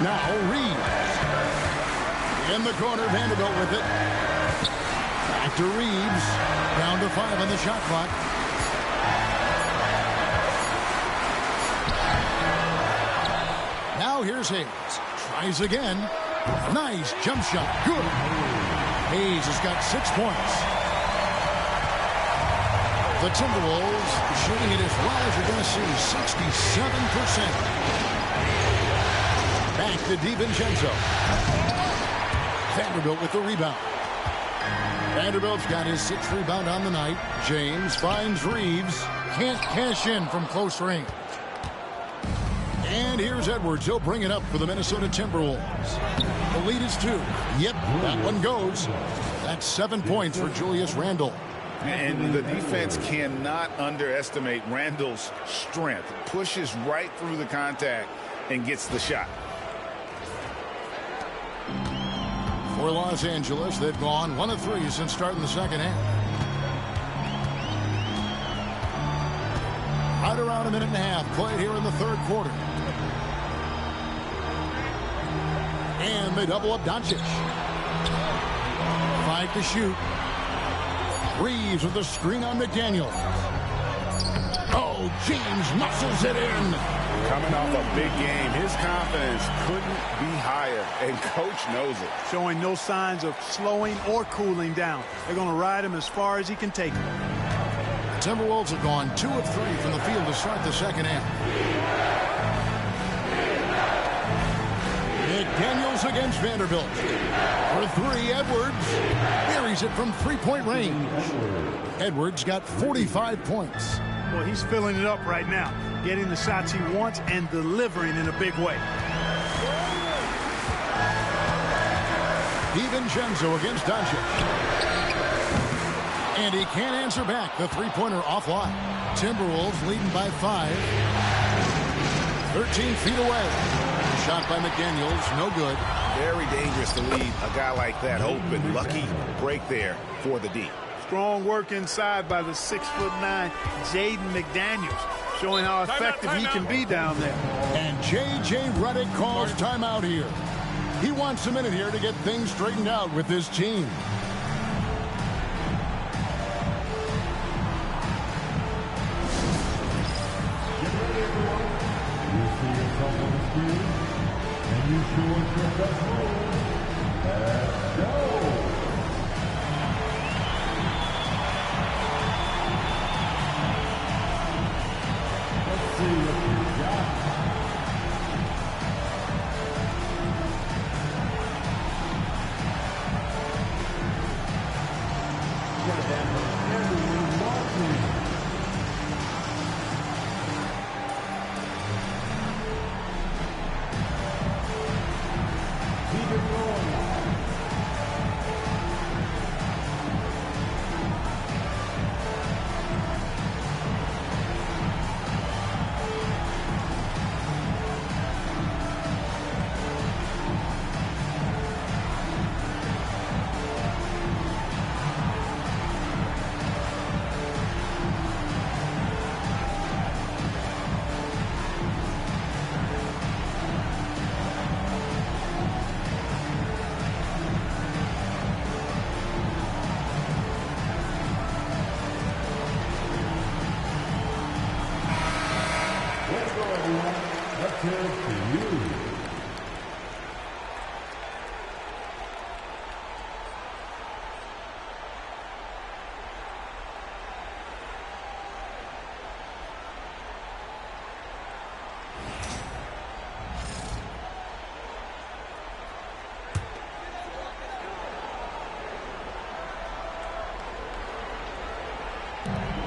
Now Reeves. In the corner, Vanderbilt with it. Back to Reeves. Down to 5 on the shot clock. Now here's Hayes. Tries again. Nice jump shot. Good. Hayes has got 6 points. The Timberwolves shooting it as well as you're going to see, 67%. Back to DiVincenzo. Vanderbilt with the rebound. Vanderbilt's got his 6th rebound on the night. James finds Reeves. Can't cash in from close range. And here's Edwards. He'll bring it up for the Minnesota Timberwolves. The lead is 2. Yep, that one goes. That's 7 points for Julius Randle. And the defense cannot underestimate Randle's strength. Pushes right through the contact and gets the shot. For Los Angeles, they've gone 1 of 3 since starting the second half. Right around a minute and a half played here in the third quarter. And they double up Doncic. 5 to shoot. Reeves with the screen on McDaniels. Oh, James muscles it in. Coming off a big game, his confidence couldn't be higher, and coach knows it. Showing no signs of slowing or cooling down. They're going to ride him as far as he can take him. The Timberwolves have gone 2 of 3 from the field to start the second half. McDaniels against Vanderbilt. For 3, Edwards buries it from 3-point range. Edwards got 45 points. Well, he's filling it up right now, getting the shots he wants and delivering in a big way. DiVincenzo against Doncic. And he can't answer back. The 3-pointer offline. Timberwolves leading by 5. 13 feet away. Shot by McDaniels, no good. Very dangerous to leave a guy like that open. Lucky break there for the D. Strong work inside by the 6'9" Jaden McDaniels, showing how effective he can be down there. And J.J. Redick calls timeout here. He wants a minute here to get things straightened out with his team. And you show us your best move. Let's go. Let's see what you got.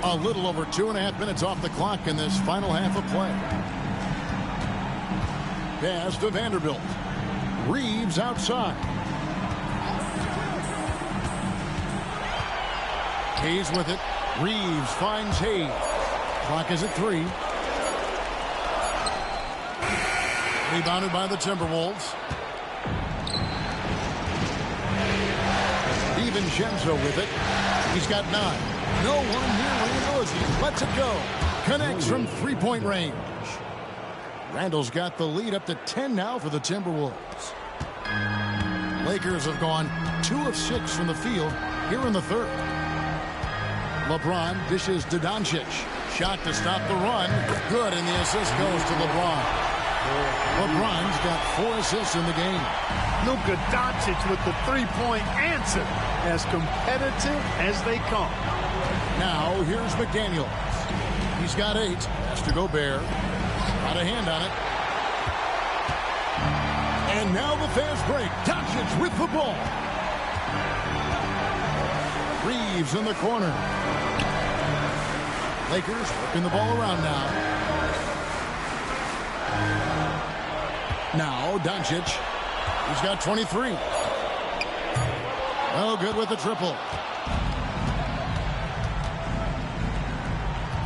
A little over 2.5 minutes off the clock in this final half of play. Pass to Vanderbilt. Reeves outside. Hayes with it. Reeves finds Hayes. Clock is at 3. Rebounded by the Timberwolves. DiVincenzo with it. He's got 9. No one near Randall as he lets it go. Connects from three-point range. Randall's got the lead up to 10 now for the Timberwolves. Lakers have gone 2 of 6 from the field here in the third. LeBron dishes to Doncic. Shot to stop the run. Good, and the assist goes to LeBron. LeBron's got 4 assists in the game. Luka Doncic with the three-point answer. As competitive as they come. Now, here's McDaniels. He's got 8. Has to Gobert. Got a hand on it. And now the fast break. Doncic with the ball. Reeves in the corner. Lakers working the ball around now. Now, Doncic. He's got 23. Oh, good with the triple.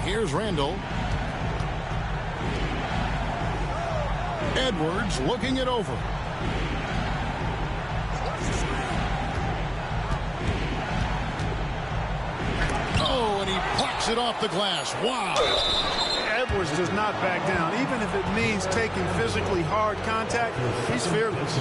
Here's Randall. Edwards looking it over. Oh, and he plucks it off the glass. Wow. Edwards does not back down. Even if it means taking physically hard contact, he's fearless.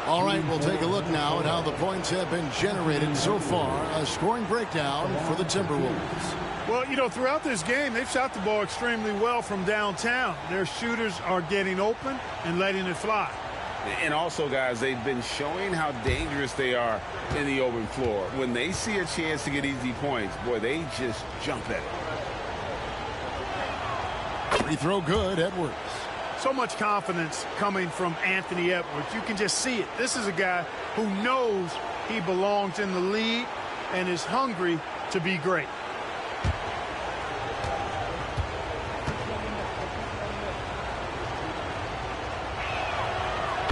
All right, we'll take a look now at how the points have been generated so far. A scoring breakdown for the Timberwolves. Well, you know, throughout this game, they've shot the ball extremely well from downtown. Their shooters are getting open and letting it fly. And also, guys, they've been showing how dangerous they are in the open floor. When they see a chance to get easy points, boy, they just jump at it. Free throw good, Edwards. So much confidence coming from Anthony Edwards. You can just see it. This is a guy who knows he belongs in the league and is hungry to be great.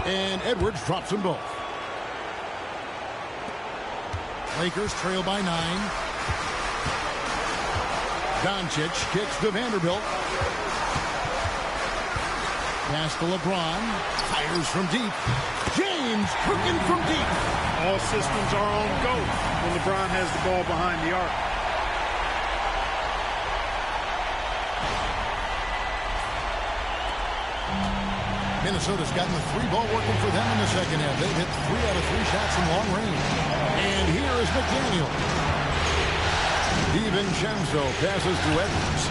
And Edwards drops them both. Lakers trail by 9. Doncic kicks to Vanderbilt. Pass to LeBron. Fires from deep. James cooking from deep. All systems are on go when LeBron has the ball behind the arc. Minnesota's gotten the 3-ball working for them in the second half. They've hit 3 out of 3 shots from long range. And here is McDaniel. DiVincenzo passes to Edwards.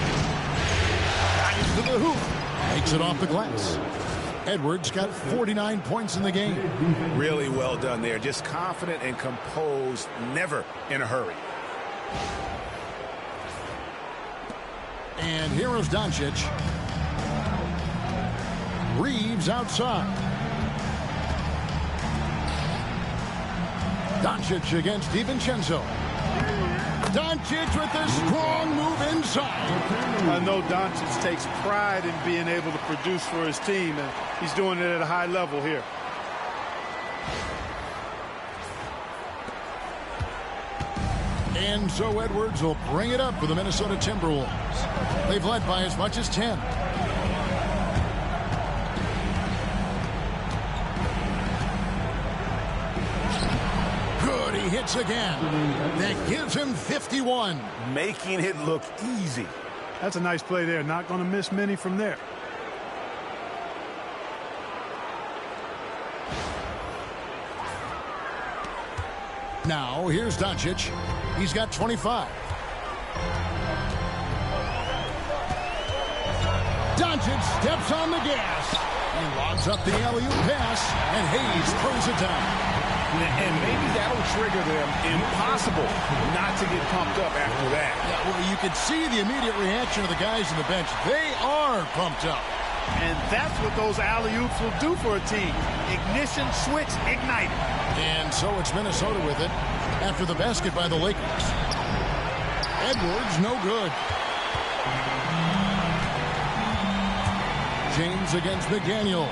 Drives to the hoop. Makes it off the glass. Edwards got 49 points in the game. Really well done there. Just confident and composed, never in a hurry. And here is Doncic. Reeves outside. Doncic against DiVincenzo. Doncic with a strong move inside. I know Doncic takes pride in being able to produce for his team, and he's doing it at a high level here. And so Edwards will bring it up for the Minnesota Timberwolves. They've led by as much as 10. Good, he hits again. That gives him 51. Making it look easy. That's a nice play there. Not going to miss many from there. Now, here's Doncic. He's got 25. Doncic steps on the gas. He lobs up the alley-oop pass, and Hayes throws it down. And maybe that'll trigger them. Impossible not to get pumped up after that. Yeah, well, you could see the immediate reaction of the guys on the bench. They are pumped up. And that's what those alley-oops will do for a team. Ignition, switch, ignite. And so it's Minnesota with it after the basket by the Lakers. Edwards, no good. James against McDaniel.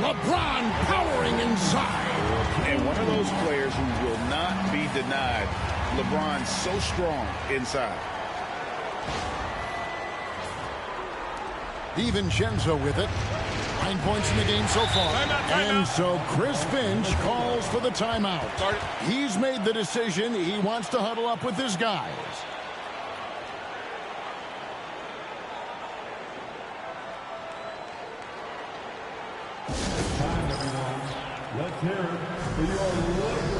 LeBron powering inside. And one of those players who will not be denied. LeBron's so strong inside. DiVincenzo with it. 9 points in the game so far. And so Chris Finch calls for the timeout. He's made the decision. He wants to huddle up with his guys. Let's hear it for your Lakers.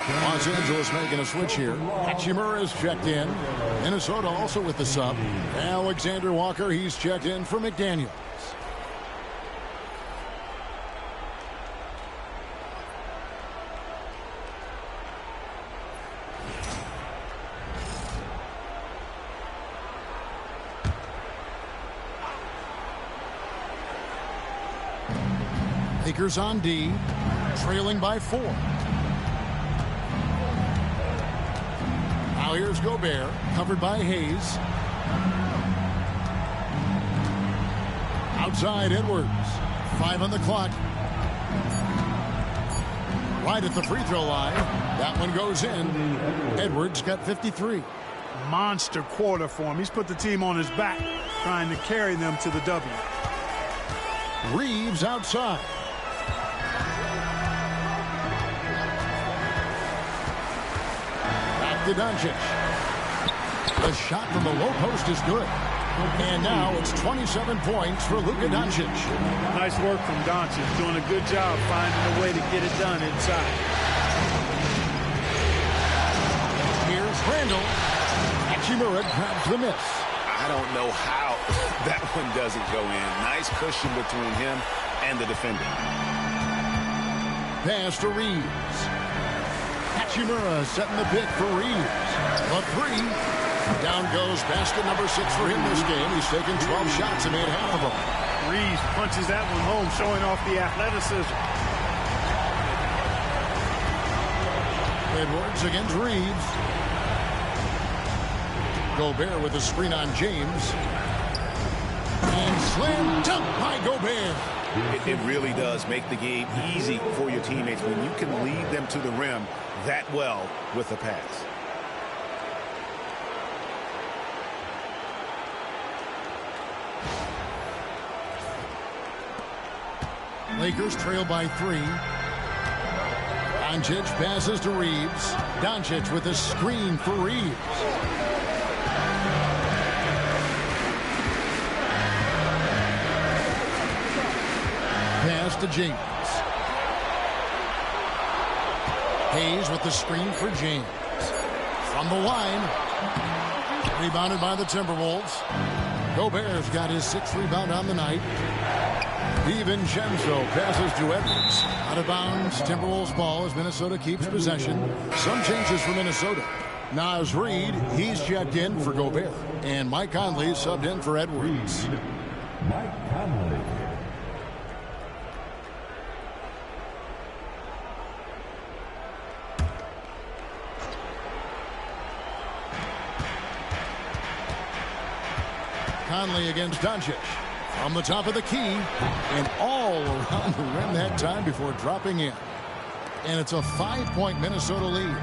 Los Angeles making a switch here. Hachimura is checked in. Minnesota also with the sub. Alexander Walker, he's checked in for McDaniels. Lakers on D, trailing by 4. Now here's Gobert, covered by Hayes. Outside Edwards. 5 on the clock. Right at the free throw line. That one goes in. Edwards got 53. Monster quarter for him. He's put the team on his back, trying to carry them to the W. Reeves outside. Back to Doncic. The shot from the low post is good. And now it's 27 points for Luka Doncic. Nice work from Doncic. Doing a good job finding a way to get it done inside. Here's Randall. Hachimura grabs the miss. I don't know how that one doesn't go in. Nice cushion between him and the defender. Pass to Reeves. Hachimura setting the pick for Reeves. The three. Down goes basket number 6 for him this game. He's taken 12 shots and made half of them. Reeves punches that one home, showing off the athleticism. Edwards against Reeves. Gobert with a screen on James. And slam dunk by Gobert. It really does make the game easy for your teammates when you can lead them to the rim that well with a pass. Lakers trail by 3. Doncic passes to Reeves. Doncic with a screen for Reeves. Pass to James. Hayes with the screen for James. from the line. Rebounded by the Timberwolves. Gobert's got his 6th rebound on the night. DiVincenzo passes to Edwards. Out of bounds, Timberwolves ball as Minnesota keeps possession. Some changes for Minnesota. Naz Reid, he's checked in for Gobert. And Mike Conley subbed in for Edwards. Mike Conley. Conley against Doncic. From the top of the key. And all around the rim that time before dropping in. And it's a 5-point Minnesota lead.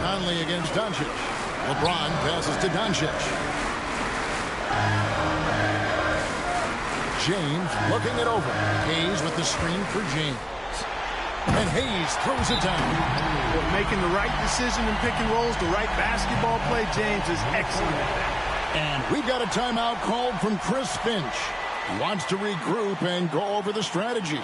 Conley against Doncic. LeBron passes to Doncic. James looking it over. Hayes with the screen for James. And Hayes throws it down. But making the right decision in pick and rolls, the right basketball play, James is excellent at that. And we've got a timeout called from Chris Finch. He wants to regroup and go over the strategy.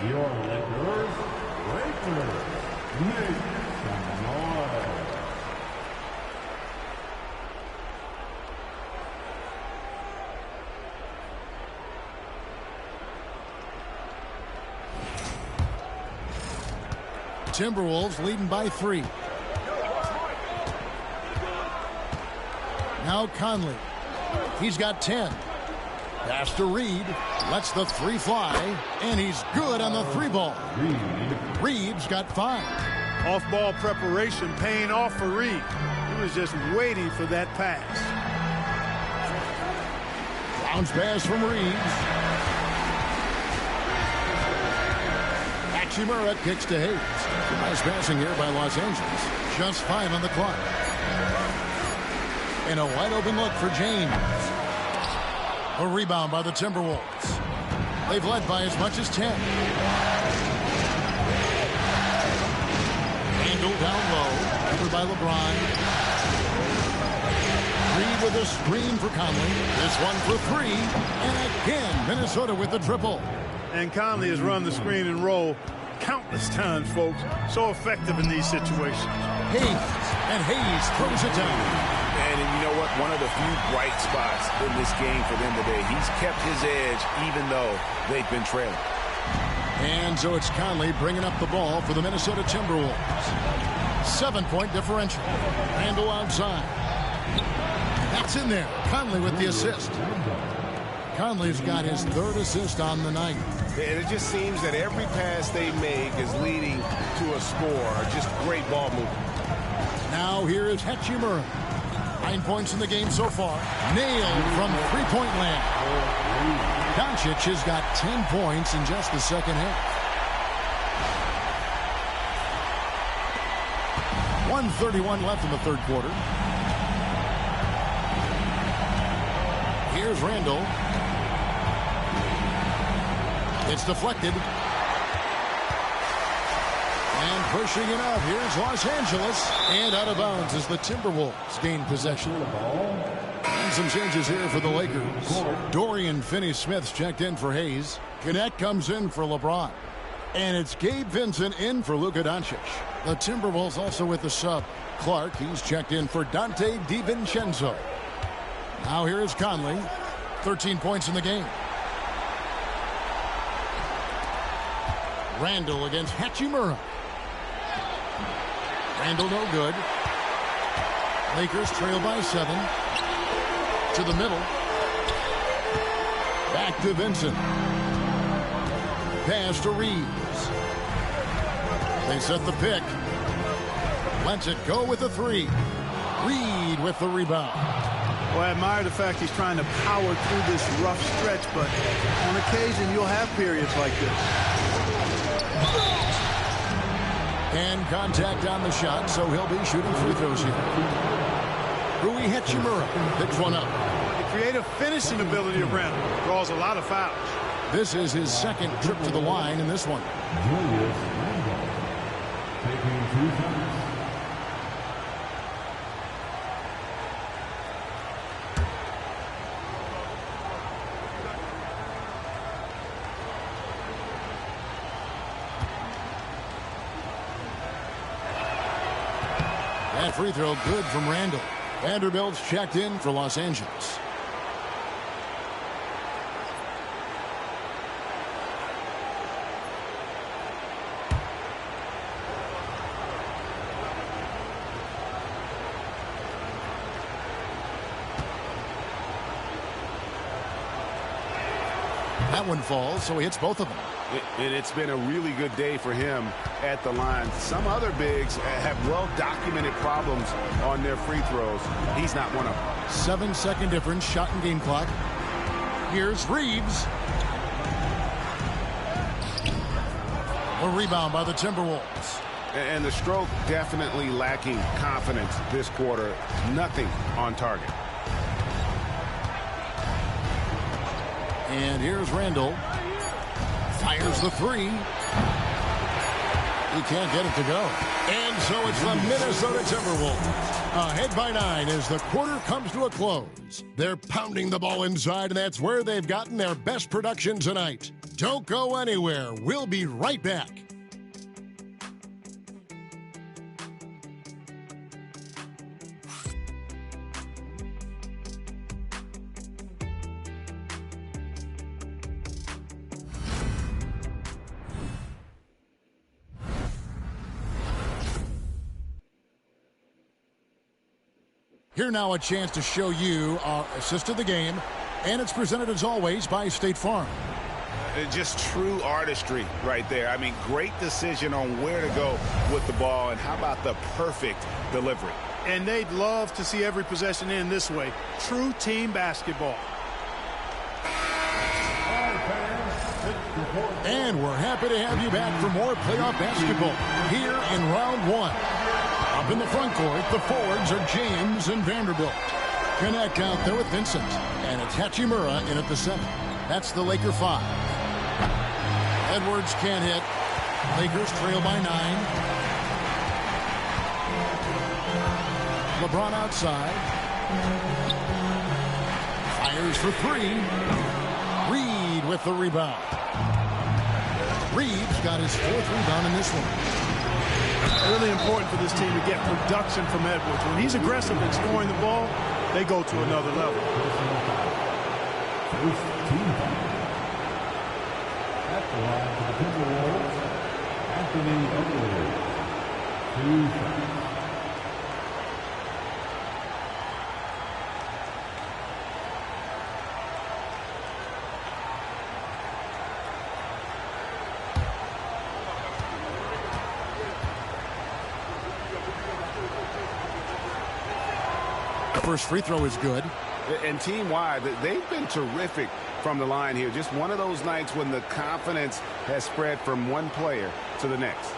Your Lakers, make some noise. Timberwolves leading by 3. Now Conley. He's got 10. Pass to Reed. Lets the 3 fly. And he's good on the 3 ball. Reed's got 5. Off-ball preparation paying off for Reed. He was just waiting for that pass. Bounce pass from Reeves. Hachimura kicks to Hayes. Nice passing here by Los Angeles. Just 5 on the clock. And a wide open look for James. A rebound by the Timberwolves. They've led by as much as 10. Handle down low. Covered by LeBron. Reed with a screen for Conley. This one for 3. And again, Minnesota with the triple. And Conley has run the screen and roll countless times, folks. So effective in these situations. Hayes. And Hayes throws it down. And you know what? One of the few bright spots in this game for them today. He's kept his edge even though they've been trailing. And so it's Conley bringing up the ball for the Minnesota Timberwolves. 7-point differential. Handle outside. That's in there. Conley with the assist. Conley's got his 3rd assist on the night. And it just seems that every pass they make is leading to a score. Just great ball movement. Now here is Hachimura. 9 points in the game so far. Nailed from 3-point land. Doncic has got 10 points in just the second half. 1:31 left in the 3rd quarter. Here's Randall. It's deflected. And pushing it up. Here's Los Angeles. And out of bounds as the Timberwolves gain possession. And some changes here for the Lakers. Dorian Finney-Smith's checked in for Hayes. Knecht comes in for LeBron. And it's Gabe Vincent in for Luka Doncic. The Timberwolves also with the sub. Clark, he's checked in for Dante DiVincenzo. Now here is Conley. 13 points in the game. Randall against Hachimura. Randall no good. Lakers trail by 7. To the middle. Back to Vincent. Pass to Reeves. They set the pick. Lets it go with the 3. Reed with the rebound. Well, I admire the fact he's trying to power through this rough stretch, but on occasion you'll have periods like this. And contact on the shot, so he'll be shooting free throws here. Rui Hachimura picks one up. The creative finishing ability of Randall draws a lot of fouls. This is his second trip to the line in this one. Julius Randle taking 2 shots. That free throw good from Randall. Vanderbilt's checked in for Los Angeles. That one falls, so he hits both of them. It's been a really good day for him at the line. Some other bigs have well-documented problems on their free throws. He's not one of them. 7-second difference, shot and game clock. Here's Reeves. A rebound by the Timberwolves. And the stroke definitely lacking confidence this quarter. Nothing on target. And here's Randall. Fires the 3. He can't get it to go. And so it's the Minnesota Timberwolves ahead by 9 as the quarter comes to a close. They're pounding the ball inside, and that's where they've gotten their best production tonight. Don't go anywhere. We'll be right back. Here now a chance to show you our assist of the game, and it's presented as always by State Farm. Just true artistry right there. I mean, great decision on where to go with the ball, and how about the perfect delivery? And they'd love to see every possession end this way. True team basketball. And we're happy to have you back for more playoff basketball here in round 1. Up in the front court, the forwards are James and Vanderbilt. Connect out there with Vincent. And it's Hachimura in at the 7. That's the Laker 5. Edwards can't hit. Lakers trail by 9. LeBron outside. Fires for 3. Reed with the rebound. Reeves got his 4th rebound in this one. Really important for this team to get production from Edwards. When he's aggressive in scoring the ball, they go to another level. At the line for the Timberwolves, Anthony Edwards. 2 shots. First free throw is good. And team-wide, they've been terrific from the line here. Just one of those nights when the confidence has spread from one player to the next.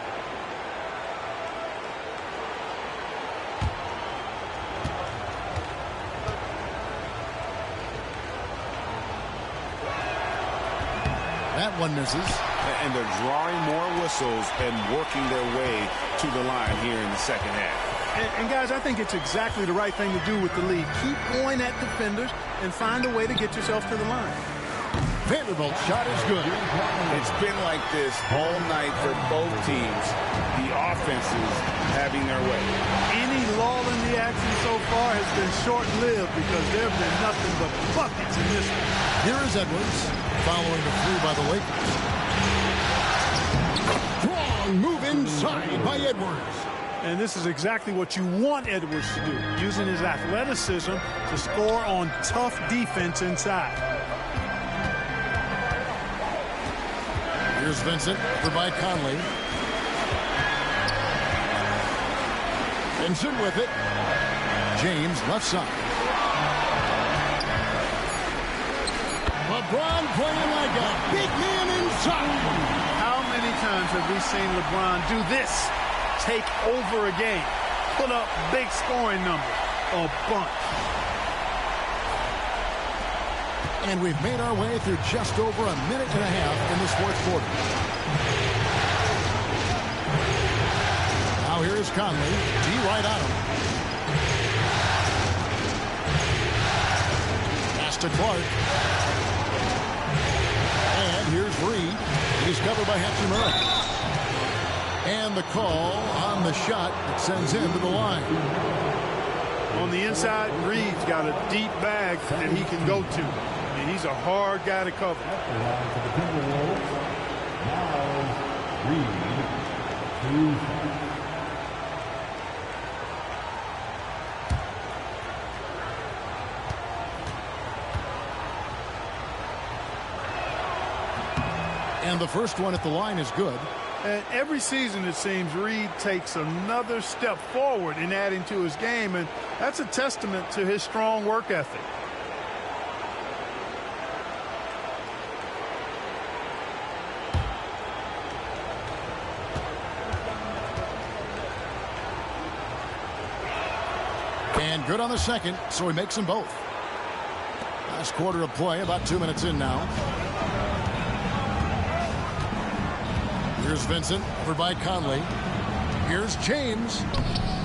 That one misses. And they're drawing more whistles and working their way to the line here in the second half. And guys, I think it's exactly the right thing to do with the lead. Keep going at defenders and find a way to get yourself to the line. Vanderbilt's shot is good. It's been like this all night for both teams. The offenses having their way. Any lull in the action so far has been short-lived because there have been nothing but buckets in this one. Here is Edwards following the three by the Lakers. Strong move inside by Edwards. And this is exactly what you want Edwards to do, using his athleticism to score on tough defense inside. Here's Vincent over by Conley. Vincent with it. James left side. LeBron playing like a big man inside. How many times have we seen LeBron do this? Take over a game, put up big scoring number, a bunch. And we've made our way through just over a minute and a half in this fourth quarter. Now here's Conley. D right on him. Pass to Clark. And here's Reed. He's covered by Hampton Murray. And the call on the shot that sends him to the line. On the inside, Reed's got a deep bag that he can go to. I mean, he's a hard guy to cover. And the first one at the line is good. And every season, it seems, Reed takes another step forward in adding to his game, and that's a testament to his strong work ethic. And good on the second, so he makes them both. Last quarter of play, about 2 minutes in now. Here's Vincent, over by Conley. Here's James.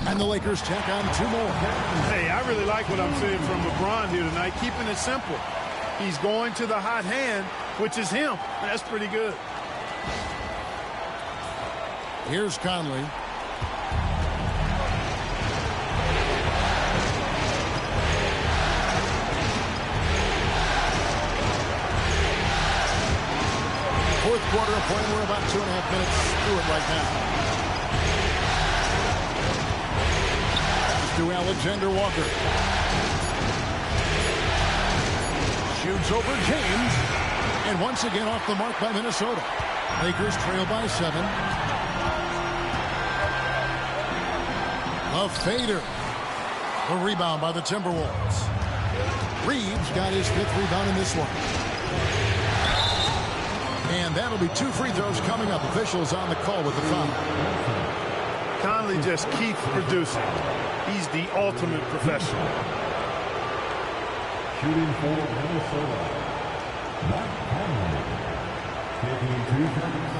And the Lakers tack on two more. Hey, I really like what I'm seeing from LeBron here tonight, keeping it simple. He's going to the hot hand, which is him. That's pretty good. Here's Conley. Fourth quarter of play. We're about 2.5 minutes through it right now. To Alexander Walker. Shoots over James. And once again off the mark by Minnesota. Lakers trail by 7. A fader. A rebound by the Timberwolves. Reeves got his 5th rebound in this one. And that'll be 2 free throws coming up. Officials on the call with the foul. Conley just keeps producing. He's the ultimate professional. Shooting for Minnesota, Mike Conley, taking 2 shots.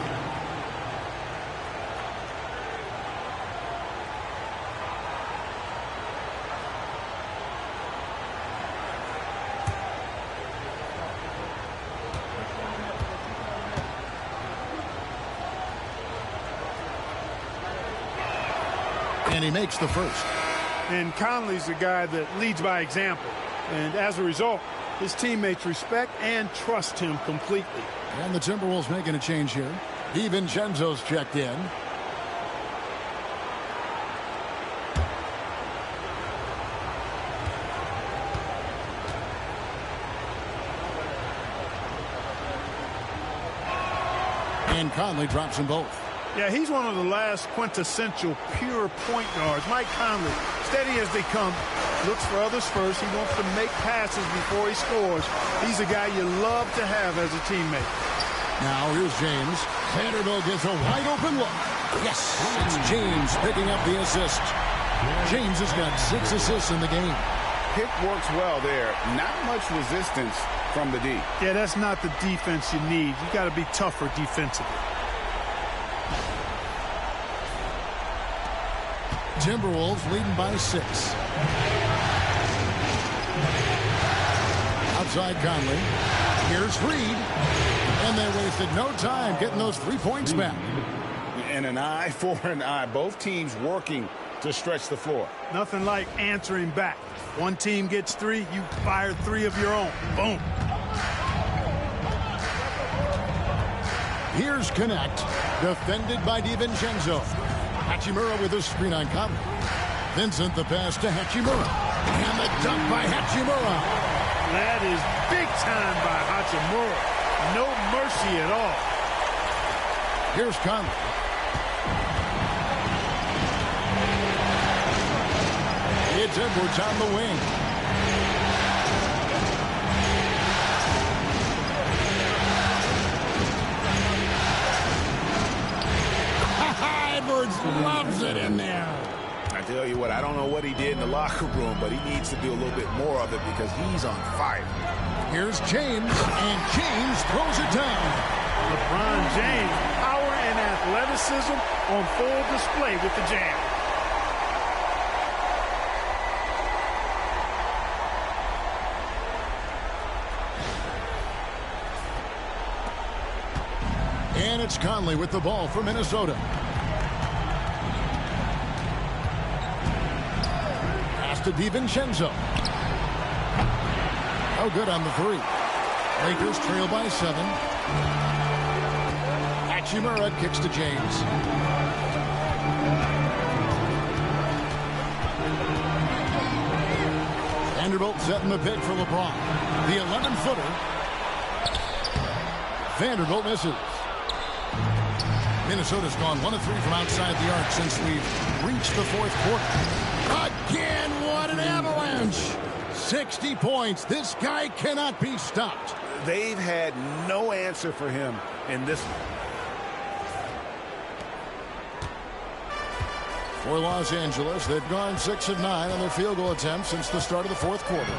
And he makes the first. And Conley's a guy that leads by example. And as a result, his teammates respect and trust him completely. And the Timberwolves making a change here. DiVincenzo's checked in. And Conley drops them both. Yeah, he's one of the last quintessential pure point guards. Mike Conley, steady as they come, looks for others first. He wants to make passes before he scores. He's a guy you love to have as a teammate. Now here's James. Vanderbilt gets a wide open look. Yes, it's James picking up the assist. James has got 6 assists in the game. Pick works well there. Not much resistance from the D. Yeah, that's not the defense you need. You got to be tougher defensively. Timberwolves leading by 6. Outside Conley. Here's Reed. And they wasted no time getting those 3 points back. And an eye for an eye. Both teams working to stretch the floor. Nothing like answering back. One team gets 3, you fire 3 of your own. Boom. Here's Connect, defended by DiVincenzo. Hachimura with a screen on Conley. Vincent the pass to Hachimura. And the dunk by Hachimura. That is big time by Hachimura. No mercy at all. Here's Conley. It's Edwards on the wing. Edwards loves it in there. I tell you what, I don't know what he did in the locker room, but he needs to do a little bit more of it because he's on fire. Here's James, and James throws it down. LeBron James, power and athleticism on full display with the jam. And it's Conley with the ball for Minnesota. Pass to DiVincenzo. Oh, good on the 3. Lakers trail by 7. Hachimura kicks to James. Vanderbilt setting the pick for LeBron. The 11-footer. Vanderbilt misses. Minnesota's gone 1 of 3 from outside the arc since we've reached the 4th quarter. Again, what an avalanche! 60 points. This guy cannot be stopped. They've had no answer for him in this one. For Los Angeles, they've gone 6 of 9 on their field goal attempts since the start of the 4th quarter.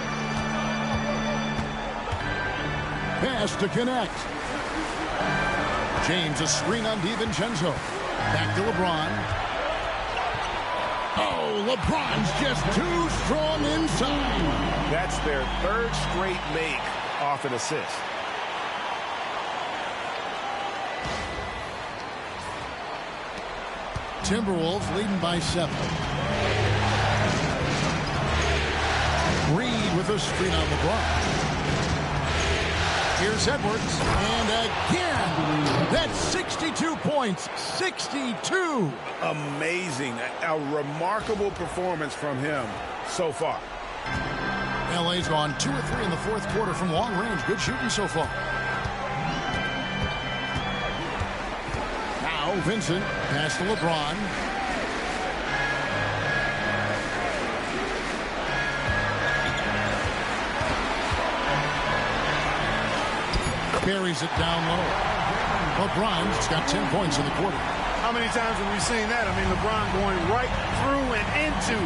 Pass to Connect. James, a screen on DiVincenzo. Back to LeBron. Oh, LeBron's just too strong inside. That's their 3rd straight make off an assist. Timberwolves leading by 7. Reed with a screen on LeBron. Here's Edwards, and again, that's 62 points, 62. Amazing, a remarkable performance from him so far. LA's gone 2 of 3 in the 4th quarter from long range. Good shooting so far. Now Vincent, pass to LeBron. Buries it down low. LeBron's got 10 points in the quarter. How many times have we seen that? I mean, LeBron going right through and into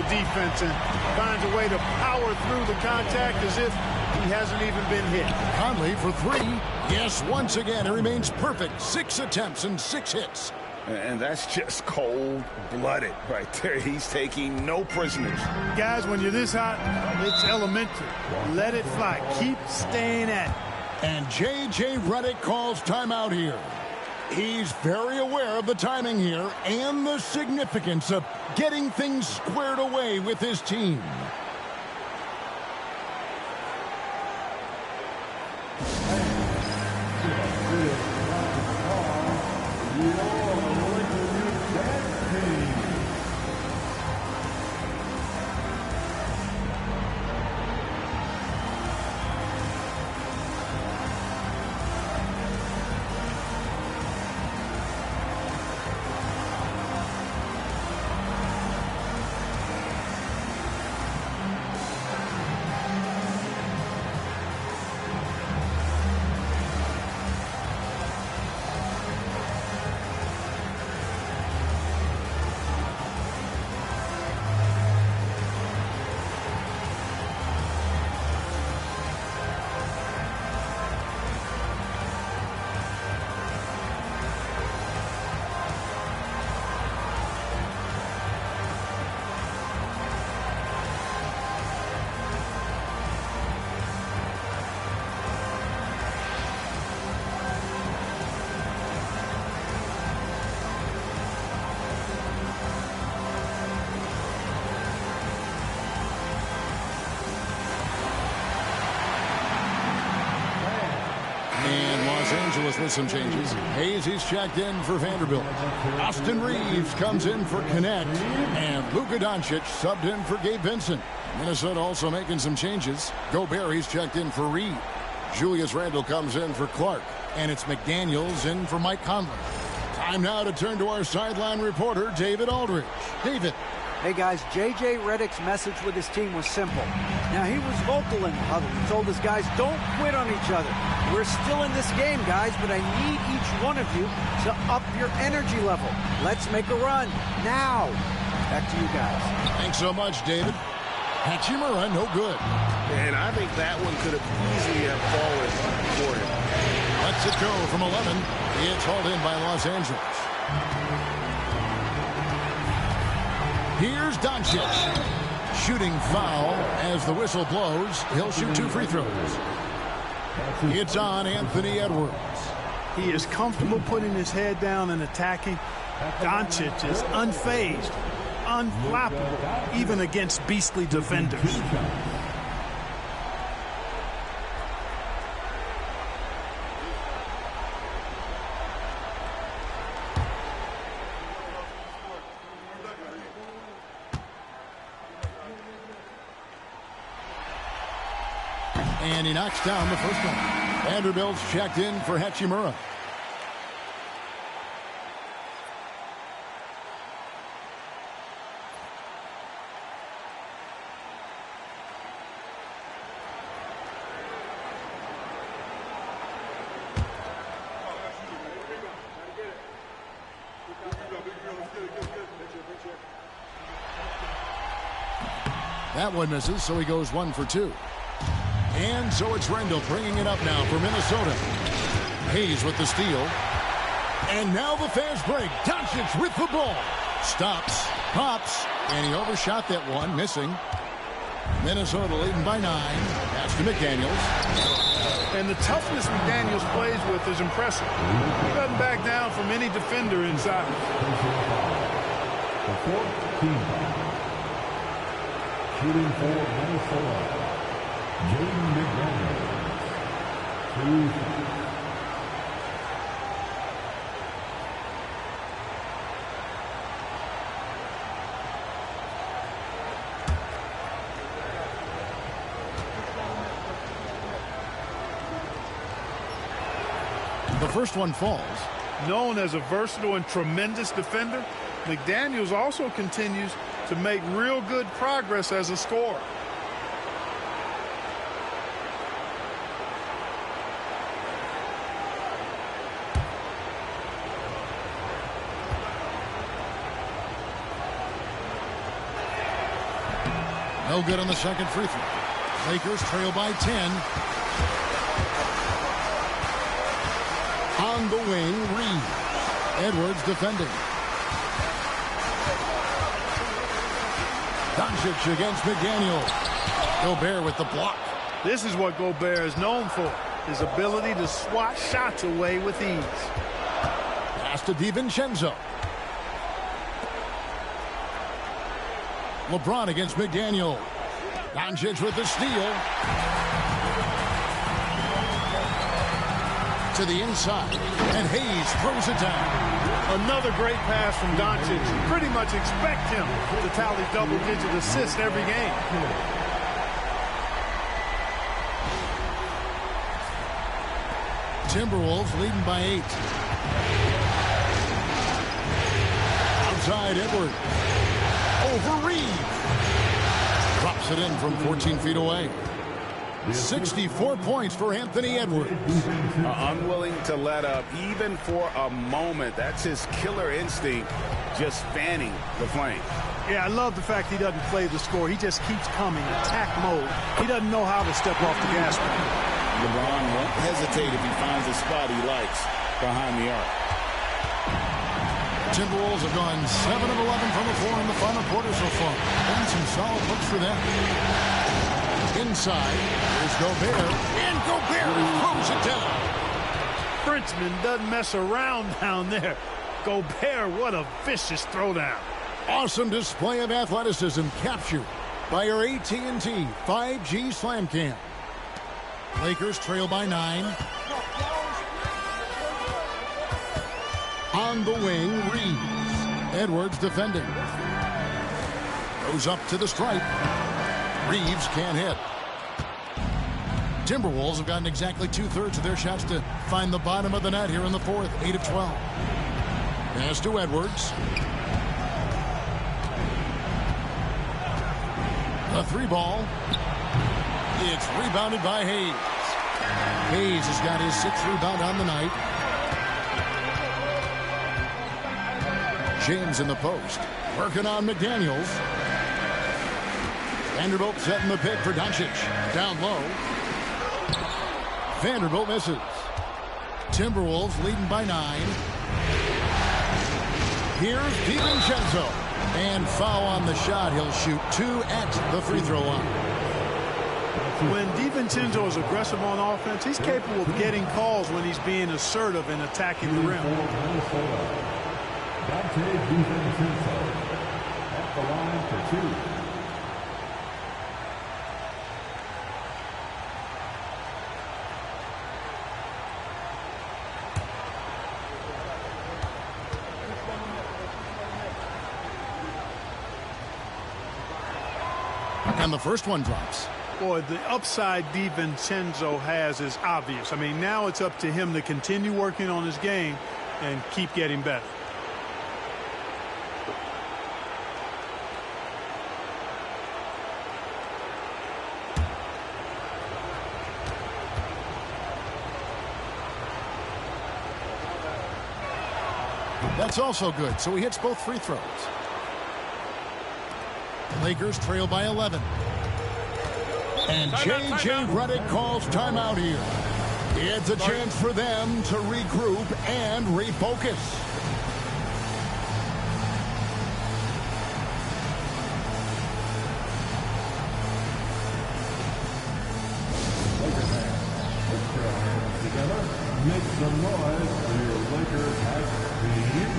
the defense and finds a way to power through the contact as if he hasn't even been hit. Conley for 3. Yes, once again, it remains perfect. 6 attempts and 6 hits. And that's just cold-blooded right there. He's taking no prisoners. Guys, when you're this hot, it's elementary. Let it fly. Keep staying at it. And J.J. Redick calls timeout here. He's very aware of the timing here and the significance of getting things squared away with his team. Los Angeles with some changes. Hayes, he's checked in for Vanderbilt. Austin Reeves comes in for Connect. And Luka Doncic subbed in for Gabe Vincent. Minnesota also making some changes. Gobert, he's checked in for Reed. Julius Randle comes in for Clark. And it's McDaniels in for Mike Conley. Time now to turn to our sideline reporter, David Aldridge. David. Hey guys, J.J. Redick's message with his team was simple. Now he was vocal in the huddle. He told his guys, don't quit on each other. We're still in this game, guys, but I need each one of you to up your energy level. Let's make a run now. Back to you guys. Thanks so much, David. Hachimura, no good. And I think that one could have easily have fallen for him. Lets it go from 11. It's hauled in by Los Angeles. Here's Doncic. Shooting foul as the whistle blows. He'll shoot 2 free throws. It's on Anthony Edwards. He is comfortable putting his head down and attacking. Doncic is unfazed, unflappable, even against beastly defenders. And he knocks down the first one. Vanderbilt's checked in for Hachimura. That one misses, so he goes 1 for 2. And so it's Randle bringing it up now for Minnesota. Hayes with the steal. And now the fast break. Doncic with the ball. Stops, pops, and he overshot that one, missing. Minnesota leading by 9. Pass to McDaniels. And the toughness McDaniels plays with is impressive. He doesn't back down from any defender inside. Shooting for Minnesota, Jaden McDaniels. The first one falls. Known as a versatile and tremendous defender, McDaniels also continues to make real good progress as a scorer. No good on the second free throw. Lakers trail by 10. On the wing, Reed. Edwards defending. Doncic against McDaniel. Gobert with the block. This is what Gobert is known for, his ability to swat shots away with ease. Pass to DiVincenzo. LeBron against McDaniel. Doncic with the steal. To the inside. And Hayes throws it down. Another great pass from Doncic. You pretty much expect him to tally double-digit assists every game. Timberwolves leading by 8. Outside Edwards. Over Reed. Drops it in from 14 feet away. 64 points for Anthony Edwards. Unwilling to let up even for a moment. That's his killer instinct, just fanning the flame. Yeah, I love the fact he doesn't play the score. He just keeps coming, attack mode. He doesn't know how to step off the gas pedal. LeBron won't hesitate if he finds a spot he likes behind the arc. Timberwolves have gone 7 of 11 from the floor in the final quarter so far. And some solid looks for them. Inside, there's Gobert, and Gobert throws it down. Frenchman doesn't mess around down there. Gobert, what a vicious throwdown. Awesome display of athleticism captured by our AT&T 5G Slam Cam. Lakers trail by 9. On the wing, Reeves. Edwards defending. Goes up to the stripe. Reeves can't hit. Timberwolves have gotten exactly 2/3 of their shots to find the bottom of the net here in the fourth. 8 of 12. Pass to Edwards. A 3-ball. It's rebounded by Hayes. Hayes has got his 6th rebound on the night. James in the post. Working on McDaniels. Vanderbilt setting the pick for Doncic. Down low. Vanderbilt misses. Timberwolves leading by 9. Here's DiVincenzo. And foul on the shot. He'll shoot 2 at the free throw line. When DiVincenzo is aggressive on offense, he's capable of getting calls when he's being assertive and attacking the rim. Dante DiVincenzo at the line for 2. And the first one drops. Boy, the upside DiVincenzo has is obvious. I mean, now it's up to him to continue working on his game and keep getting better. That's also good, so he hits both free throws. Lakers trail by 11. And J.J. Redick calls timeout here. It's a chance for them to regroup and refocus. Lakers fans, let's put our hands together. Make some noise for your Lakers hype team.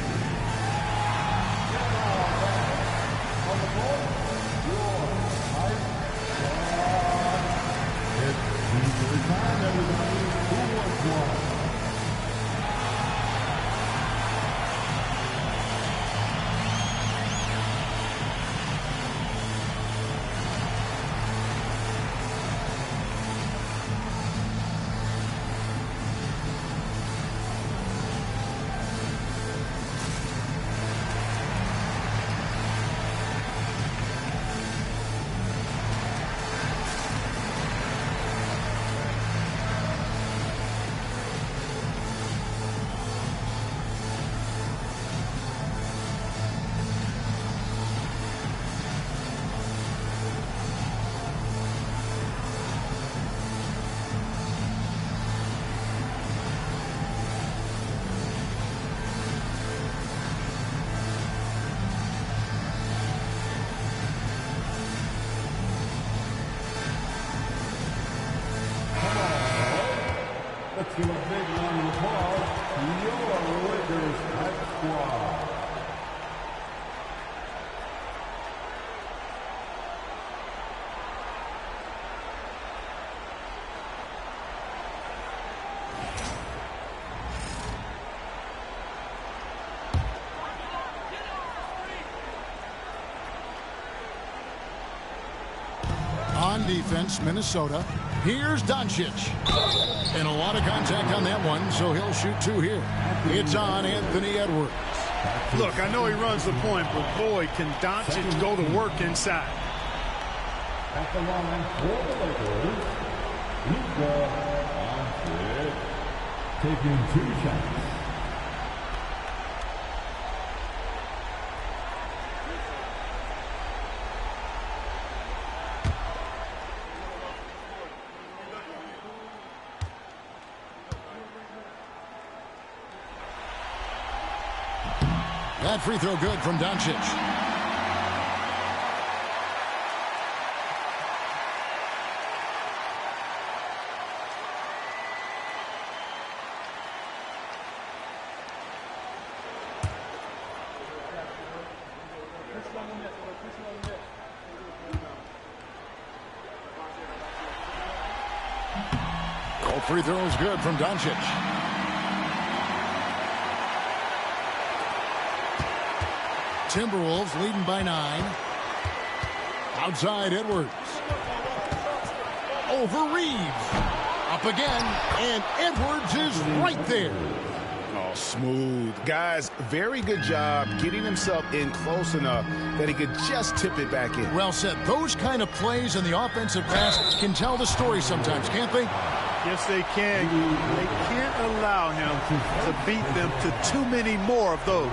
On the ball, your hype squad. It's the time, everybody. Who wants one? Let's give a big round of applause to your Lakers hype squad. On defense, Minnesota. Here's Doncic. And a lot of contact on that one, so he'll shoot 2 here. It's on Anthony Edwards. Look, I know he runs the point, but boy, can Doncic go to work inside. At the line for the Lakers, Luka Doncic taking 2 shots. That free throw good from Doncic. All free throws good from Doncic. Timberwolves leading by 9. Outside Edwards. Over Reeves. Up again, and Edwards is right there. Oh, smooth. Guys, very good job getting himself in close enough that he could just tip it back in. Well said. Those kind of plays in the offensive pass can tell the story sometimes, can't they? Yes, they can. They can't allow him to beat them to too many more of those.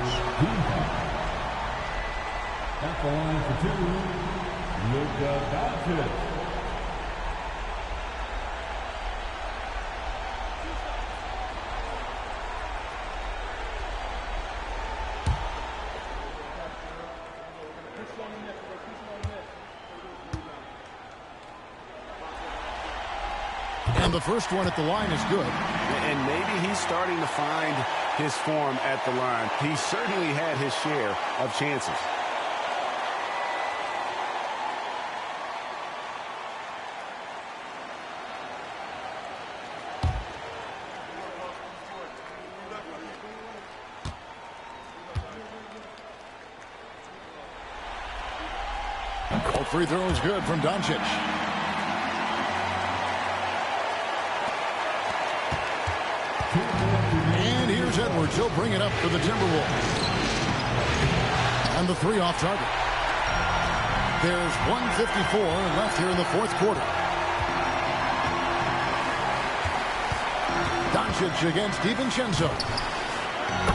At the line for 2, Luka Doncic. And the first one at the line is good. And maybe he's starting to find his form at the line. He certainly had his share of chances. All free throws good from Doncic. And here's Edwards. He'll bring it up for the Timberwolves. And the 3 off target. There's 1:54 left here in the fourth quarter. Doncic against DiVincenzo.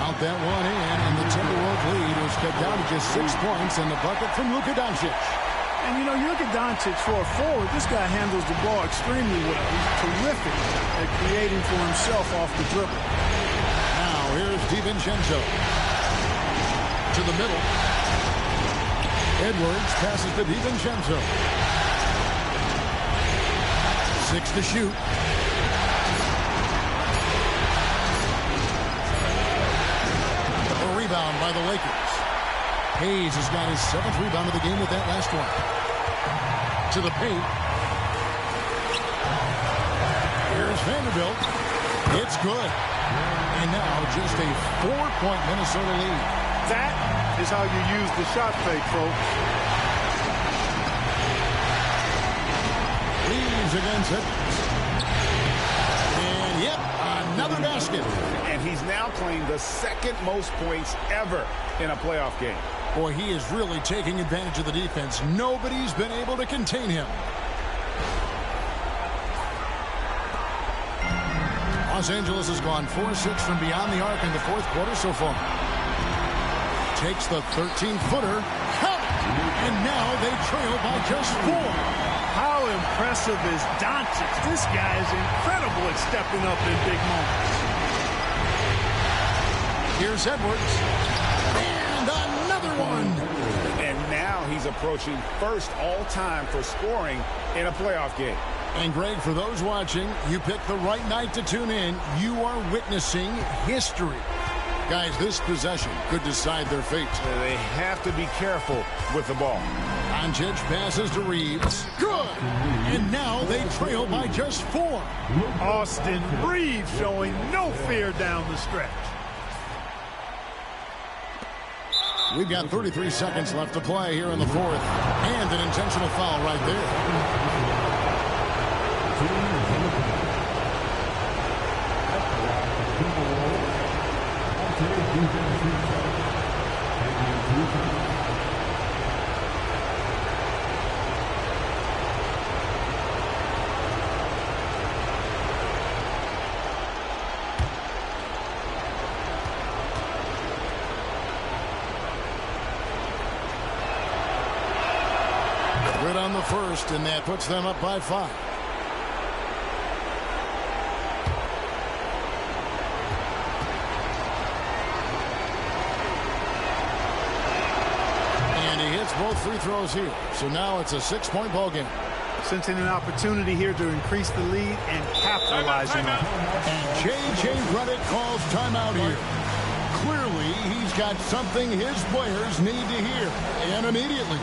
Out that one in, and the Timberwolves lead was cut down to just 6 points, and the bucket from Luka Doncic. And, you know, you look at Doncic for a forward, this guy handles the ball extremely well. He's terrific at creating for himself off the dribble. Now, here's DiVincenzo. To the middle. Edwards passes to DiVincenzo. 6 to shoot. A rebound by the Lakers. Hayes has got his 7th rebound of the game with that last one. To the paint. Here's Vanderbilt. It's good. And now just a 4-point Minnesota lead. That is how you use the shot fake, folks. Reeves against it. And yep, another basket. And he's now claimed the 2nd most points ever in a playoff game. Boy, he is really taking advantage of the defense. Nobody's been able to contain him. Los Angeles has gone 4-6 from beyond the arc in the fourth quarter so far. Takes the 13-footer. Count it! And now they trail by just 4. How impressive is Doncic? This guy is incredible at stepping up in big moments. Here's Edwards. And another one. And now he's approaching first all-time for scoring in a playoff game. And, Greg, for those watching, you picked the right night to tune in. You are witnessing history. Guys, this possession could decide their fate. They have to be careful with the ball. Doncic passes to Reeves. Good! And now they trail by just 4. Austin Reeves showing no fear down the stretch. We've got 33 seconds left to play here in the fourth. And an intentional foul right there. Good on the first, and that puts them up by 5. And he hits both free throws here. So now it's a 6-point ball game. Sensing an opportunity here to increase the lead and capitalizing on it. And J.J. Redick calls timeout here. Clearly, he's got something his players need to hear, and immediately.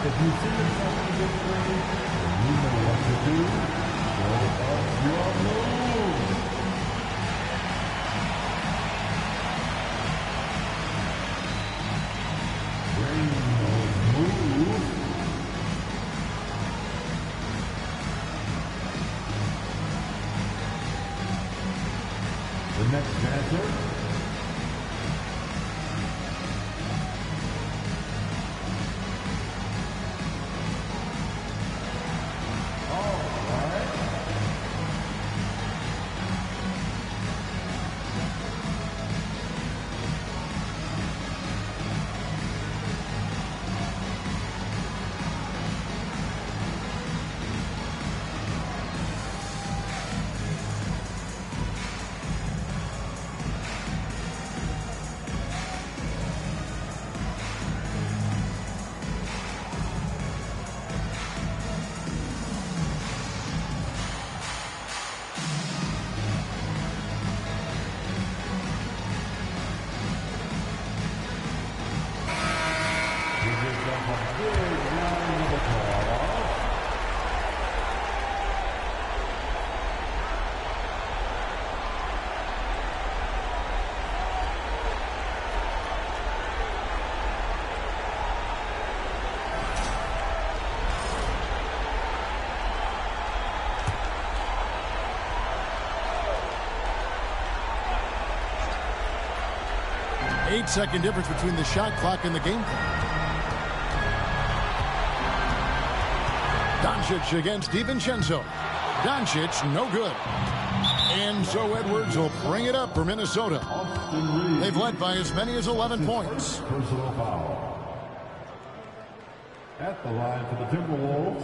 If you see yourself in this training, you know what to do. Go up your move. Bring those moves. The next dancer. Eight-second difference between the shot clock and the game clock. Doncic against DiVincenzo. Doncic, no good. And so Edwards will bring it up for Minnesota. They've led by as many as 11 points. Personal foul. At the line for the Timberwolves,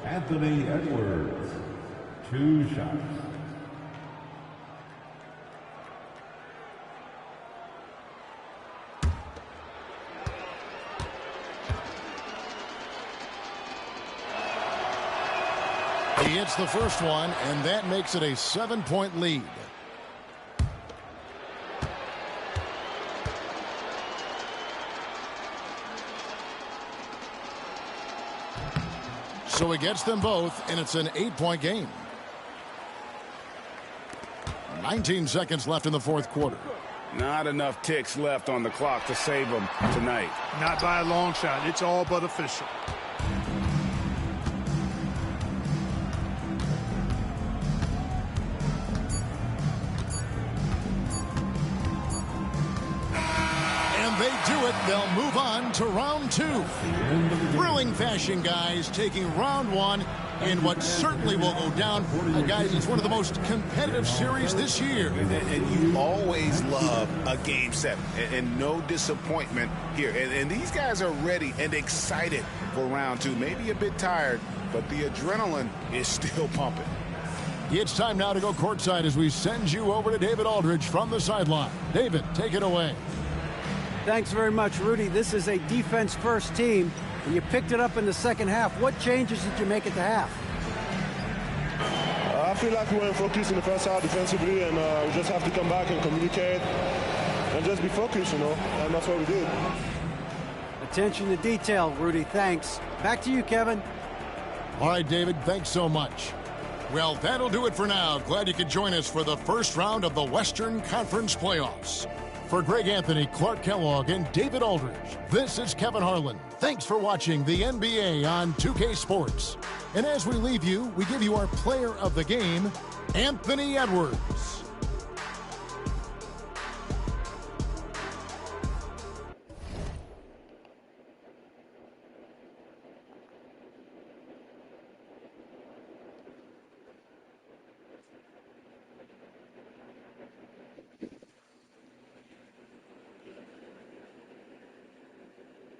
Anthony Edwards. 2 shots. He hits the first one, and that makes it a 7-point lead. So he gets them both, and it's an 8-point game. 19 seconds left in the fourth quarter. Not enough ticks left on the clock to save them tonight. Not by a long shot. It's all but official. They do it. They'll move on to round 2. Thrilling fashion, guys, taking round 1 in what certainly will go down. Guys, it's one of the most competitive series this year. And you always love a Game 7. And no disappointment here. And these guys are ready and excited for round 2. Maybe a bit tired, but the adrenaline is still pumping. It's time now to go courtside as we send you over to David Aldridge from the sideline. David, take it away. Thanks very much, Rudy. This is a defense-first team, and you picked it up in the second half. What changes did you make at the half? I feel like we weren't focused in the first half defensively, and we just have to come back and communicate and just be focused, and that's what we did. Attention to detail, Rudy. Thanks. Back to you, Kevin. All right, David, thanks so much. Well, that'll do it for now. Glad you could join us for the first round of the Western Conference Playoffs. For Greg Anthony, Clark Kellogg, and David Aldridge, this is Kevin Harlan. Thanks for watching the NBA on 2K Sports. And as we leave you, we give you our player of the game, Anthony Edwards.